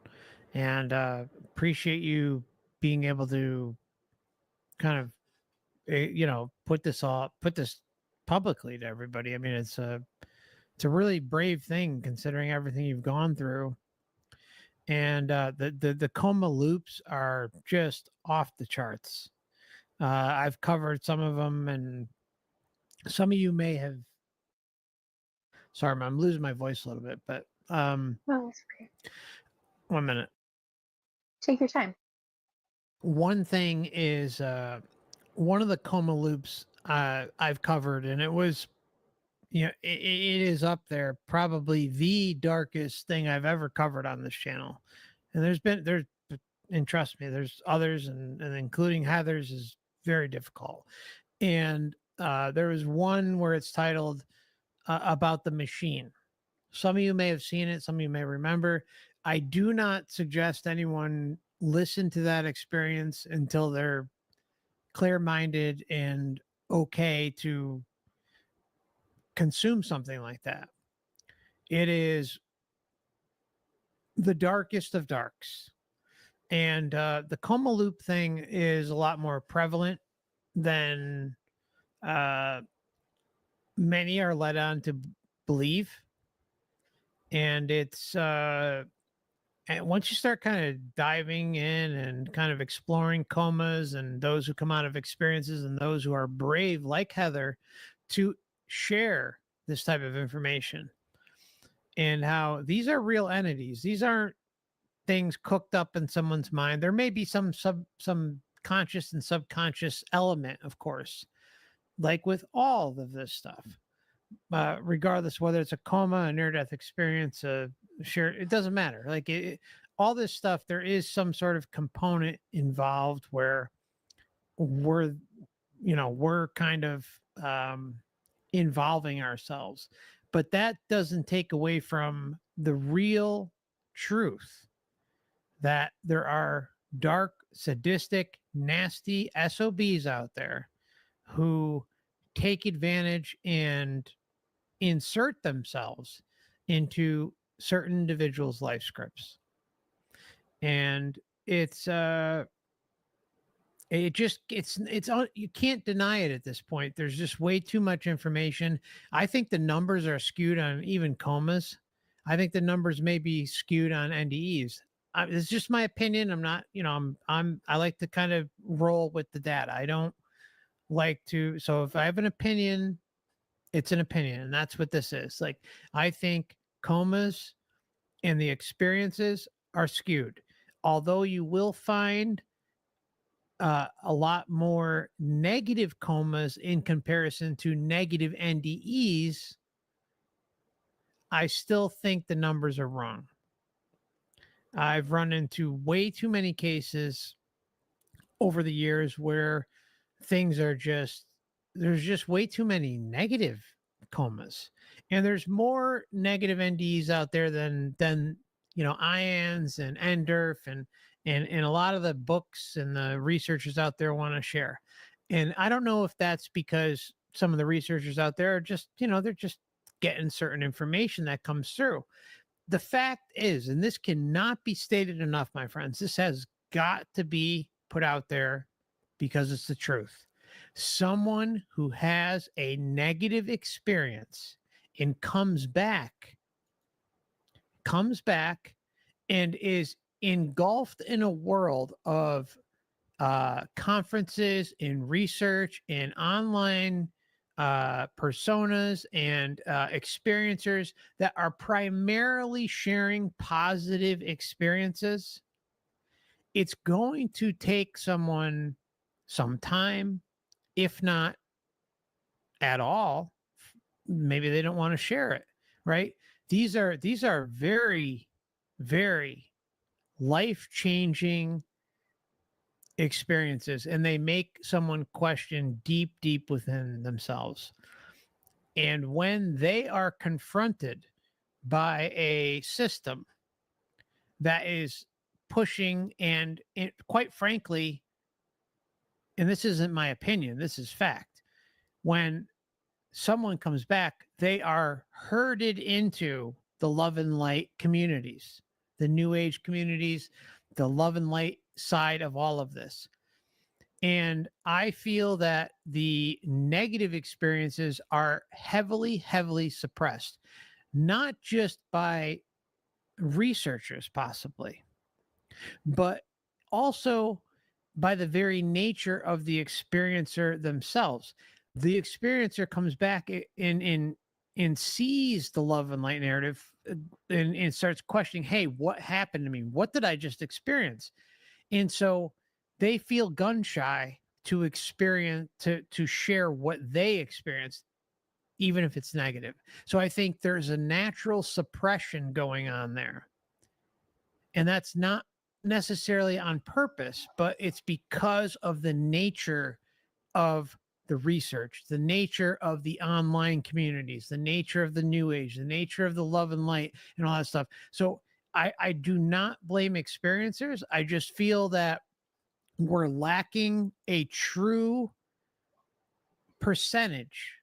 And appreciate you being able to kind of, put this publicly to everybody. I mean, it's a really brave thing considering everything you've gone through. And the coma loops are just off the charts. I've covered some of them, and some of you may have. Sorry, I'm losing my voice a little bit, but Oh, that's okay. 1 minute. Take your time. One thing is one of the coma loops I've covered, and it was, it is up there, probably the darkest thing I've ever covered on this channel. And and trust me, there's others, and including Heather's is very difficult. And there was one where it's titled about the machine. Some of you may have seen it, some of you may remember. I do not suggest anyone listen to that experience until they're clear minded and okay to consume something like that. It is the darkest of darks. And the coma loop thing is a lot more prevalent than uh, many are led on to believe. And it's and once you start kind of diving in and kind of exploring comas and those who come out of experiences and those who are brave, like Heather, to share this type of information and how these are real entities. These aren't things cooked up in someone's mind. There may be some conscious and subconscious element, of course, like with all of this stuff, regardless whether it's a coma, a near death experience, sure, it doesn't matter. Like all this stuff, there is some sort of component involved where we're, we're kind of um, involving ourselves, but that doesn't take away from the real truth that there are dark, sadistic, nasty SOBs out there who take advantage and insert themselves into certain individuals' life scripts. And it's it just you can't deny it at this point. There's just way too much information. I think the numbers are skewed on even comas. I think the numbers may be skewed on NDEs. It's just my opinion. I'm not, I like to kind of roll with the data. I don't like to. So if I have an opinion, it's an opinion, and that's what this is. Like, I think comas and the experiences are skewed. Although you will find a lot more negative comas in comparison to negative NDEs, I still think the numbers are wrong. I've run into way too many cases over the years where things are just, there's just way too many negative comas, and there's more negative NDs out there than ions and NDERF and a lot of the books and the researchers out there want to share. And I don't know if that's because some of the researchers out there are just, they're just getting certain information that comes through. The fact is, and this cannot be stated enough, my friends, this has got to be put out there because it's the truth. Someone who has a negative experience and comes back and is engulfed in a world of conferences and research and online personas and experiencers that are primarily sharing positive experiences. It's going to take someone some time, if not at all. Maybe they don't want to share it, right? These are very, very life-changing experiences, and they make someone question deep, deep within themselves. And when they are confronted by a system that is pushing and quite frankly, and this isn't my opinion, this is fact, when someone comes back, they are herded into the love and light communities, the new age communities, the love and light side of all of this. And I feel that the negative experiences are heavily, heavily suppressed, not just by researchers, possibly, but also by the very nature of the experiencer themselves. The experiencer comes back and sees the love and light narrative, and starts questioning, hey, what happened to me? What did I just experience? And so they feel gun shy to experience, to share what they experienced, even if it's negative. So I think there's a natural suppression going on there. And that's not necessarily on purpose, but it's because of the nature of the research, the nature of the online communities, the nature of the new age, the nature of the love and light, and all that stuff. So I do not blame experiencers. I just feel that we're lacking a true percentage,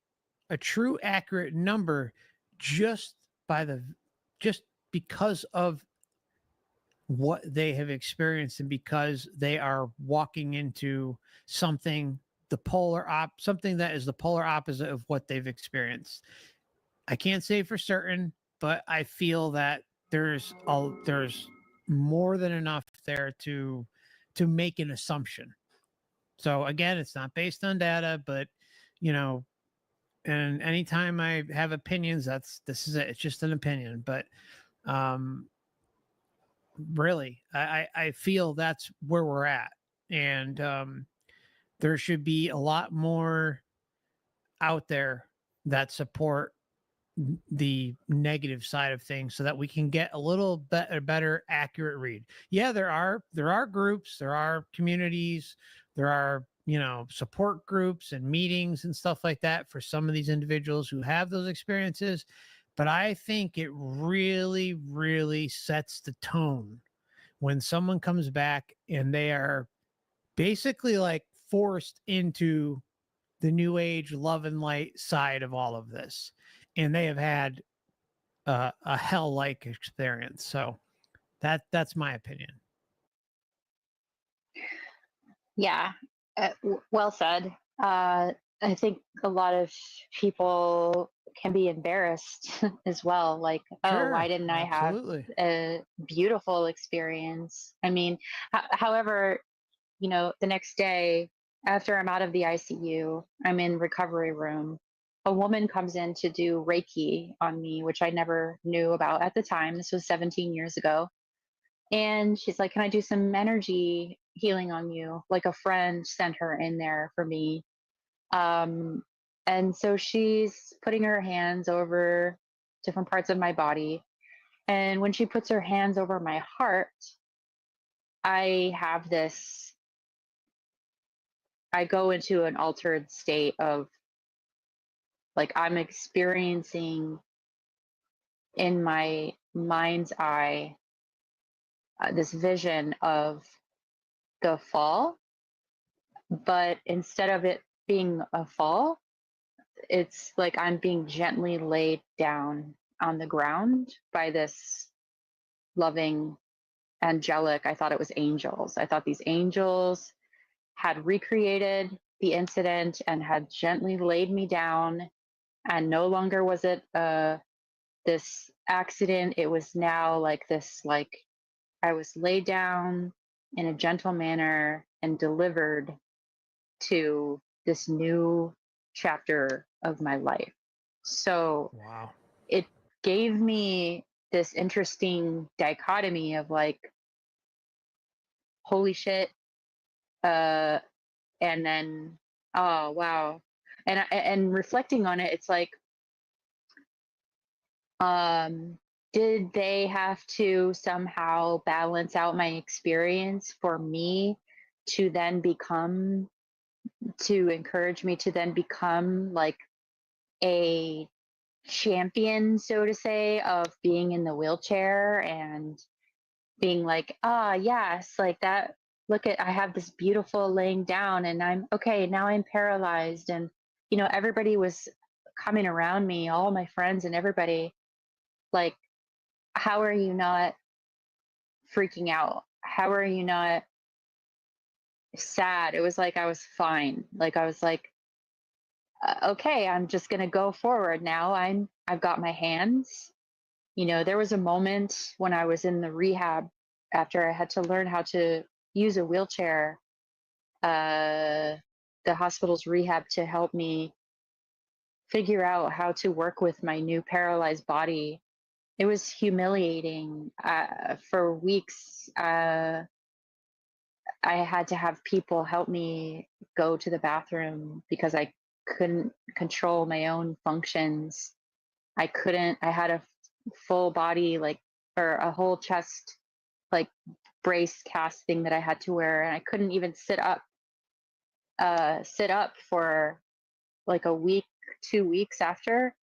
a true accurate number, just by the just because of what they have experienced and because they are walking into something something that is the polar opposite of what they've experienced. I can't say for certain, but I feel that there's more than enough there to make an assumption. So again, it's not based on data, but you know, and anytime I have opinions, this is it. It's just an opinion, but um really, I feel that's where we're at, and there should be a lot more out there that support the negative side of things so that we can get a little bit a better accurate read. Yeah, there are groups, there are communities, there are, support groups and meetings and stuff like that for some of these individuals who have those experiences, but I think it really really sets the tone when someone comes back and they are basically like forced into the new age love and light side of all of this, and they have had a hell like experience. So that's my opinion. Yeah, well said. I think a lot of people can be embarrassed as well. Like, oh, why Sure, didn't I have absolutely. a beautiful experience? I mean, however, the next day after I'm out of the ICU, I'm in recovery room. A woman comes in to do Reiki on me, which I never knew about at the time. This was 17 years ago. And she's like, "Can I do some energy healing on you?" Like a friend sent her in there for me. Um, and so she's putting her hands over different parts of my body. And when she puts her hands over my heart, I have this, I go into an altered state of like I'm experiencing in my mind's eye this vision of the fall, but instead of it being a fall, it's like I'm being gently laid down on the ground by this loving angelic. I thought it was angels. I thought these angels had recreated the incident and had gently laid me down, and no longer was it this accident. It was now like this, like I was laid down in a gentle manner and delivered to this new chapter of my life. So Wow. it gave me this interesting dichotomy of like, holy shit, uh, and then, oh wow. And reflecting on it, it's like, um, did they have to somehow balance out my experience for me to then become, to encourage me to then become like a champion, so to say, of being in the wheelchair and being like, ah, yes, like that. Look at, I have this beautiful laying down and I'm okay. Now I'm paralyzed. And, everybody was coming around me, all my friends and everybody, like, how are you not freaking out? How are you not sad? It was like I was fine. Like I was like, okay, I'm just going to go forward now. I've got my hands. There was a moment when I was in the rehab after I had to learn how to use a wheelchair, uh, the hospital's rehab to help me figure out how to work with my new paralyzed body. It was humiliating. For weeks, I had to have people help me go to the bathroom because I couldn't control my own functions. I had a full body, like, or a whole chest, like, brace cast thing that I had to wear. And I couldn't even sit up for like a week, 2 weeks after,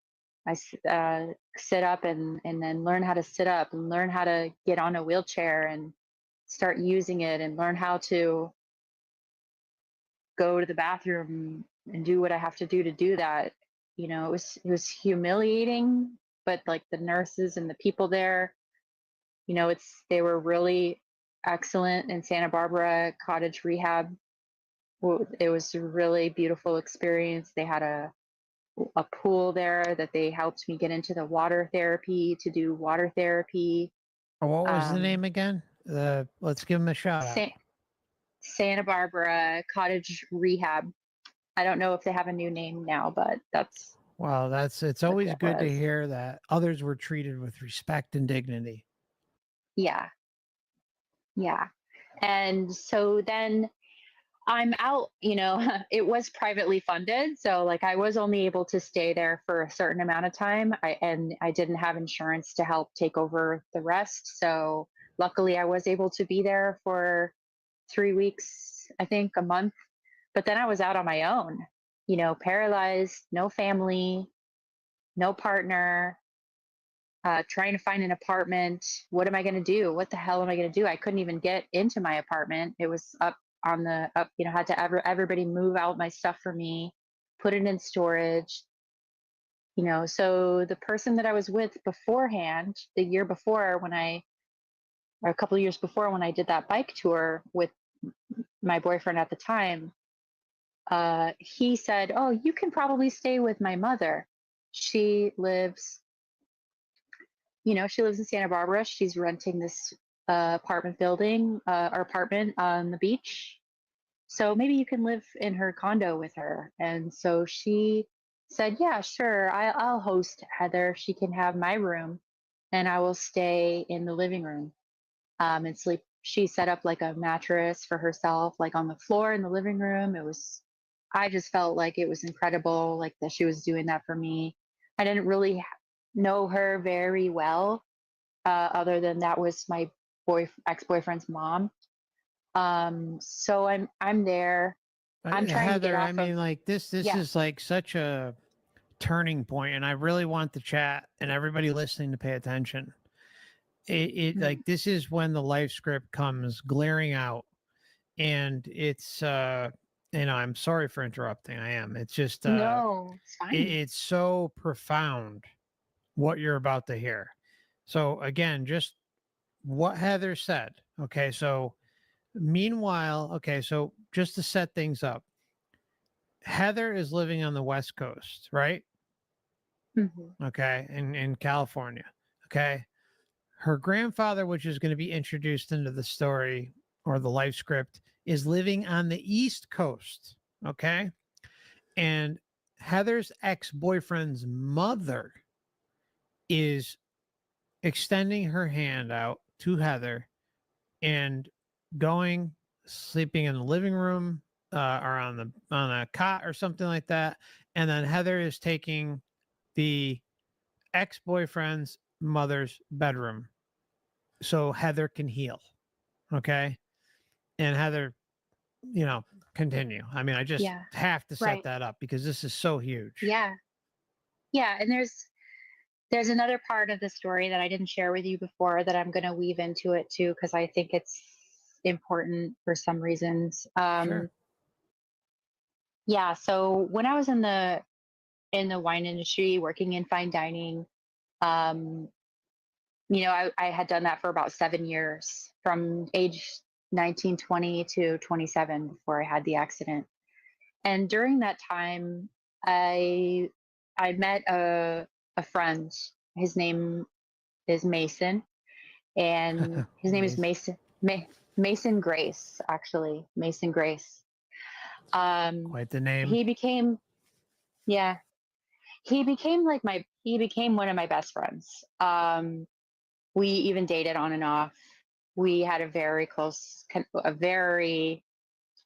sit up and then learn how to sit up and learn how to get on a wheelchair and start using it and learn how to go to the bathroom and do what I have to do that. It was humiliating, but like the nurses and the people there, they were really excellent in Santa Barbara Cottage Rehab. It was a really beautiful experience. They had a pool there that they helped me get into the water therapy to do water therapy. What was the Um, name again? Let's give him a shout out. Sa- Santa Barbara Cottage Rehab. I don't know if they have a new name now, but that's Well, it's what always that good to was. hear that others were treated with respect and dignity. Yeah, yeah. And so then I'm out, it was privately funded. So like I was only able to stay there for a certain amount of time. I didn't have insurance to help take over the rest. So luckily I was able to be there for 3 weeks, I think a month. But then I was out on my own, paralyzed, no family, no partner, trying to find an apartment. What am I going to do? What the hell am I going to do? I couldn't even get into my apartment. It was up on the up, had to everybody move out my stuff for me, put it in storage. So the person that I was with beforehand, the year before or a couple of years before when I did that bike tour with my boyfriend at the time, he said, "Oh, you can probably stay with my mother. She lives she lives in Santa Barbara. She's renting this apartment building or apartment on the beach. So maybe you can live in her condo with her." And so she said, "Yeah, sure. I'll host Heather. She can have my room and I will stay in the living room and sleep." She set up like a mattress for herself, like on the floor in the living room. I just felt like it was incredible, like that she was doing that for me. I didn't really know her very well, other than that was my ex-boyfriend's mom. So I'm there. I'm trying to get Heather, I off of. mean, like this Yeah. is like such a turning point, and I really want the chat and everybody listening to pay attention. It Mm. like this is when the life script comes glaring out, and I'm sorry for interrupting. I am. It's just No, it's fine. it's so profound what you're about to hear. So again, just what Heather said. Okay, so meanwhile, okay, so just to set things up, Heather is living on the West Coast, right? Hmm. Okay, in California. Okay, her grandfather, which is going to be introduced into the story or the life script, is living on the East Coast. Okay, and Heather's ex-boyfriend's mother is extending her hand out to Heather and going sleeping in the living room or on a cot or something like that, and then Heather is taking the ex-boyfriend's mother's bedroom so Heather can heal. Okay, and Heather, you know, continue. I mean, I just Yeah. have to set Right. that up because this is so huge. Yeah. Yeah. And there's another part of the story that I didn't share with you before that I'm going to weave into it too because I think it's important for some reasons. Sure. Yeah. So when I was in the wine industry, working in fine dining, um, I had done that for about 7 years, from age 19, 20 to 27 before I had the accident. And during that time, I I met a friend. His name is Mason, and his name is Amazing. Mason Grace, actually, Mason Grace. Um, Quite the name. he became yeah, he became one of my best friends. We even dated on and off. We had a very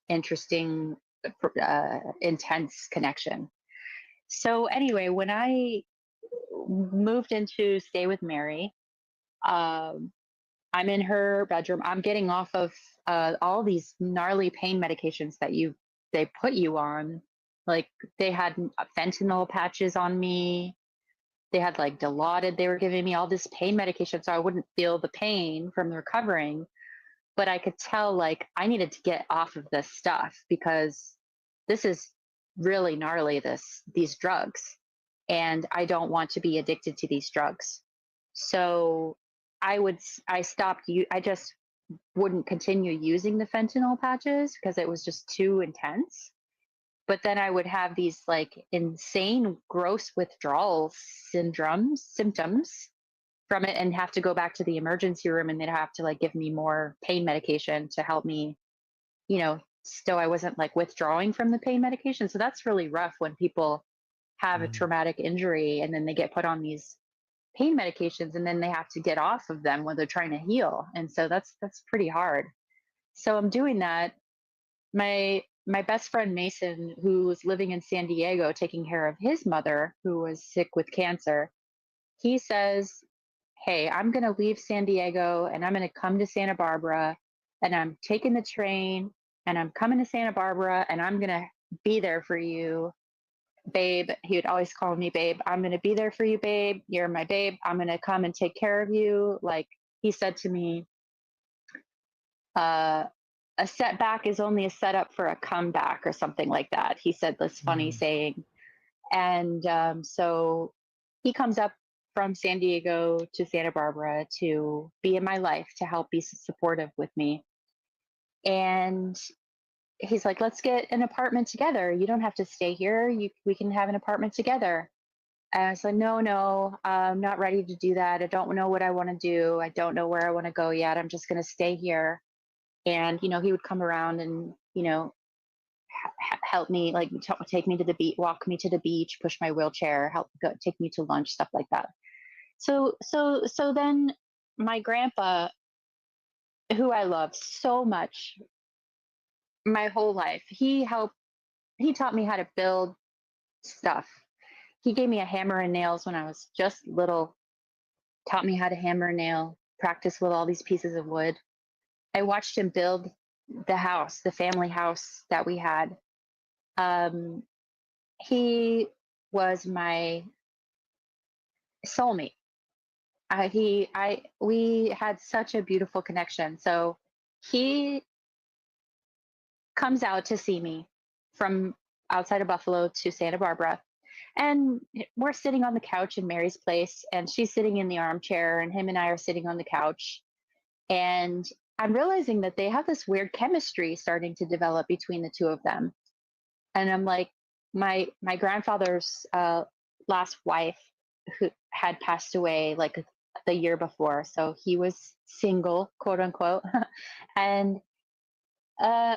interesting, intense connection. So anyway, when I moved into stay with Mary, um, I'm in her bedroom. I'm getting off of all these gnarly pain medications that they put you on Like they had fentanyl patches on me. They had like Dilaudid. They were giving me all this pain medication so I wouldn't feel the pain from the recovering. But I could tell like I needed to get off of this stuff because this is really gnarly, these drugs. And I don't want to be addicted to these drugs. So I stopped I just wouldn't continue using the fentanyl patches because it was just too intense. But then I would have these like insane gross withdrawal symptoms from it and have to go back to the emergency room, and they'd have to like give me more pain medication to help me, so I wasn't like withdrawing from the pain medication. So that's really rough when people have a Mm. traumatic injury and then they get put on these pain medications and then they have to get off of them when they're trying to heal. And so that's pretty hard. So I'm doing that. My best friend Mason, who was living in San Diego taking care of his mother who was sick with cancer, he says, "Hey, I'm going to leave San Diego and I'm going to come to Santa Barbara, and I'm taking the train and I'm coming to Santa Barbara and I'm going to be there for you, babe." He would always call me babe. "I'm going to be there for you, babe. You're my babe. I'm going to come and take care of you." Like he said to me, uh, "A setback is only a setup for a comeback," or something like that. He said this funny Mm. saying. And so he comes up from San Diego to Santa Barbara to be in my life, to help be supportive with me. And he's like, "Let's get an apartment together. You don't have to stay here. We can have an apartment together." And I was like, "No, no, I'm not ready to do that. I don't know what I want to do. I don't know where I want to go yet. I'm just going to stay here." And, he would come around and, help me, like take me to the beach, walk me to the beach, push my wheelchair, help take me to lunch, stuff like that. So then my grandpa, who I love so much, my whole life, he taught me how to build stuff. He gave me a hammer and nails when I was just little, taught me how to hammer and nail, practice with all these pieces of wood. I watched him build the family house that we had. um, he was my soulmate. We had such a beautiful connection. So he comes out to see me from outside of Buffalo to Santa Barbara. And we're sitting on the couch in Mary's place, and she's sitting in the armchair, and him and I are sitting on the couch. And I'm realizing that they have this weird chemistry starting to develop between the two of them. And I'm like, my grandfather's last wife, who had passed away like the year before, so he was single, quote unquote. And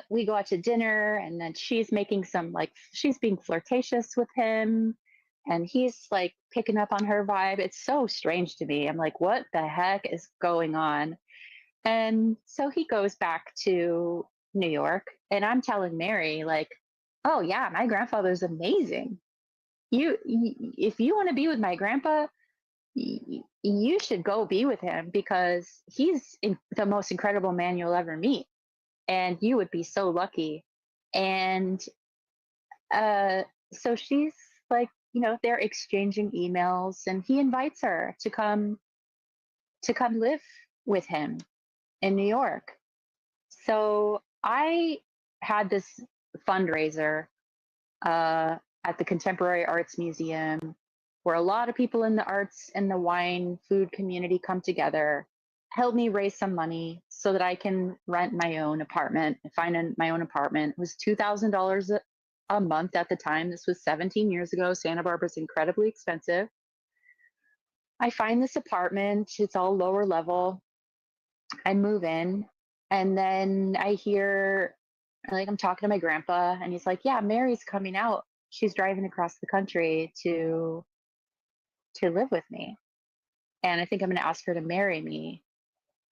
we go out to dinner, and then she's making some, like, she's being flirtatious with him, and he's like picking up on her vibe. It's so strange to me. I'm like, what the heck is going on? And so he goes back to New York, and I'm telling Mary, like, "Oh yeah, my grandfather's amazing. If you want to be with my grandpa, you should go be with him because he's the most incredible man you'll ever meet, and you would be so lucky." And uh, so she's like, they're exchanging emails, and he invites her to come live with him in New York. So I had this fundraiser uh, at the Contemporary Arts Museum, where a lot of people in the arts and the wine food community come together, help me raise some money so that I can rent my own apartment, my own apartment. It was $2,000 a month at the time. This was 17 years ago. Santa Barbara's incredibly expensive. I find this apartment, it's all lower level. I move in, and then I hear, like, I'm talking to my grandpa, and he's like, "Yeah, Mary's coming out. She's driving across the country to live with me, and I think I'm going to ask her to marry me."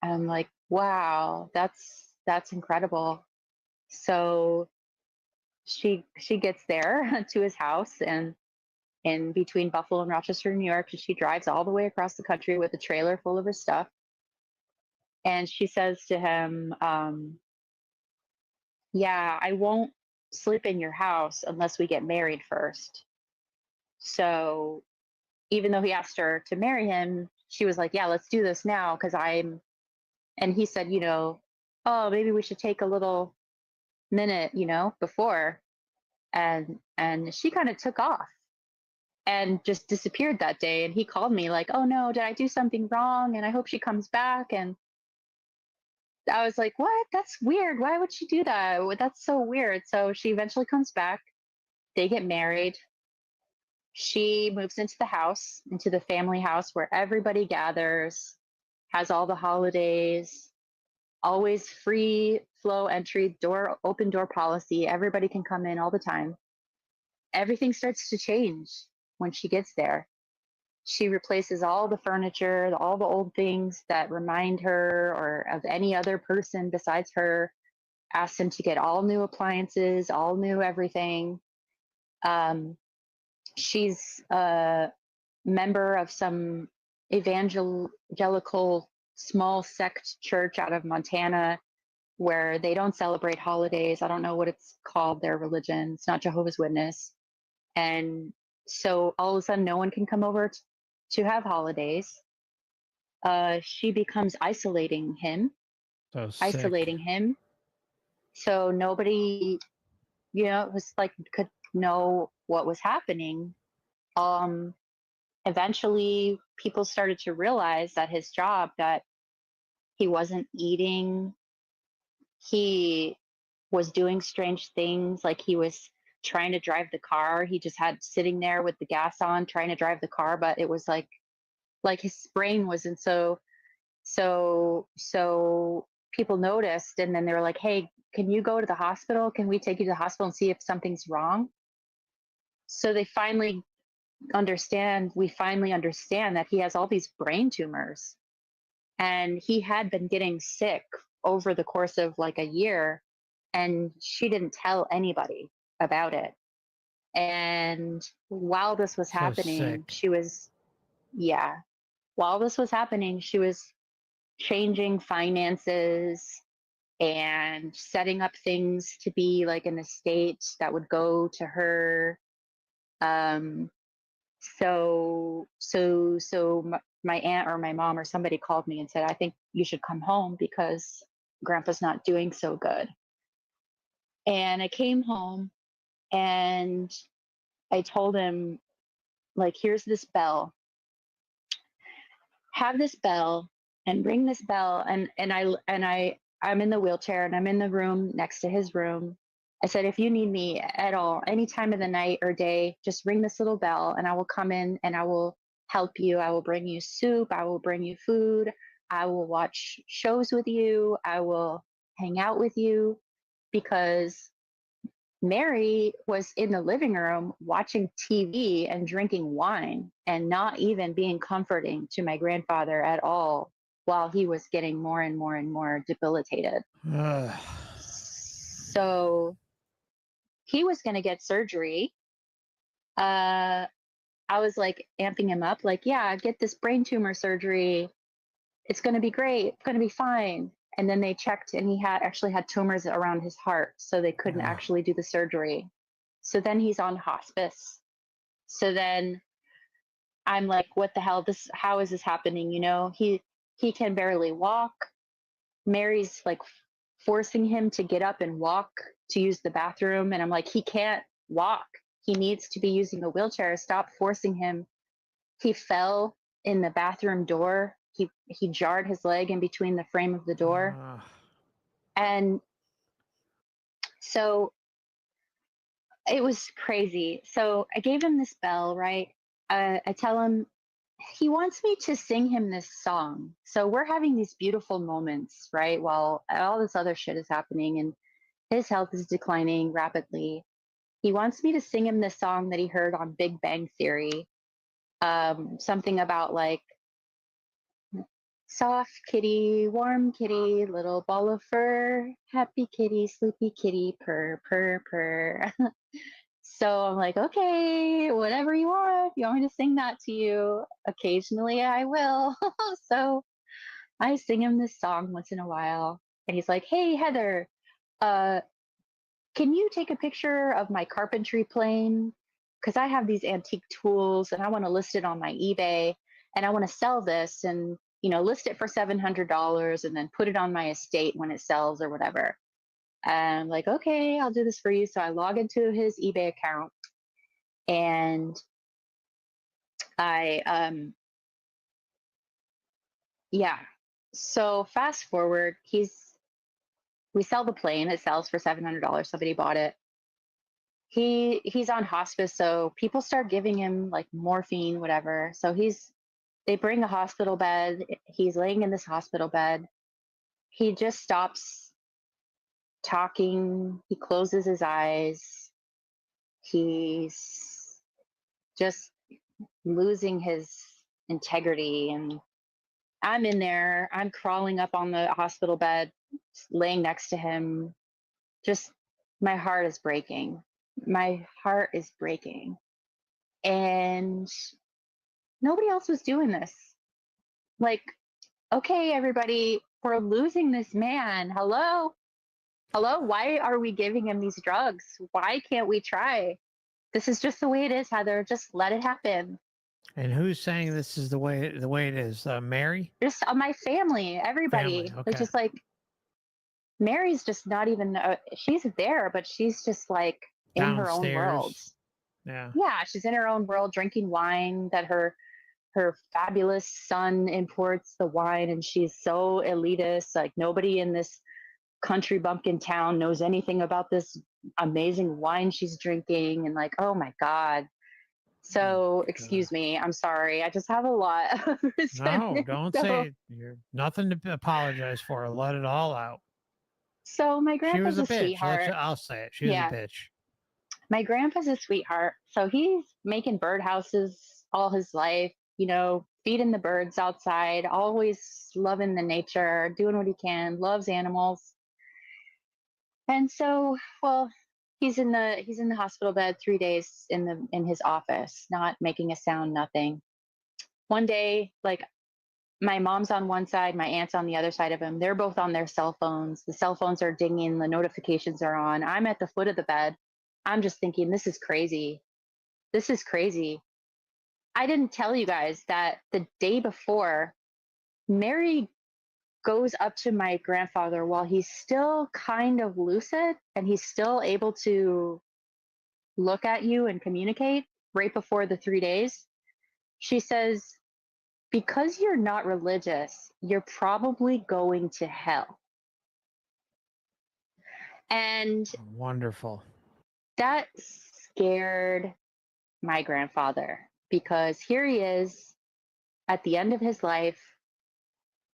And I'm like, "Wow, that's incredible." So she gets there to his house, and in between Buffalo and Rochester, New York, she drives all the way across the country with a trailer full of his stuff, and she says to him, "Yeah, I won't sleep in your house unless we get married first. So even though he asked her to marry him, she was like, yeah, let's do this now because and he said, oh, maybe we should take a little minute, before. And she kind of took off and just disappeared that day. And he called me like, oh no, did I do something wrong? And I hope she comes back. And I was like, what? That's weird. Why would she do that? That's so weird. So she eventually comes back. They get married. She moves into the house, into the family house where everybody gathers, has all the holidays, always free flow entry, open door policy. Everybody can come in all the time. Everything starts to change when she gets there. She replaces all the furniture, all the old things that remind her or of any other person besides her, asks them to get all new appliances, all new everything. She's a member of some evangelical small sect church out of Montana where they don't celebrate holidays. I don't know what it's called, their religion. It's not Jehovah's Witness. And so all of a sudden, no one can come over to have holidays. She becomes isolating him. So sick. So nobody, was like, could know what was happening. Eventually, people started to realize that his job, that he wasn't eating, he was doing strange things, like he was trying to drive the car. He just had sitting there with the gas on, trying to drive the car, but it was like his brain wasn't so people noticed, and then they were like, hey, can you go to the hospital? Can we take you to the hospital and see if something's wrong? So we finally understand that he has all these brain tumors, and he had been getting sick over the course of like a year, and she didn't tell anybody about it. And while this was So happening, sick. yeah, while this was happening, she was changing finances and setting up things to be like an estate that would go to her. Um, so my aunt or my mom or somebody called me and said, I think you should come home because grandpa's not doing so good. And I came home and I told him, like, here's this bell, have this bell and ring this bell. I'm in the wheelchair and I'm in the room next to his room. I said, if you need me at all, any time of the night or day, just ring this little bell and I will come in and I will help you. I will bring you soup. I will bring you food. I will watch shows with you. I will hang out with you, because Mary was in the living room watching TV and drinking wine and not even being comforting to my grandfather at all while he was getting more and more and more debilitated. Ugh. So he was going to get surgery. I was like amping him up, like, yeah, get this brain tumor surgery. It's going to be great. It's going to be fine. And then they checked and he actually had tumors around his heart. So they couldn't Ugh. actually do the surgery. So then he's on hospice. So then I'm like, what the hell? How is this happening? He can barely walk. Mary's like forcing him to get up and walk to use the bathroom. And I'm like, he can't walk. He needs to be using a wheelchair. Stop forcing him. He fell in the bathroom door. He jarred his leg in between the frame of the door. Ugh. And so it was crazy. So I gave him this bell, right? I tell him, he wants me to sing him this song. So we're having these beautiful moments, right? While all this other shit is happening and his health is declining rapidly. He wants me to sing him this song that he heard on Big Bang Theory. Something about like, soft kitty, warm kitty, little ball of fur, happy kitty, sleepy kitty, purr, purr, purr. So I'm like, okay, whatever you want. If you want me to sing that to you, occasionally I will. So I sing him this song once in a while. And he's like, hey, Heather, uh, can you take a picture of my carpentry plane? Because I have these antique tools and I want to list it on my eBay and I want to sell this and, list it for $700 and then put it on my estate when it sells or whatever. And I'm like, okay, I'll do this for you. So I log into his eBay account and I, yeah. So fast forward, we sell the plane. It sells for $700. Somebody bought it. He's on hospice, so people start giving him like morphine, whatever. So they bring a hospital bed. He's laying in this hospital bed. He just stops talking. He closes his eyes. He's just losing his integrity. And I'm in there. I'm crawling up on the hospital bed, laying next to him. Just my heart is breaking. My heart is breaking. And nobody else was doing this. Like, okay, everybody, we're losing this man. Hello? Hello? Why are we giving him these drugs? Why can't we try? This is just the way it is, Heather. Just let it happen. And who's saying this is the way it is? Mary? Just my family, everybody. Family. It's Okay. just like Mary's just not even, she's there, but she's just like in her own world. Downstairs. Yeah. Yeah, she's in her own world drinking wine that her fabulous son imports the wine, and she's so elitist. Like nobody in this country bumpkin town knows anything about this amazing wine she's drinking. And like, oh my God. So excuse me, I'm sorry. I just have a lot of No, resentment. don't So, say it. You're nothing to apologize for. Let it all out. so my She was grandpa's a a bitch. sweetheart. I'll say it. She was a Yeah, bitch. my grandpa's a sweetheart. So he's making birdhouses all his life, feeding the birds outside, always loving the nature, doing what he can, loves animals. And so, well, he's in the hospital bed 3 days in his office, not making a sound, nothing. One day, like my mom's on one side, my aunt's on the other side of him. They're both on their cell phones. The cell phones are dinging, the notifications are on. I'm at the foot of the bed. I'm just thinking, this is crazy. This is crazy. I didn't tell you guys that the day before, Mary goes up to my grandfather while he's still kind of lucid and he's still able to look at you and communicate right before the 3 days. She says, because you're not religious, you're probably going to hell. And Wonderful. that scared my grandfather because here he is at the end of his life.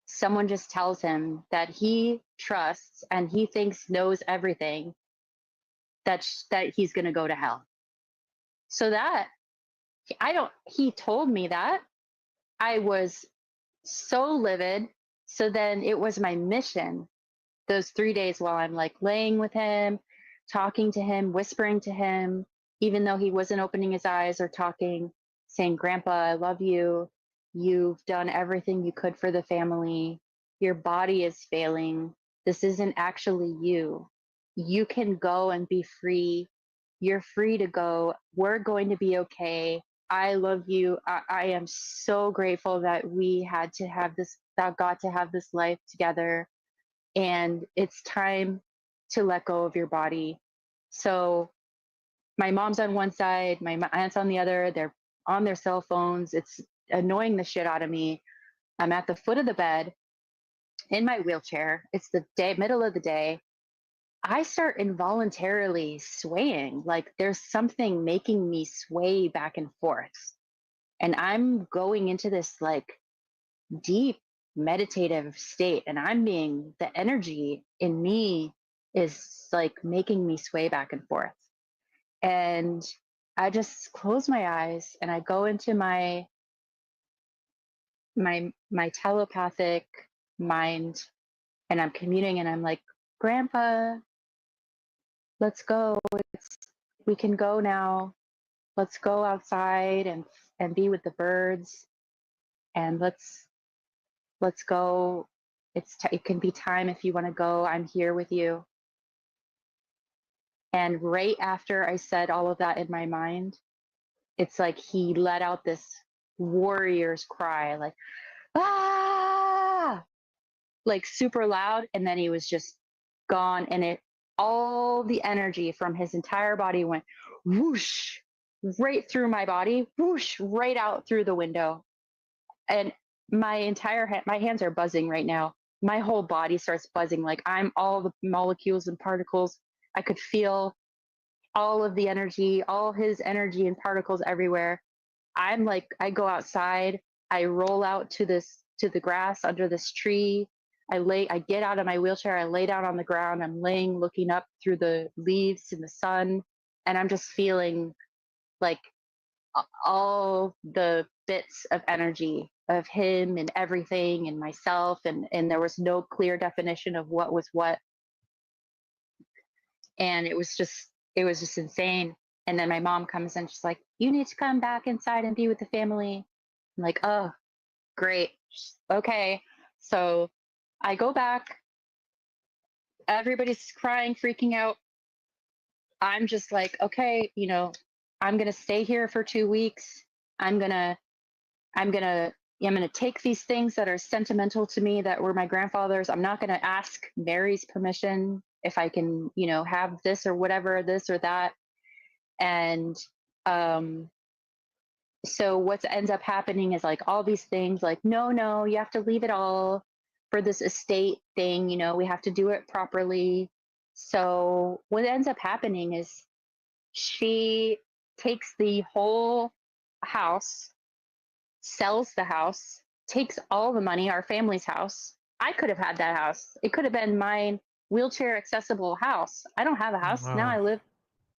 Someone just tells him that he trusts and he thinks knows everything, that he's going to go to hell. So that he told me that. I was so livid. So then it was my mission those 3 days while I'm like laying with him, talking to him, whispering to him, even though he wasn't opening his eyes or talking, saying, Grandpa, I love you. You've done everything you could for the family. Your body is failing. This isn't actually you. You can go and be free. You're free to go. We're going to be okay. I love you. I am so grateful that we had to have this, that got to have this life together. And it's time to let go of your body. So my mom's on one side, my aunt's on the other. They're on their cell phones. It's annoying the shit out of me. I'm at the foot of the bed in my wheelchair. It's the middle of the day. I start involuntarily swaying. Like there's something making me sway back and forth. And I'm going into this like deep meditative state, and the energy in me is like making me sway back and forth. And I just close my eyes and I go into my telepathic mind, and I'm communing and I'm like, Grandpa, let's go. We can go now. Let's go outside and be with the birds, and let's go. It can be time if you want to go. I'm here with you. And right after I said all of that in my mind, it's like he let out this warrior's cry, like, ah, like super loud. And then he was just gone. And all the energy from his entire body went whoosh right through my body, whoosh right out through the window. And my hands are buzzing right now. My whole body starts buzzing. Like I'm all the molecules and particles. I could feel all of the energy, all his energy and particles everywhere. I'm like, I go outside, I roll out to the grass under this tree. I get out of my wheelchair, I lay down on the ground, I'm laying looking up through the leaves in the sun, and I'm just feeling like all the bits of energy of him and everything and myself, and there was no clear definition of what was what, and it was just insane. And then my mom comes in, she's like, you need to come back inside and be with the family. I'm like, oh, great. Okay. So I go back, everybody's crying, freaking out. I'm just like, okay, I'm going to stay here for 2 weeks. I'm going to I'm going to I'm going to take these things that are sentimental to me that were my grandfather's. I'm not going to ask Mary's permission if I can, have this or whatever, this or that. And um so what ends up happening is like all these things like, no, you have to leave it all for this estate thing, we have to do it properly. So what ends up happening is she takes the whole house, sells the house, takes all the money, our family's house. I could have had that house. It could have been my wheelchair accessible house. I don't have a house. Now Oh, I live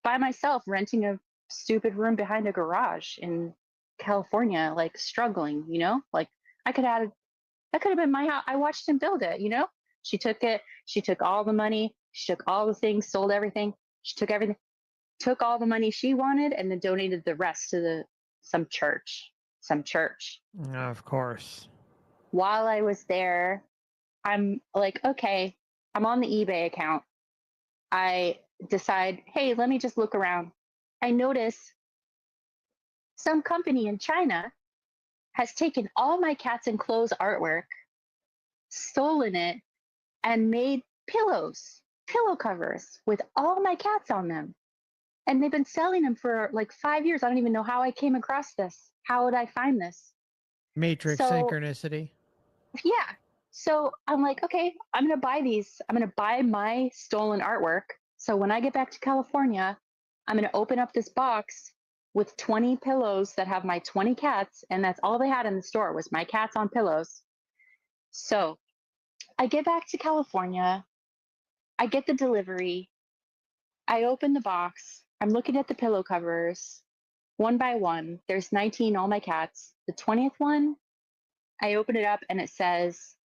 by myself, renting a stupid room behind a garage in California, like struggling, like I could have, that could have been my house. I watched him build it. She took it, she took all the money, she took all the things, sold everything, she took everything, took all the money she wanted, and then donated the rest to some church, some church. of course. While I was there, I'm like, okay, I'm on the eBay account. I decide, hey, let me just look around. I notice some company in China has taken all my cats and clothes artwork, stolen it, and made pillow covers with all my cats on them. And they've been selling them for like 5 years. I don't even know how I came across this. How would I find this? Matrix So, synchronicity. yeah. So I'm like, okay, I'm going to buy these. I'm going to buy my stolen artwork. So when I get back to California, I'm going to open up this box with 20 pillows that have my 20 cats. And that's all they had in the store was my cats on pillows. So I get back to California. I get the delivery. I open the box. I'm looking at the pillow covers one by one. There's 19, all my cats. The 20th one, I open it up and it says,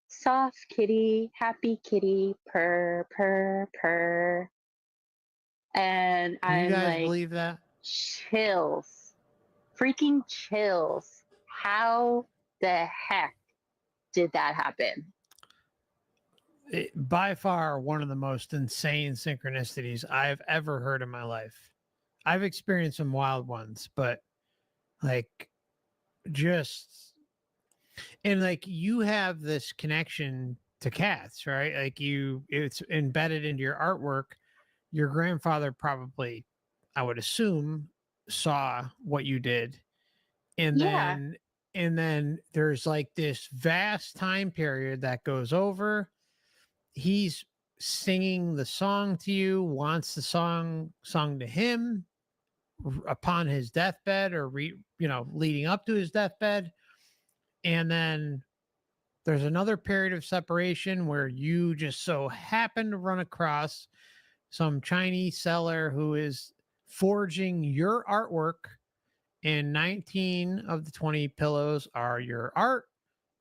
soft kitty, happy kitty, purr, purr, purr. And Can you I'm guys like, believe that? chills, freaking chills. How the heck did that happen? By far one of the most insane synchronicities I've ever heard in my life. I've experienced some wild ones, but like just and like you have this connection to cats, right? Like it's embedded into your artwork. Your grandfather probably, I would assume, saw what you did. And Yeah. then and then there's like this vast time period that goes over. He's singing the song to you, wants the song sung to him upon his deathbed or leading up to his deathbed. And then there's another period of separation where you just so happen to run across some Chinese seller who is forging your artwork, and 19 of the 20 pillows are your art,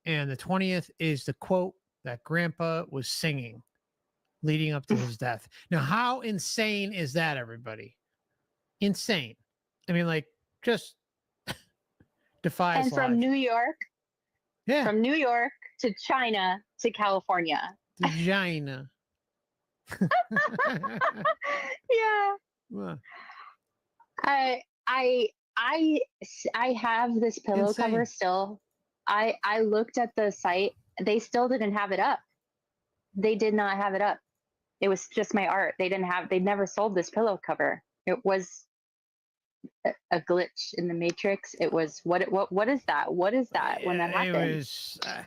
and the 20th is the quote that grandpa was singing leading up to his death. Now, how insane is that, everybody? Insane. I mean, like, just defies And logic. Yeah, from New York to China to California. vagina. Yeah. Well, I I I have this pillow cover insane. still. I looked at the site. They still didn't have it up. They did not have it up. It was just my art. They never sold this pillow cover. It was a glitch in the matrix. It was what is that? What is that when that It happens? was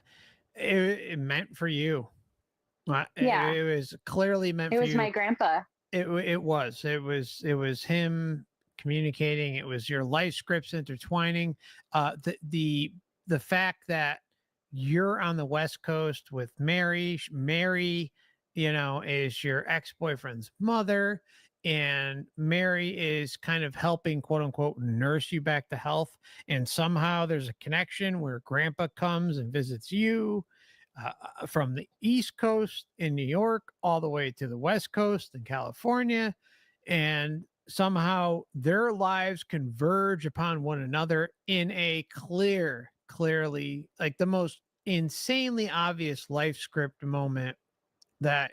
it meant for you. Yeah, It was clearly meant it for was you. my grandpa. It was him communicating. It was your life scripts intertwining. The fact that you're on the West Coast with Mary. Mary, is your ex-boyfriend's mother, and Mary is kind of helping, quote unquote, nurse you back to health. And somehow there's a connection where Grandpa comes and visits you, from the East Coast in New York all the way to the West Coast in California. And somehow their lives converge upon one another in a clearly, like the most insanely obvious life script moment that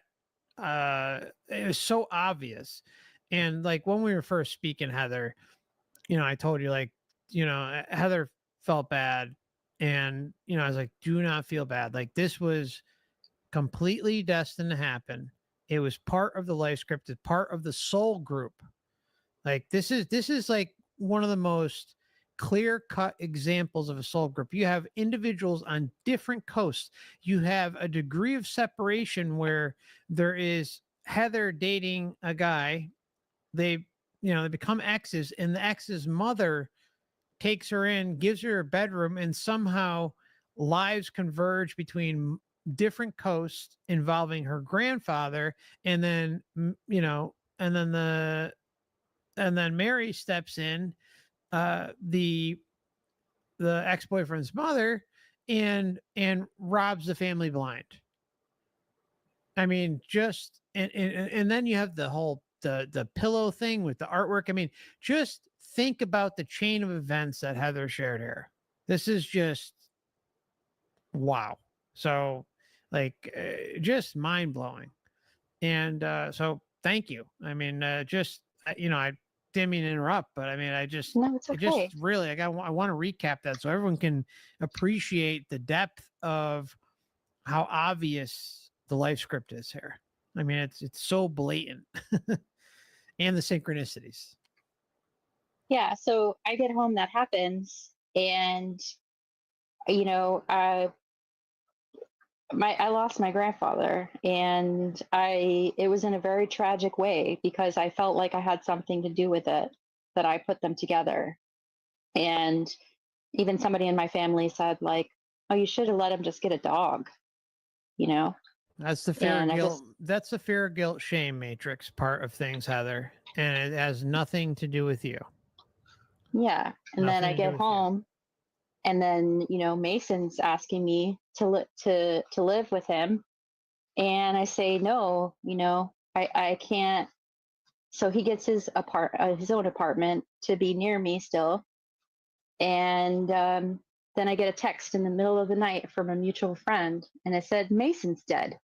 it was so obvious. And like when we were first speaking, Heather, I told you, like, Heather felt bad. And, I was like, do not feel bad. Like, this was completely destined to happen. It was part of the life script, it's part of the soul group. Like, this is like one of the most clear cut examples of a soul group. You have individuals on different coasts. You have a degree of separation where there is Heather dating a guy. They become exes, and the ex's mother takes her in, gives her a bedroom, and somehow lives converge between different coasts involving her grandfather. And then, and then Mary steps in, the ex-boyfriend's mother, and robs the family blind. I mean, just and then you have the whole the pillow thing with the artwork. I mean, just think about the chain of events that Heather shared here. This is just wow. So, like, just mind blowing. And so, thank you. I mean, I didn't mean to interrupt, but I mean, No, it's I just okay. really, I want to recap that so everyone can appreciate the depth of how obvious the life script is here. I mean, it's so blatant, and the synchronicities. Yeah, so I get home, that happens, and you know, I lost my grandfather, and it was in a very tragic way because I felt like I had something to do with it, that I put them together. And even somebody in my family said, like, oh, you should have let him just get a dog, you know? That's the fear And I guilt. just, That's the fear guilt shame matrix part of things, Heather, and it has nothing to do with you. yeah. And then Nothing I to do get with you. home, and then, Mason's asking me to live with him. And I say, no, I can't. So he gets his own apartment to be near me still. And then I get a text in the middle of the night from a mutual friend, and it said, Mason's dead.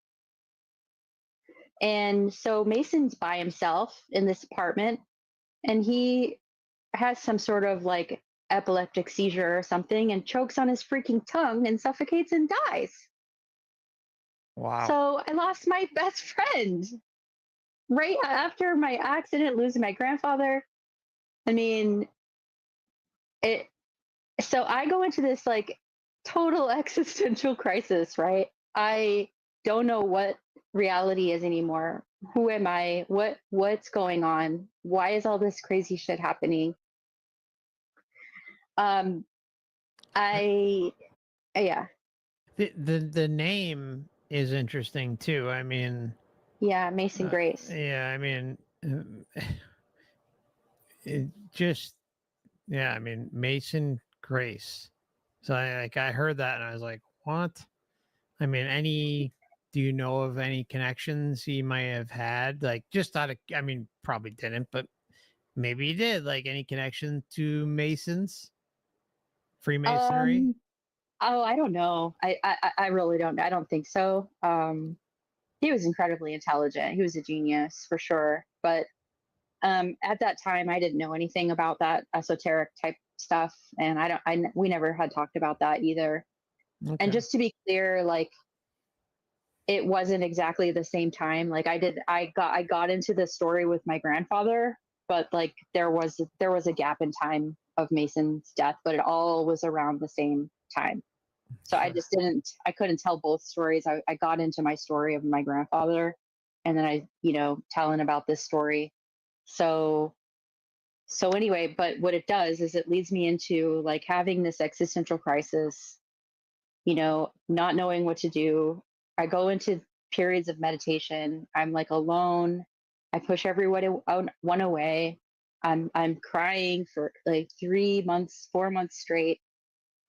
And so Mason's by himself in this apartment, and he has some sort of like epileptic seizure or something and chokes on his freaking tongue and suffocates and dies. Wow. So I lost my best friend right after my accident, losing my grandfather. I mean, it so I go into this like total existential crisis, right? I don't know what reality is anymore. Who am I? What's going on? Why is all this crazy shit happening? Um I Yeah, The name is interesting too. I mean, yeah, Mason Grace. yeah, I mean, it just yeah, I mean, Mason Grace. So I heard that and I was like, what? I mean, do you know of any connections he might have had? Like, just out of, I mean, probably didn't, but maybe he did. Like, any connection to Masons, Freemasonry? Um oh, I don't know. I really don't. I don't think so. He was incredibly intelligent. He was a genius for sure. But At that time, I didn't know anything about that esoteric type stuff, and we never had talked about that either. Okay. And just to be clear, like, it wasn't exactly the same time. Like, I got into the story with my grandfather, but like there was a gap in time of Mason's death, but it all was around the same time. So Sure. I couldn't tell both stories. I got into my story of my grandfather, and then I, telling about this story. So anyway, but what it does is it leads me into like having this existential crisis, not knowing what to do. I go into periods of meditation. I'm like alone. I push everyone one away. I'm crying for like 3 months, 4 months straight.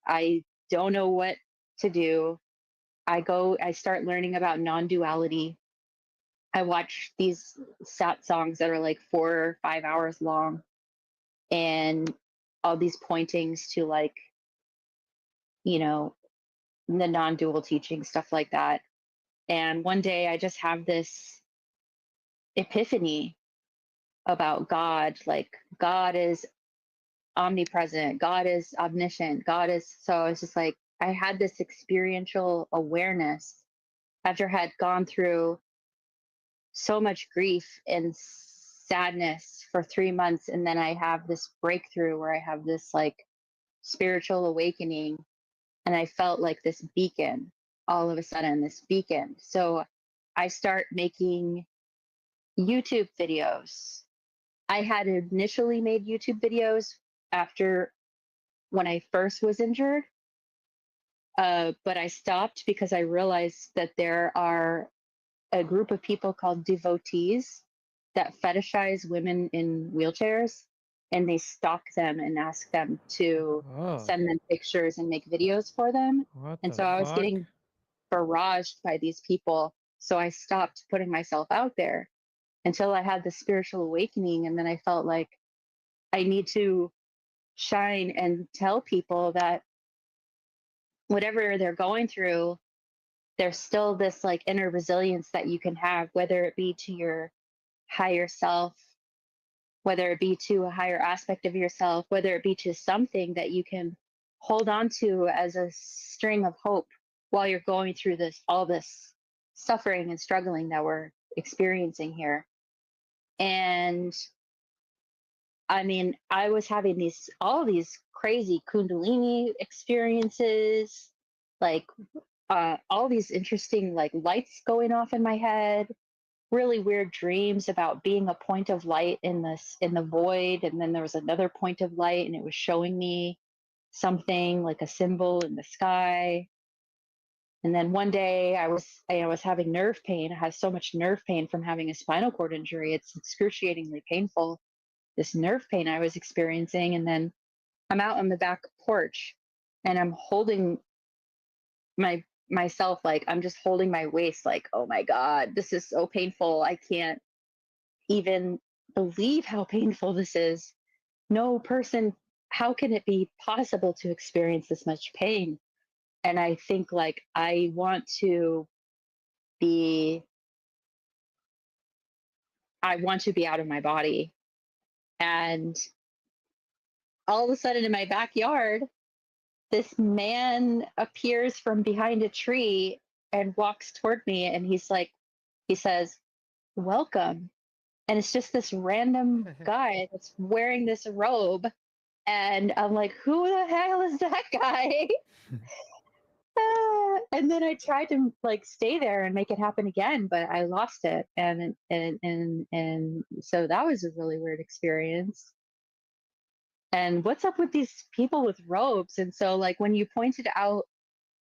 I don't know what to do. I start learning about non-duality. I watch these sat songs that are like 4 or 5 hours long, and all these pointings to like, you know, the non-dual teaching, stuff like that. And one day I just have this epiphany about God. Like, God is omnipresent, God is omniscient, God is. So it's just like I had this experiential awareness after I had gone through so much grief and sadness for 3 months. And then I have this breakthrough where I have this like spiritual awakening, and I felt like this beacon all of a sudden, this beacon. So I start making YouTube videos. I had initially made YouTube videos after when I first was injured, but I stopped because I realized that there are a group of people called devotees that fetishize women in wheelchairs, and they stalk them and ask them to Oh, send them pictures and make videos for them. what And the so I was fuck? getting barraged by these people. So I stopped putting myself out there until I had the spiritual awakening. And then I felt like I need to shine and tell people that whatever they're going through, there's still this like inner resilience that you can have, whether it be to your higher self, whether it be to a higher aspect of yourself, whether it be to something that you can hold on to as a string of hope while you're going through all this suffering and struggling that we're experiencing here. And I mean, I was having all these crazy Kundalini experiences, like all these interesting like lights going off in my head, really weird dreams about being a point of light in the void, and then there was another point of light, and it was showing me something like a symbol in the sky. And then one day I was having nerve pain. I have so much nerve pain from having a spinal cord injury. It's excruciatingly painful, this nerve pain I was experiencing. And then I'm out on the back porch, and I'm holding myself, like I'm just holding my waist, like, oh my God, this is so painful. I can't even believe how painful this is. No person, how can it be possible to experience this much pain? And I think like be I want to be out of my body. And all of a sudden in my backyard, this man appears from behind a tree and walks toward me, and he says, "Welcome." And it's just this random guy that's wearing this robe. And I'm like, who the hell is that guy? And then I tried to like stay there and make it happen again, but I lost it. And so that was a really weird experience. And what's up with these people with robes? And so like when you pointed out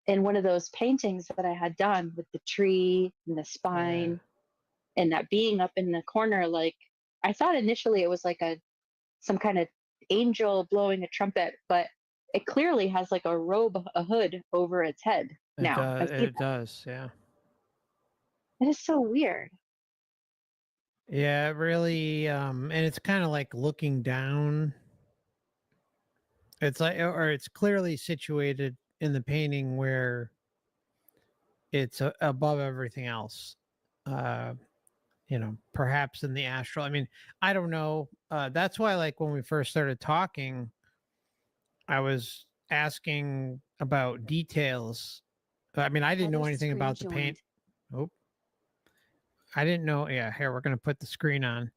in one of those paintings that I had done with the tree and the Yeah. spine and that being up in the corner, like I thought initially it was like some kind of angel blowing a trumpet, but it clearly has like a robe, a hood over its head. It Now I does. see It that. does. Yeah. It is so weird. Yeah. It really. And it's kind of like looking down. It's like, or it's clearly situated in the painting where it's above everything else. Uh, perhaps in the astral. I mean, I don't know. That's why, like, when we first started talking, I was asking about details. I mean, I didn't know anything about the paint. Oh, I didn't know. Yeah, here we're gonna put the screen on,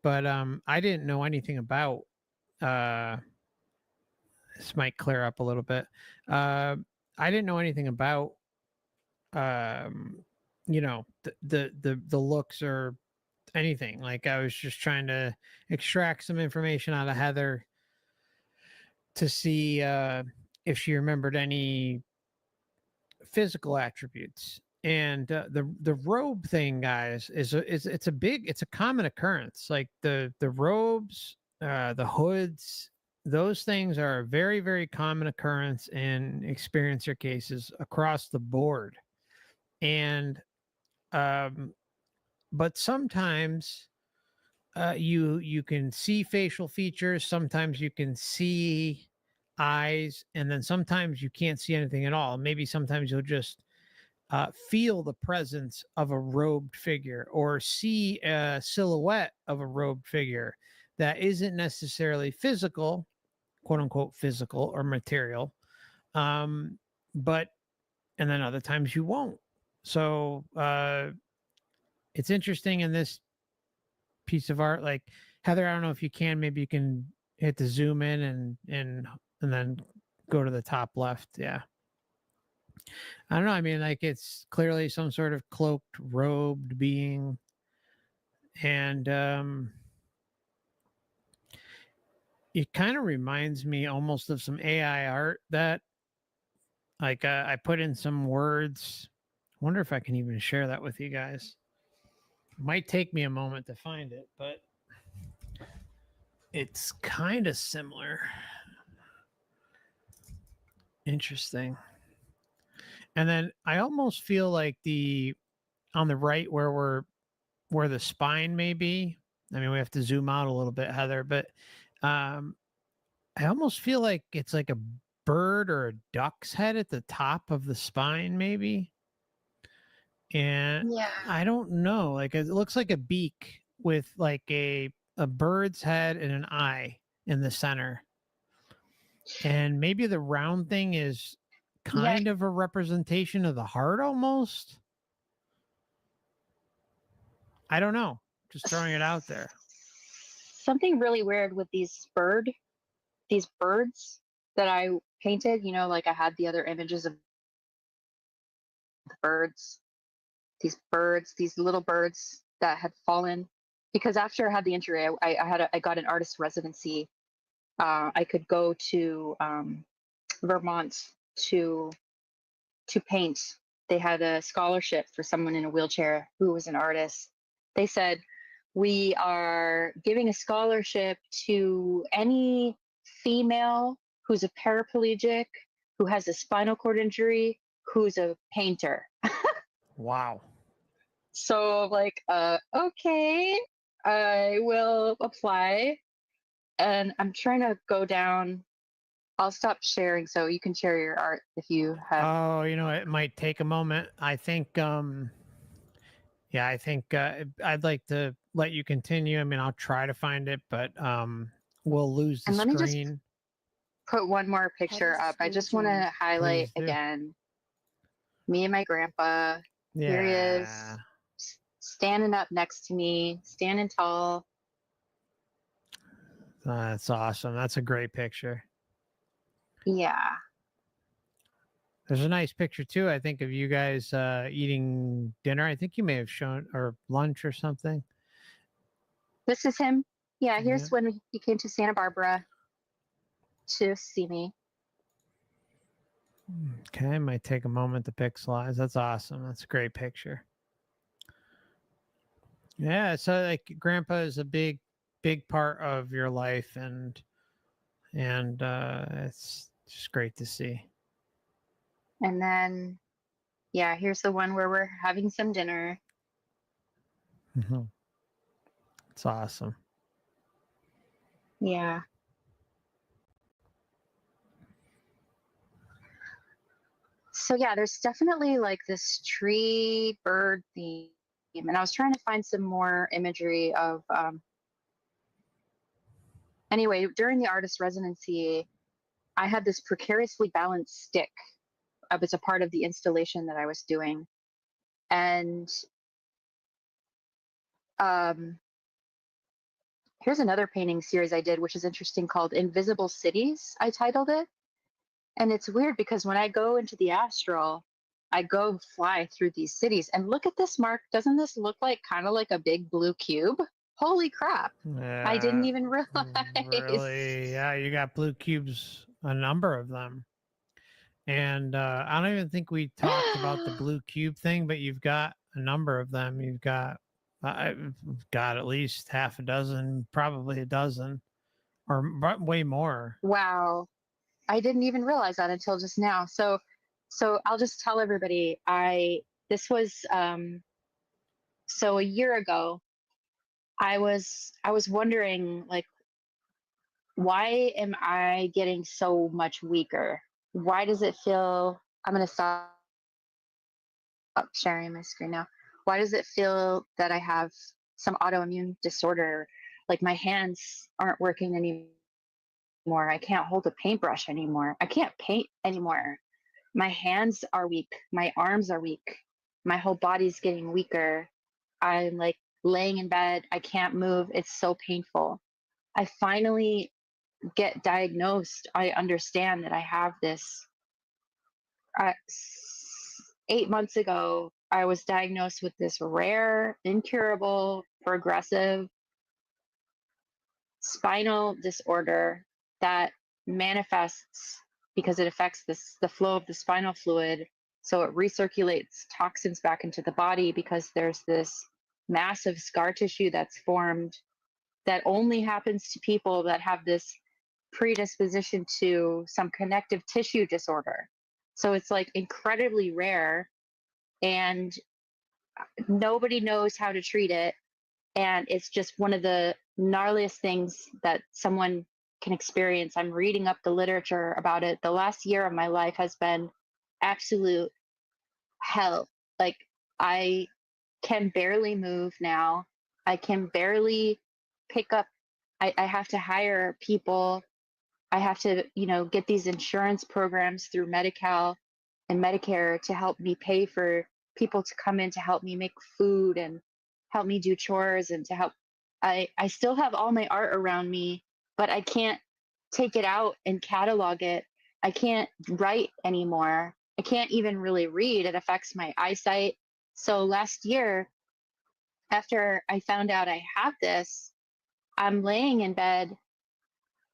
but I didn't know anything about. Uh, this might clear up a little bit. Uh, I didn't know anything about um, the looks or anything. Like, I was just trying to extract some information out of Heather to see if she remembered any physical attributes. And the robe thing, guys, it's a big, it's a common occurrence. Like the robes, the hoods, those things are a very, very common occurrence in experiencer cases across the board. And um, but sometimes you can see facial features, sometimes you can see eyes, and then sometimes you can't see anything at all. Maybe sometimes you'll just feel the presence of a robed figure or see a silhouette of a robed figure that isn't necessarily physical, quote unquote physical or material, um, but and then other times you won't. So it's interesting in this piece of art. Like, Heather, I don't know if you can, maybe you can hit the zoom in and then go to the top left. Yeah. I don't know. I mean, like, it's clearly some sort of cloaked, robed being. And it kind of reminds me almost of some AI art that, like, I put in some words. I wonder if I can even share that with you guys. Might take me a moment to find it, but it's kind of similar. Interesting. And then I almost feel like the on the right where the spine may be. I mean, we have to zoom out a little bit, Heather, but um, I almost feel like it's like a bird or a duck's head at the top of the spine, maybe. And Yeah. I don't know. Like, it looks like a beak with like a bird's head and an eye in the center. And maybe the round thing is Yeah. kind of a representation of the heart almost. I don't know. Just throwing it out there. Something really weird with these birds that I painted, like I had the other images of the birds, these little birds that had fallen. Because after I had the injury, I got an artist residency. I could go to Vermont to paint. They had a scholarship for someone in a wheelchair who was an artist. They said, we are giving a scholarship to any female who's a paraplegic, who has a spinal cord injury, who's a painter. Wow. So, like, okay, I will apply. And I'm trying to go down. I'll stop sharing so you can share your art if you have. Oh, it might take a moment. I think yeah, I think I'd like to let you continue. I mean, I'll try to find it, but we'll lose the And let me just screen. put one more picture up. I just want to highlight Please do. again me and my grandpa. Here he is, Yeah. standing up next to me, standing tall. That's awesome. That's a great picture. Yeah. There's a nice picture too, I think, of you guys eating dinner. I think you may have shown, or lunch or something. This is him. Yeah, Yeah. here's when he came to Santa Barbara to see me. Okay, might take a moment to pixelize. That's awesome. That's a great picture. Yeah, so like grandpa is a big part of your life, and it's just great to see. And then, yeah, here's the one where we're having some dinner. It's awesome. Yeah. So, yeah, there's definitely like this tree bird theme And I was trying to find some more imagery of, anyway, during the artist residency, I had this precariously balanced stick. It was a part of the installation that I was doing. And um, here's another painting series I did, which is interesting, called Invisible Cities, I titled it. And it's weird because when I go into the astral, I go fly through these cities. And look at this, Mark. Doesn't this look like kind of like a big blue cube? Holy crap. I didn't Yeah, even realize. really. Yeah, you got blue cubes, a number of them. And I don't even think we talked about the blue cube thing, but you've got a number of them. You've got, I've got at least half a dozen, probably a dozen, or way more. Wow. I didn't even realize that until just now. So I'll just tell everybody, this was so a year ago, I was wondering, like, why am I getting so much weaker? Why does it feel, I'm going to stop sharing my screen now. Why does it feel that I have some autoimmune disorder? Like my hands aren't working anymore. I can't hold a paintbrush anymore. I can't paint anymore. My hands are weak. My arms are weak. My whole body's getting weaker. I'm like laying in bed. I can't move. It's so painful. I finally get diagnosed. I understand that I have this. 8 months ago, I was diagnosed with this rare, incurable, progressive spinal disorder that manifests because it affects the flow of the spinal fluid. So it recirculates toxins back into the body because there's this massive scar tissue that's formed that only happens to people that have this predisposition to some connective tissue disorder. So it's like incredibly rare, and nobody knows how to treat it. And it's just one of the gnarliest things that someone can experience. I'm reading up the literature about it. The last year of my life has been absolute hell. Like, I can barely move now. I can barely pick up. I have to hire people. I have to, get these insurance programs through Medi-Cal and Medicare to help me pay for people to come in to help me make food and help me do chores and to help. I still have all my art around me, but I can't take it out and catalog it. I can't write anymore. I can't even really read. It affects my eyesight. So last year, after I found out I have this, I'm laying in bed,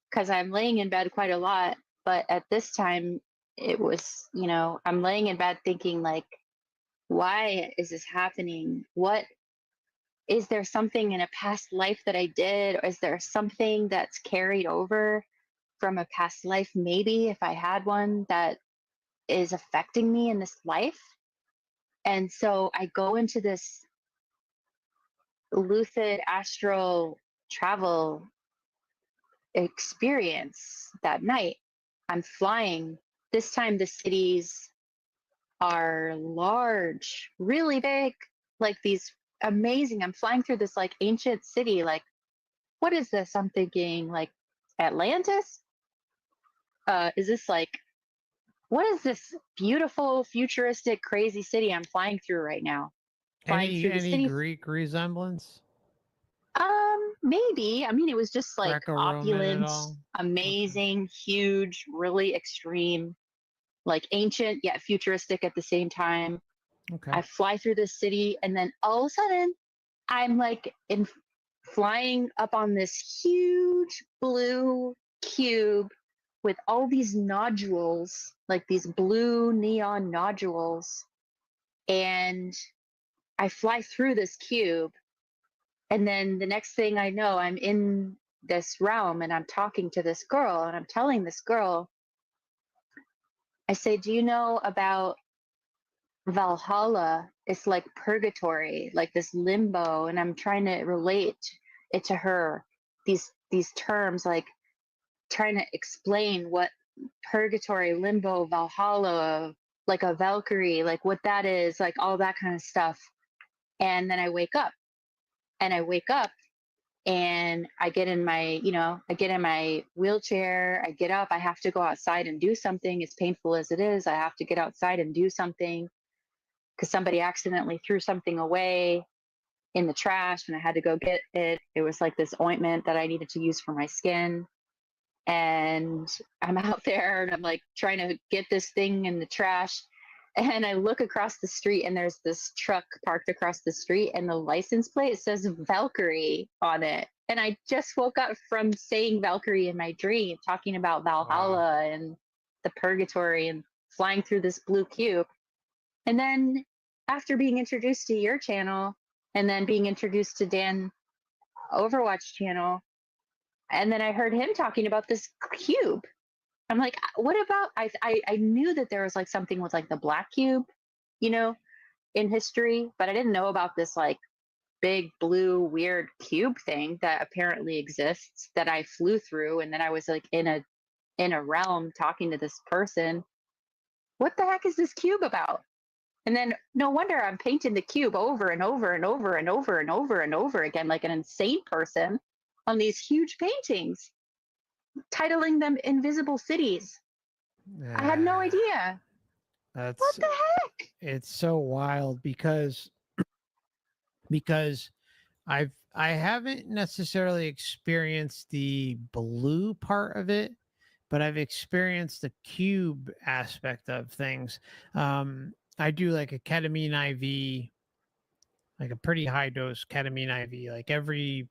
because I'm laying in bed quite a lot. But at this time, it was, I'm laying in bed thinking, like, why is this happening? What is there something in a past life that I did? Or is there something that's carried over from a past life, maybe if I had one, that is affecting me in this life? And so I go into this lucid astral travel experience that night. I'm flying. This time the cities are large, really big, like these amazing. I'm flying through this like ancient city. Like, what is this? I'm thinking, like, Atlantis? Is this like, what is this beautiful, futuristic, crazy city I'm flying through right now? Flying through the Any city. Greek resemblance? Maybe. I mean, it was just like Greco-Roman at opulent, all? Okay. amazing, huge, really extreme, like ancient yet futuristic at the same time. Okay. I fly through this city, and then all of a sudden, I'm like in flying up on this huge blue cube with all these nodules, like these blue neon nodules. And I fly through this cube. And then the next thing I know, I'm in this realm and I'm talking to this girl, and I'm telling this girl, I say, do you know about Valhalla? It's like purgatory, like this limbo. And I'm trying to relate it to her, these terms, like trying to explain what purgatory, limbo, Valhalla, like a Valkyrie, like what that is, like all that kind of stuff. And then I wake up, and I wake up and I get in my, I get in my wheelchair, I get up, I have to go outside and do something. As painful as it is, I have to get outside and do something because somebody accidentally threw something away in the trash and I had to go get it. It was like this ointment that I needed to use for my skin. And I'm out there and I'm like trying to get this thing in the trash. And I look across the street and there's this truck parked across the street and the license plate says Valkyrie on it. And I just woke up from saying Valkyrie in my dream, talking about Wow. Valhalla and the purgatory and flying through this blue cube. And then after being introduced to your channel and then being introduced to Dan Overwatch channel, and then I heard him talking about this cube. I'm like, what about? I knew that there was like something with like the black cube, in history, but I didn't know about this like big blue weird cube thing that apparently exists that I flew through, and then I was like in a realm talking to this person. What the heck is this cube about? And then no wonder I'm painting the cube over and over and over and over and over and over again like an insane person on these huge paintings, titling them Invisible Cities. I had no idea. What That's the heck? it's so wild because I haven't necessarily experienced the blue part of it, but I've experienced the cube aspect of things. I do like a ketamine IV, like a pretty high dose ketamine IV, like every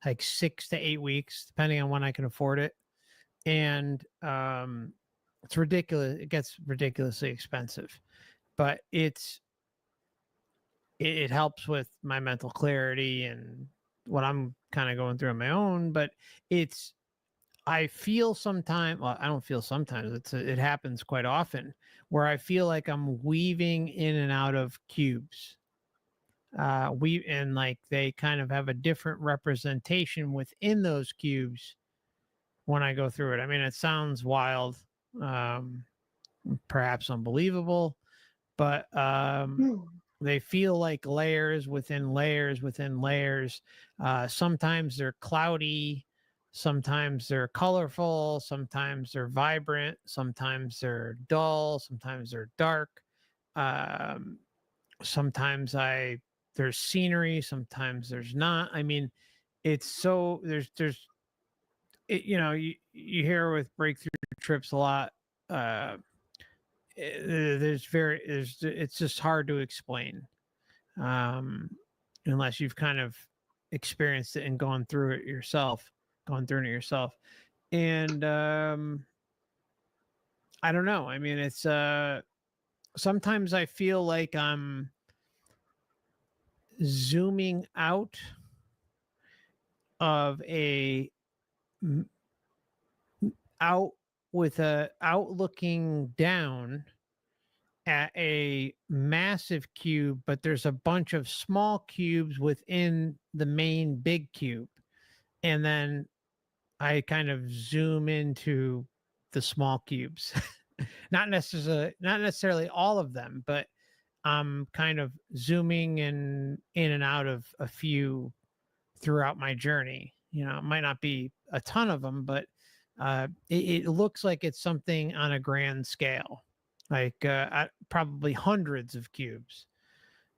like 6 to 8 weeks, depending on when I can afford it. And it's ridiculous. It gets ridiculously expensive, but it helps with my mental clarity and what I'm kind of going through on my own. But it's I feel sometimes. Well, I don't feel sometimes. It happens quite often where I feel like I'm weaving in and out of cubes. And like they kind of have a different representation within those cubes when I go through it. I mean, it sounds wild, um, perhaps unbelievable, but they feel like layers within layers within layers. Sometimes they're cloudy, sometimes they're colorful, sometimes they're vibrant, sometimes they're dull, sometimes they're dark. Um, Sometimes there's scenery, sometimes there's not. I mean, it's so you hear with breakthrough trips a lot. Uh, it's just hard to explain um, unless you've kind of experienced it and gone through it yourself. And I don't know. I mean, it's sometimes I feel like I'm zooming out of a out with a out looking down at a massive cube, but there's a bunch of small cubes within the main big cube. And then I kind of zoom into the small cubes. Not necessarily all of them, but I'm kind of zooming in and out of a few throughout my journey. It might not be a ton of them, but it looks like it's something on a grand scale, like probably hundreds of cubes,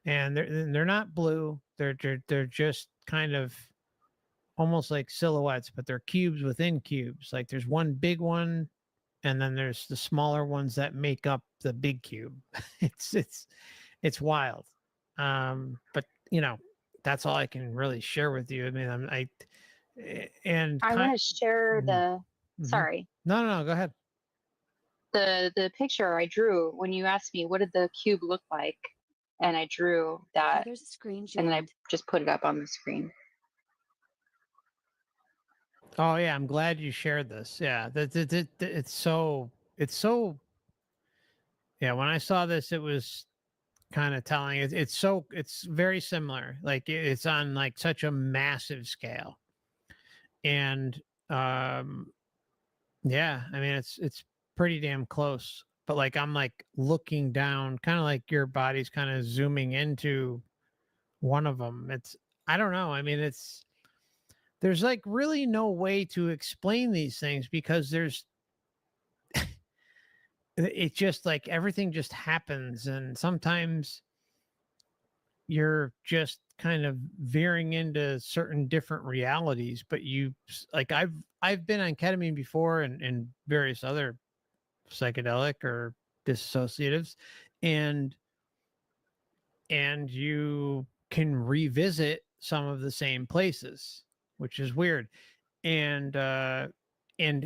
and they're not blue. They're just kind of almost like silhouettes, but they're cubes within cubes. Like there's one big one, and then there's the smaller ones that make up the big cube. It's wild, but that's all I can really share with you. I mean, and I want to share Mhm, the, mhm. sorry, No, no, no, go ahead. the picture I drew when you asked me what did the cube look like, and I drew that, There's a screenshot. and then I just put it up on the screen. Oh yeah, I'm glad you shared this. Yeah, it's so yeah. When I saw this, it was kind of telling. It's very similar. Like it's on like such a massive scale, and yeah, I mean it's pretty damn close. but like I'm like looking down, kind of like your body's kind of zooming into one of them. It's I don't know. I mean, there's like really no way to explain these things because it's just like everything just happens, and sometimes you're just kind of veering into certain different realities. But like I've been on ketamine before and various other psychedelic or dissociatives, and you can revisit some of the same places, which is weird. And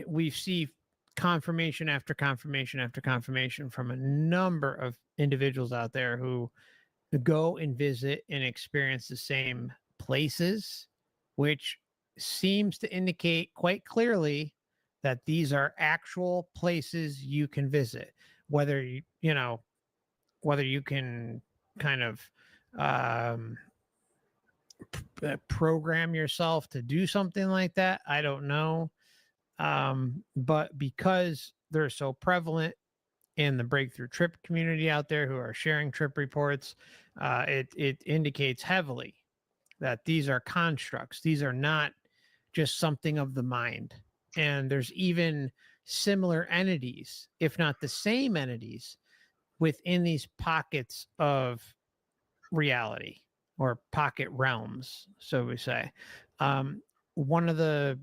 we see confirmation after confirmation after confirmation from a number of individuals out there who go and visit and experience the same places, which seems to indicate quite clearly that these are actual places you can visit. Whether whether you can kind of um, program yourself to do something like that, I don't know. But because they're so prevalent in the breakthrough trip community out there who are sharing trip reports, it indicates heavily that these are constructs. These are not just something of the mind. And there's even similar entities, if not the same entities, within these pockets of reality or pocket realms, so we say. Um, One of the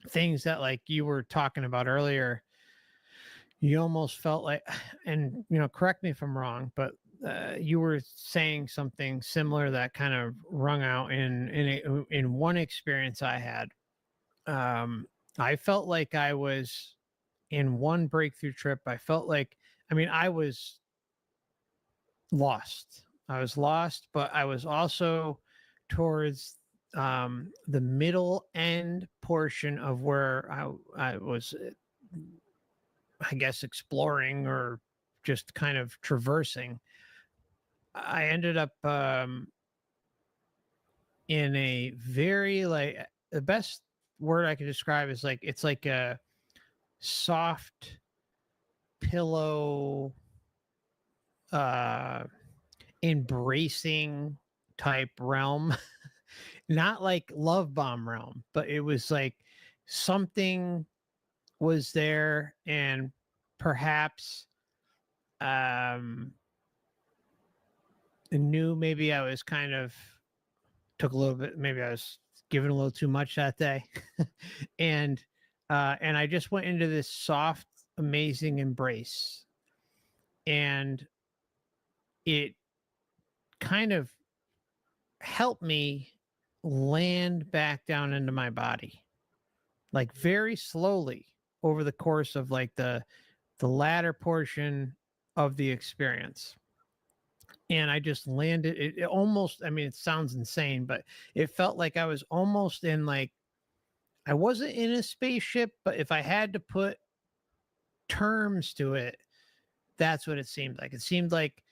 things that like you were talking about earlier, you almost felt like, and correct me if I'm wrong, but you were saying something similar that kind of rung out in one experience I had. I felt like I was in one breakthrough trip. I felt like, I mean, I was lost. I was lost, but I was also towards the middle end portion of where I was, I guess, exploring or just kind of traversing. I ended up in a very like the best word I could describe is like it's like a soft pillow uh embracing type realm. Not like love bomb realm, but it was like something was there, and perhaps um knew maybe I was kind of took a little bit, maybe I was giving a little too much that day. and and I just went into this soft, amazing embrace, and it kind of helped me land back down into my body, like very slowly over the course of like the latter portion of the experience. And I just landed it almost, I mean, it sounds insane, but it felt like I was almost in like I wasn't in a spaceship, but if I had to put terms to it, that's what it seemed like. It seemed like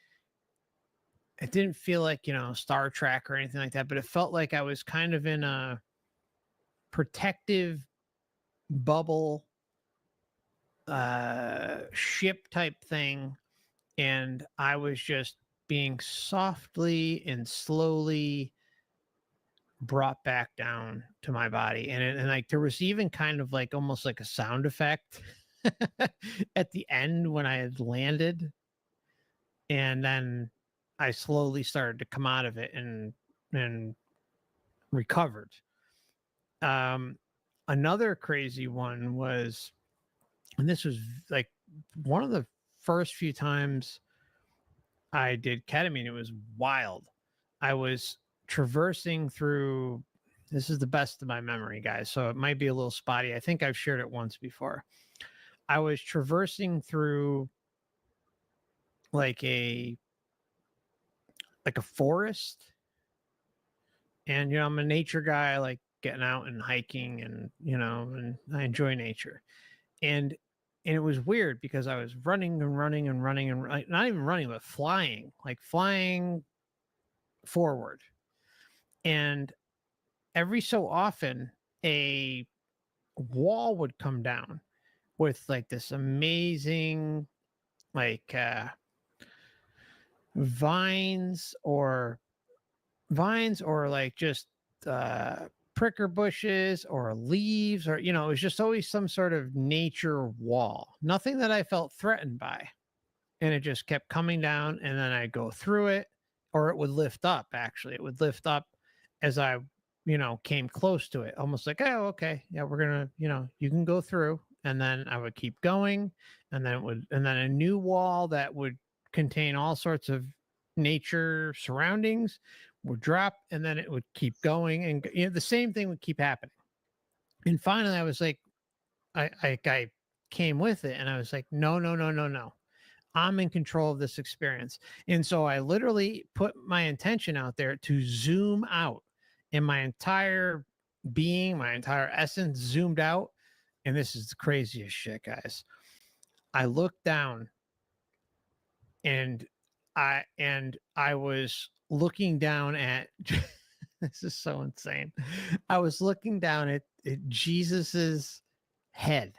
it didn't feel like, Star Trek or anything like that, but it felt like I was kind of in a protective bubble ship type thing, and I was just being softly and slowly brought back down to my body. And like there was even kind of like almost like a sound effect at the end when I had landed, and then I slowly started to come out of it and recovered. Um, Another crazy one was, and this was like one of the first few times I did ketamine. It was wild. I was traversing through. This is the best of my memory, guys. So it might be a little spotty. I think I've shared it once before. I was traversing through like a forest, and I'm a nature guy. I like getting out and hiking, and and I enjoy nature. And it was weird because I was running and running and running and like, not even running, but flying, like flying forward. And every so often, a wall would come down with like this amazing. like vines or like just uh pricker bushes or leaves, or it was just always some sort of nature wall, nothing that I felt threatened by. And it just kept coming down, and then I'd go through it, or it would lift up. Actually, it would lift up as I came close to it, almost like, oh, okay, yeah, we're gonna, you can go through. And then I would keep going, and then a new wall that would contain all sorts of nature surroundings would drop, and then it would keep going, and the same thing would keep happening. And finally I was like, I came with it, and I was like, no, no, no, no, no, I'm in control of this experience. And so I literally put my intention out there to zoom out, and my entire being, my entire essence zoomed out. And this is the craziest shit, guys. I looked down, and I was looking down at this is so insane. I was looking down at Jesus's head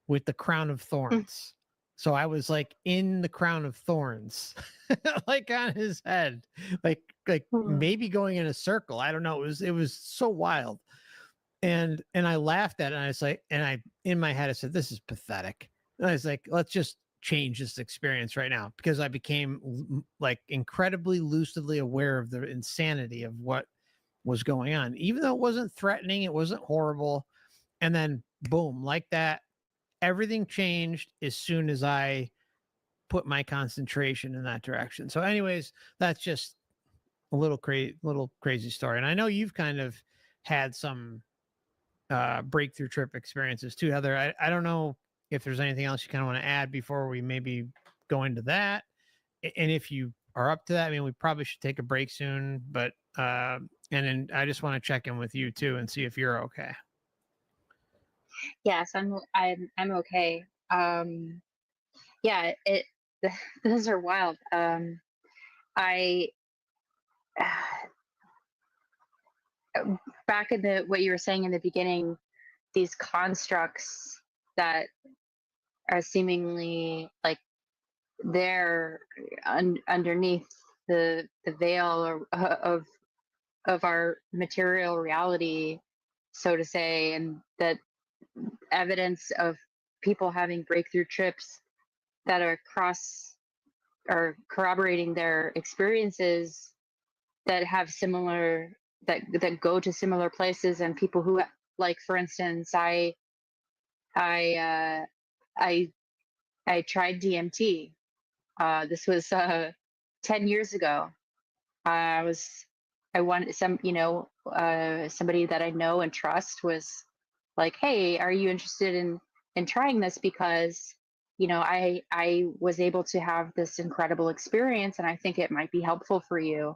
with the crown of thorns. So I was like in the crown of thorns, like on his head, like maybe going in a circle. I don't know. It was so wild. And I laughed at it, and I was like, and I in my head I said, this is pathetic. And I was like, let's just change this experience right now, because I became like incredibly lucidly aware of the insanity of what was going on, even though it wasn't threatening, it wasn't horrible. And then boom, like that, everything changed as soon as I put my concentration in that direction. So, anyways, that's just a little crazy story. And I know you've kind of had some breakthrough trip experiences too, Heather. I don't know if there's anything else you kind of want to add before we maybe go into that. And if you are up to that, I mean, we probably should take a break soon, but and then I just want to check in with you too and see if you're okay. Yes, I'm okay. Yeah, those are wild. I back in the what you were saying in the beginning, these constructs that are seemingly like they're underneath the veil or, of our material reality, so to say, and that evidence of people having breakthrough trips that are cross or corroborating their experiences that have similar that go to similar places, and people who, like, for instance, I uh I I tried DMT. This was 10 years ago. I was I wanted somebody that I know and trust was like, hey, are you interested in trying this? Because I was able to have this incredible experience, and I think it might be helpful for you.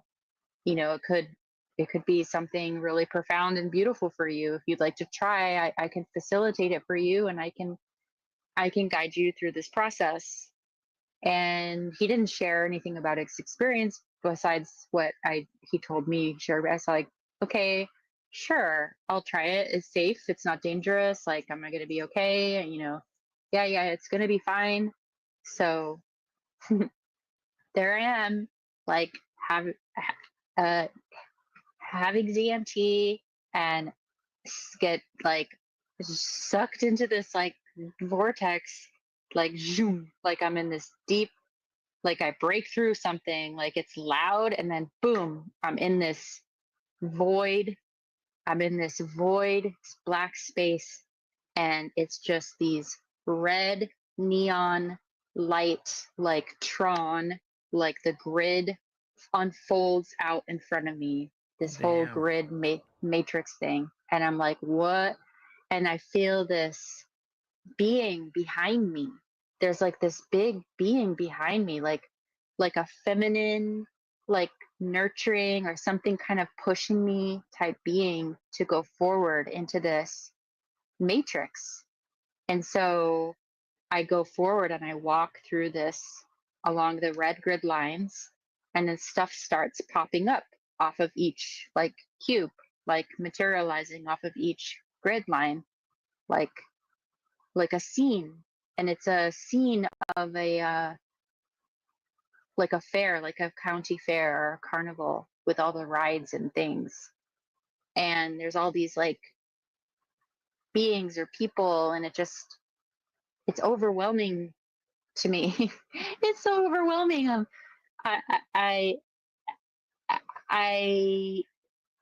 It could be something really profound and beautiful for you. If you'd like to try, I can facilitate it for you, and I can guide you through this process. And he didn't share anything about his experience besides what I he told me he shared. I was like, okay, sure, I'll try it. It's safe. It's not dangerous. Like, am I going to be okay? And, yeah, yeah, it's going to be fine. So there I am, like, have uh, having DMT and get like sucked into this like vortex, like zoom, like I'm in this deep, like I break through something, like it's loud, and then boom, void. I'm in this void, black space, and it's just these red neon light, like Tron, like the grid unfolds out in front of me, this whole Damn. grid matrix thing. And I'm like, what? And I feel this being behind me. There's like this big being behind me, like a feminine, like nurturing or something kind of pushing me type being to go forward into this matrix. And so I go forward and I walk through this along the red grid lines, and then stuff starts popping up off of each like cube, like materializing off of each grid line, like like a scene. and it's a scene of a like a fair, like a county fair or a carnival with all the rides and things. And there's all these like beings or people, and it's overwhelming to me. It's so overwhelming. I, I, I, I,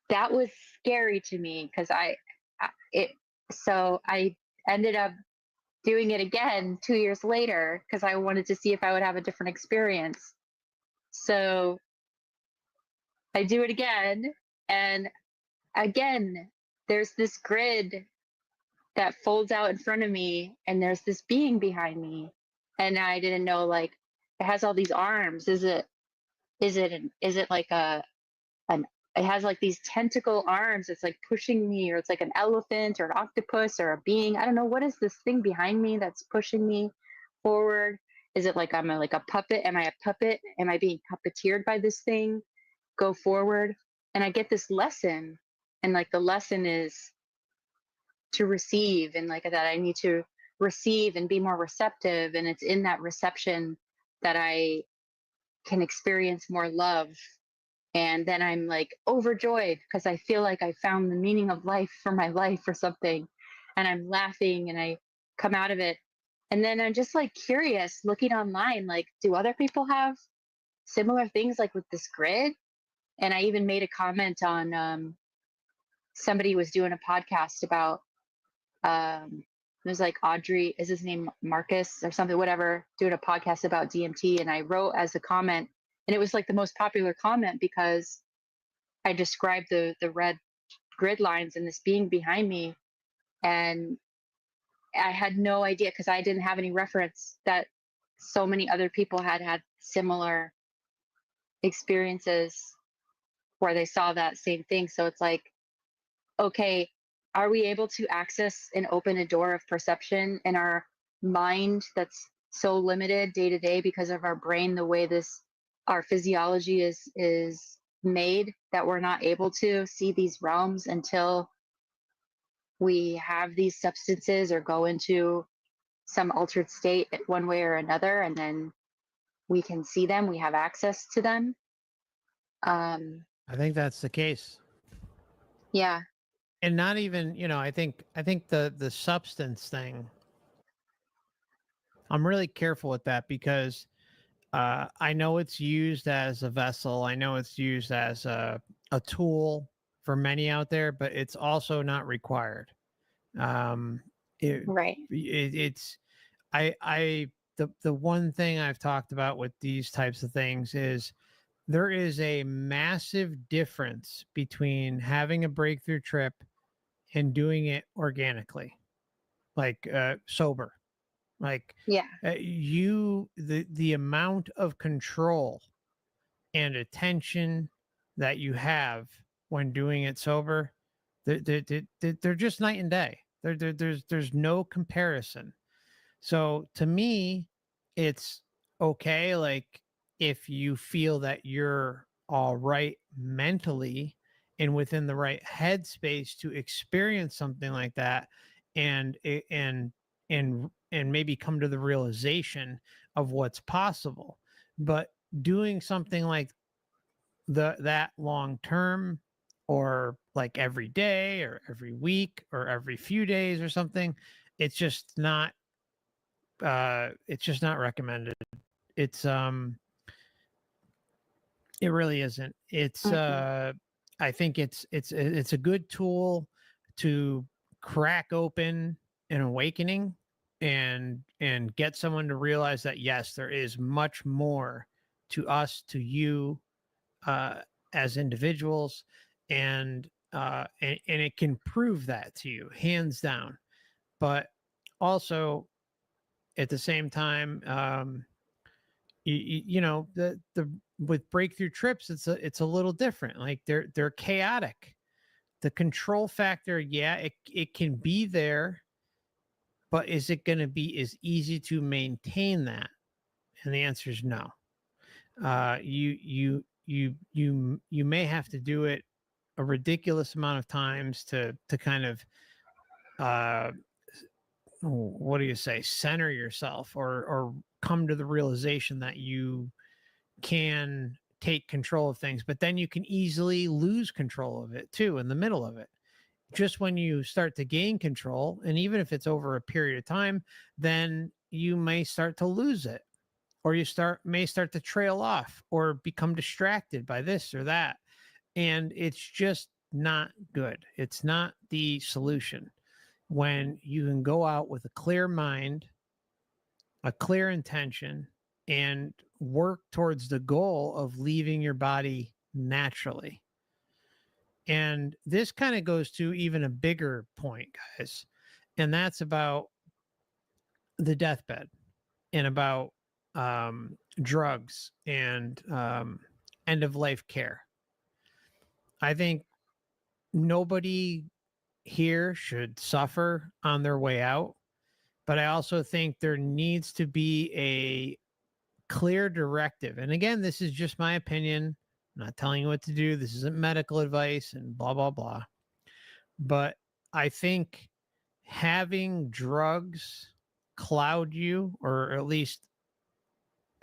that was scary to me because so I ended up doing it again 2 years later because I wanted to see if I would have a different experience. So I do it again, and again, there's this grid that folds out in front of me, and there's this being behind me, and I didn't know, like, it has all these arms. Is it like an it has like these tentacle arms. It's like pushing me, or it's like an elephant or an octopus or a being. I don't know, what is this thing behind me that's pushing me forward. Is it like I'm like a puppet? Am I a puppet? Am I being puppeteered by this thing? Go forward. And I get this lesson, and like the lesson is to receive, and like that I need to receive and be more receptive, and it's in that reception that I can experience more love. And then I'm like overjoyed because I feel like I found the meaning of life for my life or something, and I'm laughing, and I come out of it. And then I'm just like curious, looking online, like, do other people have similar things like with this grid? And I even made a comment on somebody was doing a podcast about it was like Audrey, is his name Marcus or something, whatever, doing a podcast about DMT. And I wrote as a comment, and it was like the most popular comment because I described the red grid lines and this being behind me. And I had no idea, because I didn't have any reference, that so many other people had had similar experiences where they saw that same thing. So it's like, okay, are we able to access and open a door of perception in our mind that's so limited day to day because of our brain, the way this our physiology is made, that we're not able to see these realms until we have these substances or go into some altered state one way or another, and then we can see them, we have access to them. I think that's the case. Yeah. And not even, I think the substance thing, I'm really careful with that because I know it's used as a vessel. I know it's used as a tool for many out there, but it's also not required. Um, it, Right. it's the one thing I've talked about with these types of things is there is a massive difference between having a breakthrough trip and doing it organically, like sober. Like Yeah. the amount of control and attention that you have when doing it sober, they're just night and day. There's no comparison. So to me, it's okay. Like if you feel that you're all right mentally and within the right headspace to experience something like that, and maybe come to the realization of what's possible. But doing something like that long term, or like every day or every week or every few days or something, it's just not recommended. It's it really isn't. It's Mm-hmm. I think it's a good tool to crack open an awakening and get someone to realize that yes, there is much more to us, to you, uh as individuals, and it can prove that to you hands down. But also at the same time, the with breakthrough trips, it's a little different. Like they're chaotic. The control factor, yeah, it can be there, but is it going to be as easy to maintain that? And the answer is no. You may have to do it a ridiculous amount of times to kind of uh what do you say, center yourself, or come to the realization that you can take control of things, but then you can easily lose control of it too in the middle of it. Just when you start to gain control, and even if it's over a period of time, then you may start to lose it, or you start to trail off or become distracted by this or that. And it's just not good. It's not the solution. When you can go out with a clear mind, a clear intention, and work towards the goal of leaving your body naturally. And this kind of goes to even a bigger point, guys. And that's about the deathbed, and about drugs, and end of life care. I think nobody here should suffer on their way out, but I also think there needs to be a clear directive. And again, this is just my opinion. I'm not telling you what to do. This isn't medical advice and blah, blah, blah. But I think having drugs cloud you, or at least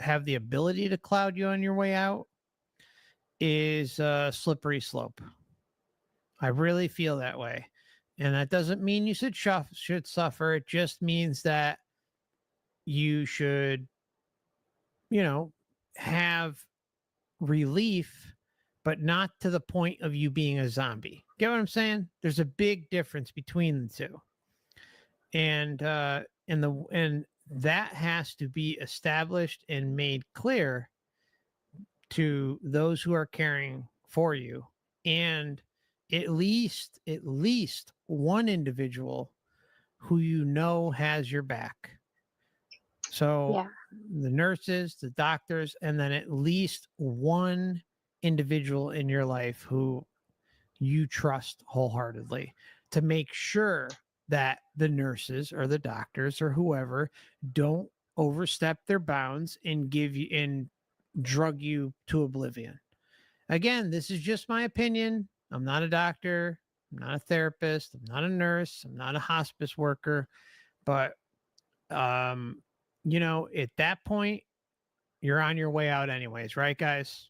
have the ability to cloud you on your way out, is a slippery slope. I really feel that way. And that doesn't mean you should suffer. It just means that you should, have relief, but not to the point of you being a zombie. Get what I'm saying? There's a big difference between the two. And that has to be established and made clear to those who are caring for you, and at least one individual who has your back. So Yeah. the nurses, the doctors, and then at least one individual in your life who you trust wholeheartedly, to make sure that the nurses or the doctors or whoever don't overstep their bounds and drug you to oblivion. Again, this is just my opinion. I'm not a doctor. I'm not a therapist. I'm not a nurse. I'm not a hospice worker. But, at that point, you're on your way out anyways, right, guys?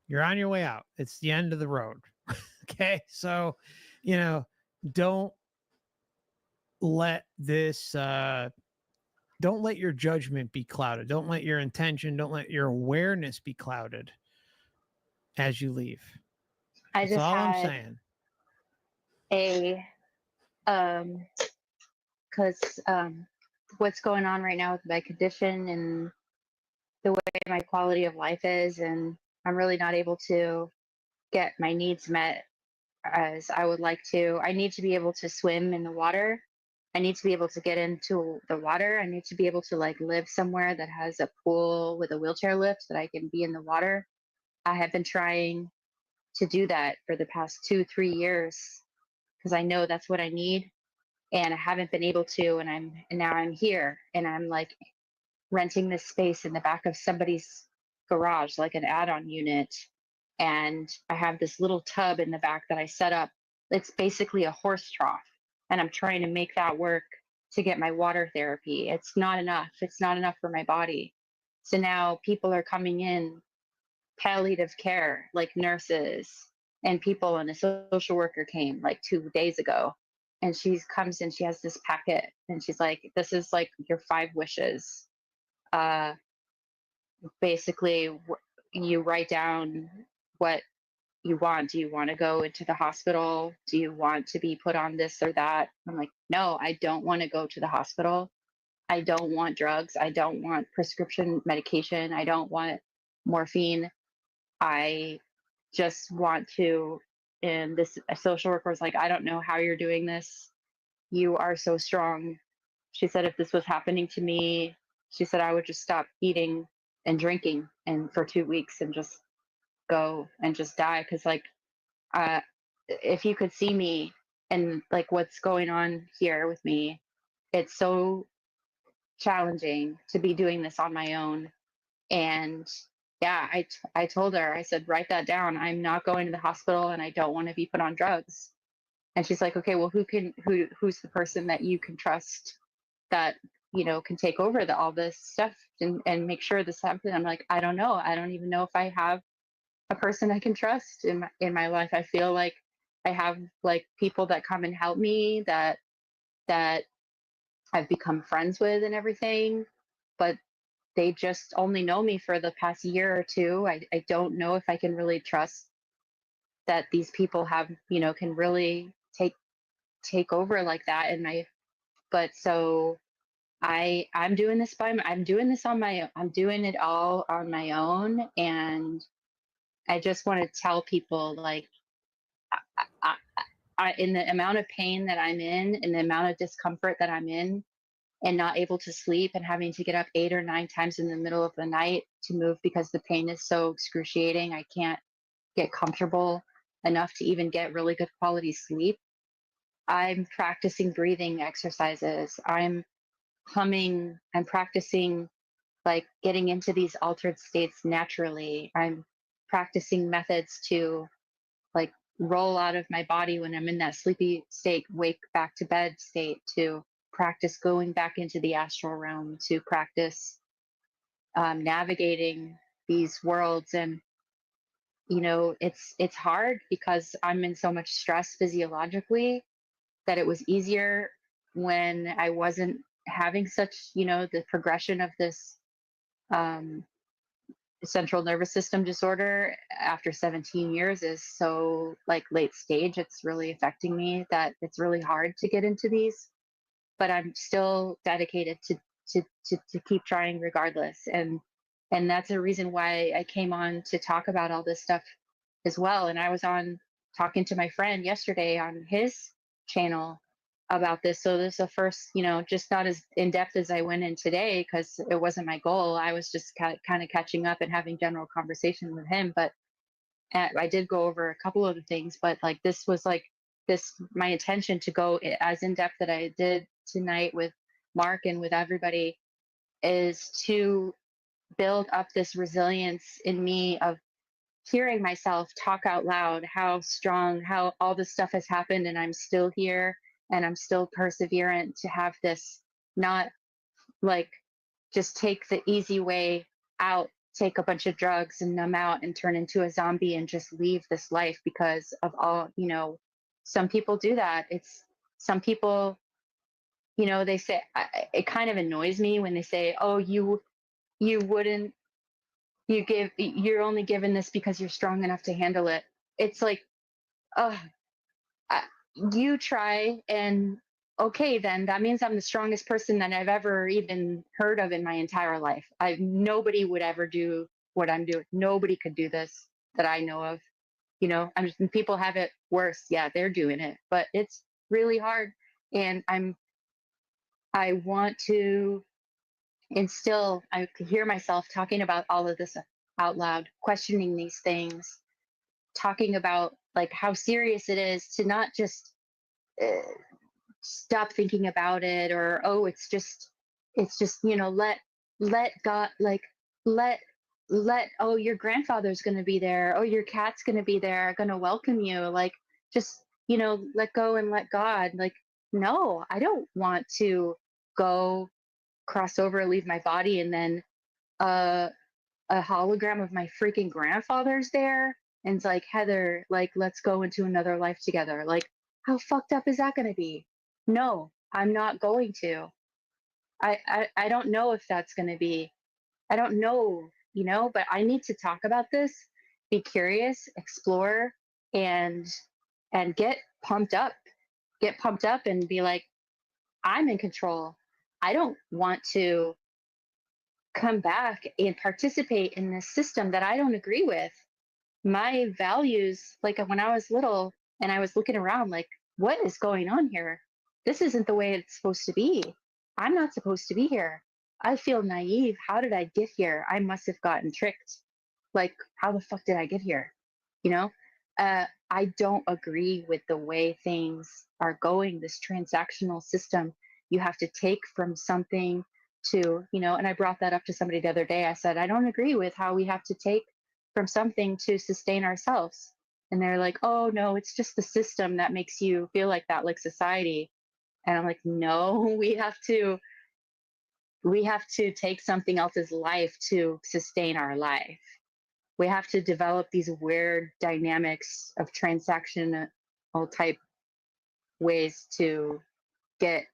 You're on your way out. It's the end of the road. Okay. So, don't let this, don't let your judgment be clouded. Don't let your intention, don't let your awareness be clouded as you leave. I That's just all I'm had saying. a um because what's going on right now with my condition and the way my quality of life is, and I'm really not able to get my needs met as I would like to. I need to be able to swim in the water. I need to be able to get into the water. I need to be able to like live somewhere that has a pool with a wheelchair lift that I can be in the water. I have been trying to do that for the past 2, 3 years because I know that's what I need, and I haven't been able to. And now I'm here, and I'm like renting this space in the back of somebody's garage, like an add-on unit. And I have this little tub in the back that I set up. It's basically a horse trough. And I'm trying to make that work to get my water therapy. It's not enough. It's not enough for my body. So now people are coming in, palliative care, like nurses and people, and a social worker came like 2 days ago. And she comes and she has this packet and she's like, this is like your 5 wishes. uh, Basically, you write down what you want. Do you want to go into the hospital? Do you want to be put on this or that? I'm like, no, I don't want to go to the hospital. I don't want drugs. I don't want prescription medication. I don't want morphine. I just want to. And this a social worker was like, I don't know how you're doing this. You are so strong. She said, if this was happening to me, she said, I would just stop eating and drinking and for 2 weeks and just go and just die. Cause like, uh, if you could see me and like what's going on here with me, it's so challenging to be doing this on my own. And yeah, I told her, I said, write that down. I'm not going to the hospital and I don't want to be put on drugs. And she's like, okay, well, who's the person that you can trust that, can take over all this stuff and make sure this happens. I'm like, I don't know. I don't even know if I have a person I can trust in my life. I feel like I have like people that come and help me that I've become friends with and everything, but they just only know me for the past year or two. I don't know if I can really trust that these people can really take over like that in my. But so I'm doing this on my own. I'm doing it all on my own, and I just want to tell people like I, in the amount of pain that I'm in and the amount of discomfort that I'm in and not able to sleep and having to get up 8 or 9 times in the middle of the night to move because the pain is so excruciating. I can't get comfortable enough to even get really good quality sleep. I'm practicing breathing exercises. I'm humming. I'm practicing like getting into these altered states naturally. I'm practicing methods to like roll out of my body when I'm in that sleepy state, wake back to bed state, to practice going back into the astral realm, to practice navigating these worlds. And it's hard because I'm in so much stress physiologically that it was easier when I wasn't having such, the progression of this um, central nervous system disorder after 17 years is so like late stage. It's really affecting me that it's really hard to get into these, but I'm still dedicated to keep trying regardless. And that's a reason why I came on to talk about all this stuff as well. And I was on talking to my friend yesterday on his channel about this. So this is the first, just not as in depth as I went in today because it wasn't my goal. I was just kind of catching up and having general conversation with him. But I did go over a couple of the things, but like this was like this, my intention to go as in depth that I did tonight with Mark and with everybody is to build up this resilience in me of hearing myself talk out loud, how strong, how all this stuff has happened, and I'm still here and I'm still perseverant to have this, not like just take the easy way out, take a bunch of drugs and numb out and turn into a zombie and just leave this life because of all, some people do that. It's some people, they say, it kind of annoys me when they say, oh, you wouldn't, you're only given this because you're strong enough to handle it. It's like, oh, I, you try, and okay, then that means I'm the strongest person that I've ever even heard of in my entire life. Nobody would ever do what I'm doing. Nobody could do this that I know of. People have it worse. Yeah, they're doing it, but it's really hard. And I want to instill, I could hear myself talking about all of this out loud, questioning these things, talking about like how serious it is to not just uh, stop thinking about it, or oh, it's just let God, like let oh, your grandfather's going to be there, oh, your cat's going to be there, going to welcome you, like just let go and let God. Like, no, I don't want to go cross over, leave my body, and then uh a hologram of my freaking grandfather's there, and it's like, Heather, like, let's go into another life together. Like, how fucked up is that going to be? No, I'm not going to. I don't know if that's going to be. I don't know, but I need to talk about this, be curious, explore, and get pumped up, and be like, I'm in control. I don't want to come back and participate in this system that I don't agree with. My values, like when I was little and I was looking around, like, what is going on here? This isn't the way it's supposed to be. I'm not supposed to be here. I feel naive. How did I get here? I must have gotten tricked. Like, how the fuck did I get here? You know, I don't agree with the way things are going, this transactional system. You have to take from something to, and I brought that up to somebody the other day. I said, I don't agree with how we have to take from something to sustain ourselves. And they're like, oh, no, it's just the system that makes you feel like that, like society. And I'm like, no, we have to we have to take something else's life to sustain our life. We have to develop these weird dynamics of transactional type ways to get,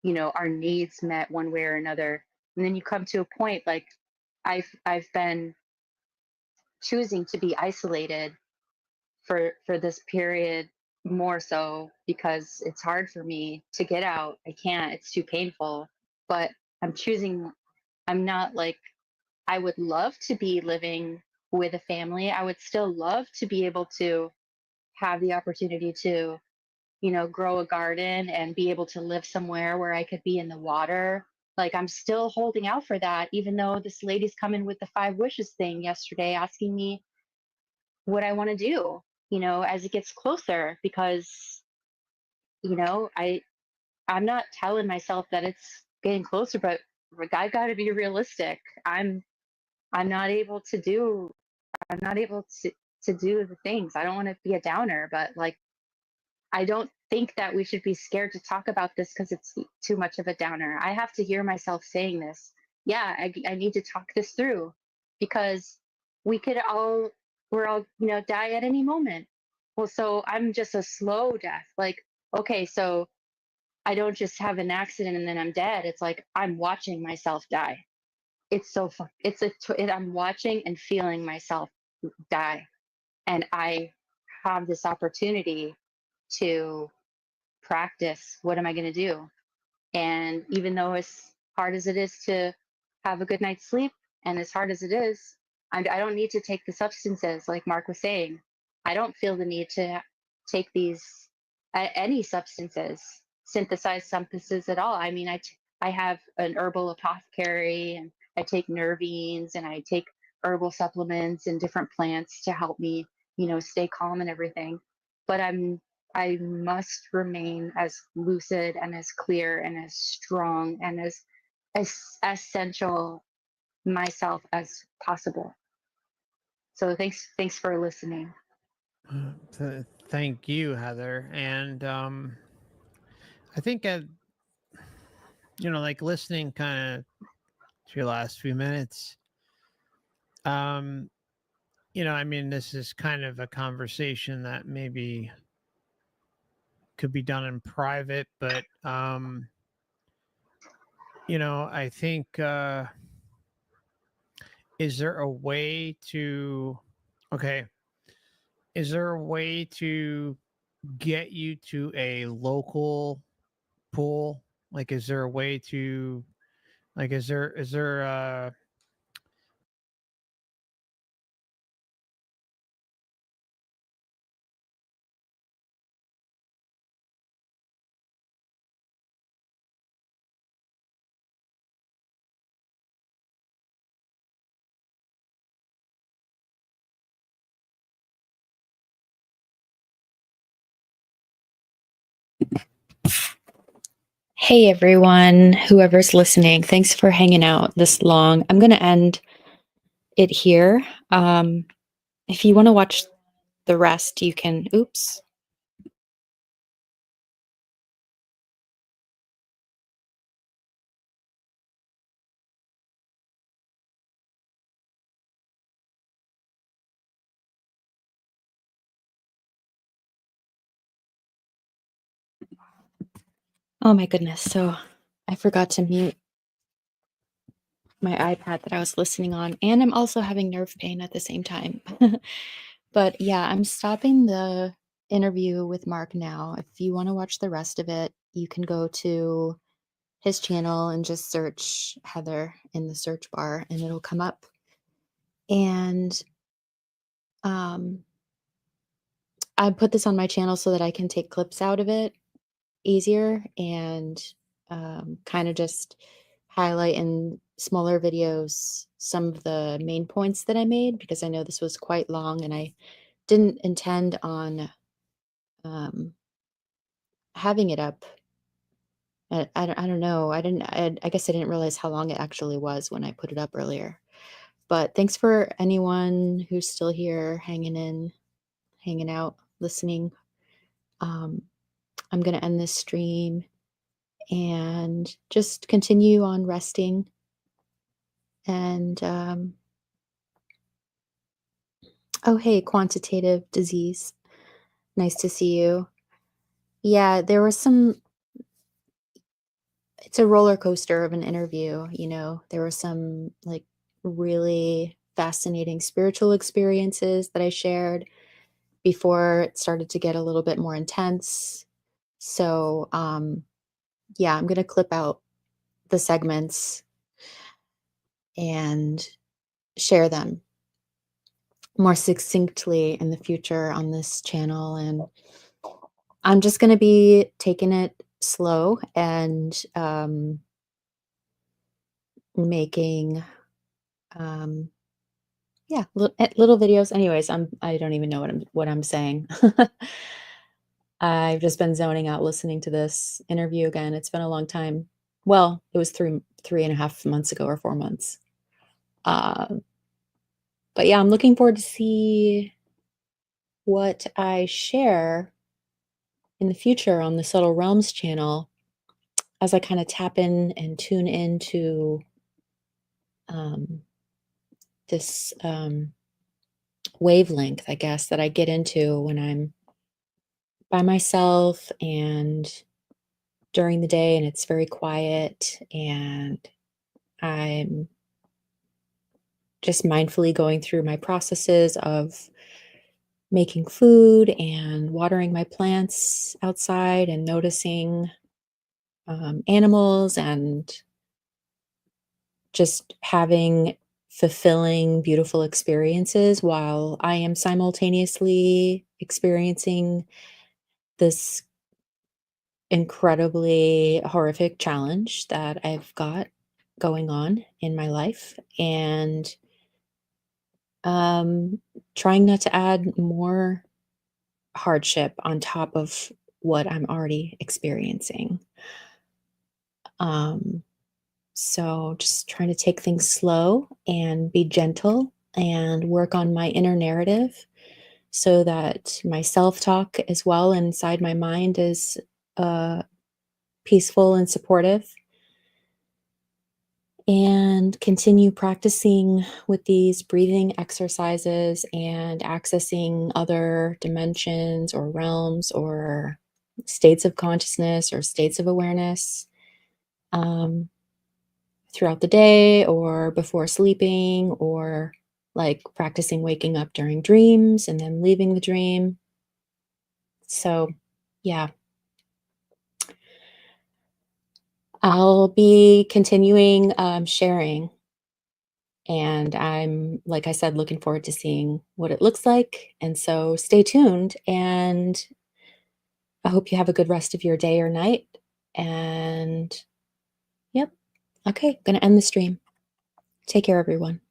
our needs met one way or another. And then you come to a point like I've been choosing to be isolated for this period, more so because it's hard for me to get out. I can't, it's too painful. But I'm choosing, I'm not like, I would love to be living with a family. I would still love to be able to have the opportunity to, grow a garden and be able to live somewhere where I could be in the water. Like, I'm still holding out for that, even though this lady's coming with the 5 wishes thing yesterday, asking me what I want to do, as it gets closer, because, you know, I I'm not telling myself that it's getting closer, but I got to be realistic. I'm not able to do I'm not able to do the things. I don't want to be a downer, but like, I don't think that we should be scared to talk about this because it's too much of a downer. I have to hear myself saying this. Yeah, I need to talk this through, because we could all, we're all, die at any moment. Well, so I'm just a slow death. Like, okay, so I don't just have an accident and then I'm dead. It's like I'm watching myself die. It's so fun. I'm watching and feeling myself die. And I have this opportunity to practice. What am I going to do? And even though as hard as it is to have a good night's sleep, and as hard as it is, I don't need to take the substances like Mark was saying. I don't feel the need to take these any substances, synthesized substances at all. I mean, I have an herbal apothecary, and I take nervines, and I take herbal supplements and different plants to help me, stay calm and everything. But I must remain as lucid and as clear and as strong and as essential myself as possible. So thanks for listening. Thank you, Heather. And I think, like listening kind of to your last few minutes, um, I mean, this is kind of a conversation that maybe could be done in private, but I think, is there a way to, okay, is there a way to get you to a local pool? Like, is there a way to, like, is there Hey everyone, whoever's listening, thanks for hanging out this long. I'm going to end it here. If you want to watch the rest, you can. Oops. Oh my goodness. So I forgot to mute my iPad that I was listening on, and I'm also having nerve pain at the same time. But yeah, I'm stopping the interview with Mark now. If you want to watch the rest of it, you can go to his channel and just search Heather in the search bar and it'll come up. And I put this on my channel so that I can take clips out of it easier and kind of just highlight in smaller videos some of the main points that I made, because I know this was quite long and I didn't intend on having it up. I don't know. I guess I didn't realize how long it actually was when I put it up earlier. But thanks for anyone who's still here, hanging in, hanging out, listening. I'm going to end this stream and just continue on resting And oh, hey, quantitative disease. Nice to see you. Yeah, there was some, it's a roller coaster of an interview, you know. There were some like really fascinating spiritual experiences that I shared before it started to get a little bit more intense. So, yeah, I'm going to clip out the segments and share them more succinctly in the future on this channel. And I'm just going to be taking it slow and making, um, yeah, little videos. Anyways, I don't even know what I'm saying. I've just been zoning out listening to this interview again. It's been a long time. Well, it was 3.5 months ago or 4 months. Um, but yeah, I'm looking forward to see what I share in the future on the Subtle Realms channel as I kind of tap in and tune into um, this wavelength, I guess, that I get into when I'm by myself and during the day and it's very quiet and I'm just mindfully going through my processes of making food and watering my plants outside and noticing animals and just having fulfilling, beautiful experiences while I am simultaneously experiencing this incredibly horrific challenge that I've got going on in my life. And um, trying not to add more hardship on top of what I'm already experiencing. Um, so just trying to take things slow and be gentle and work on my inner narrative so that my self-talk as well inside my mind is peaceful and supportive, and continue practicing with these breathing exercises and accessing other dimensions or realms or states of consciousness or states of awareness um, throughout the day or before sleeping, or like practicing waking up during dreams and then leaving the dream. So, yeah, I'll be continuing sharing. And I'm, like I said, looking forward to seeing what it looks like. And so stay tuned. And I hope you have a good rest of your day or night. And yep. Okay. Going to end the stream. Take care, everyone.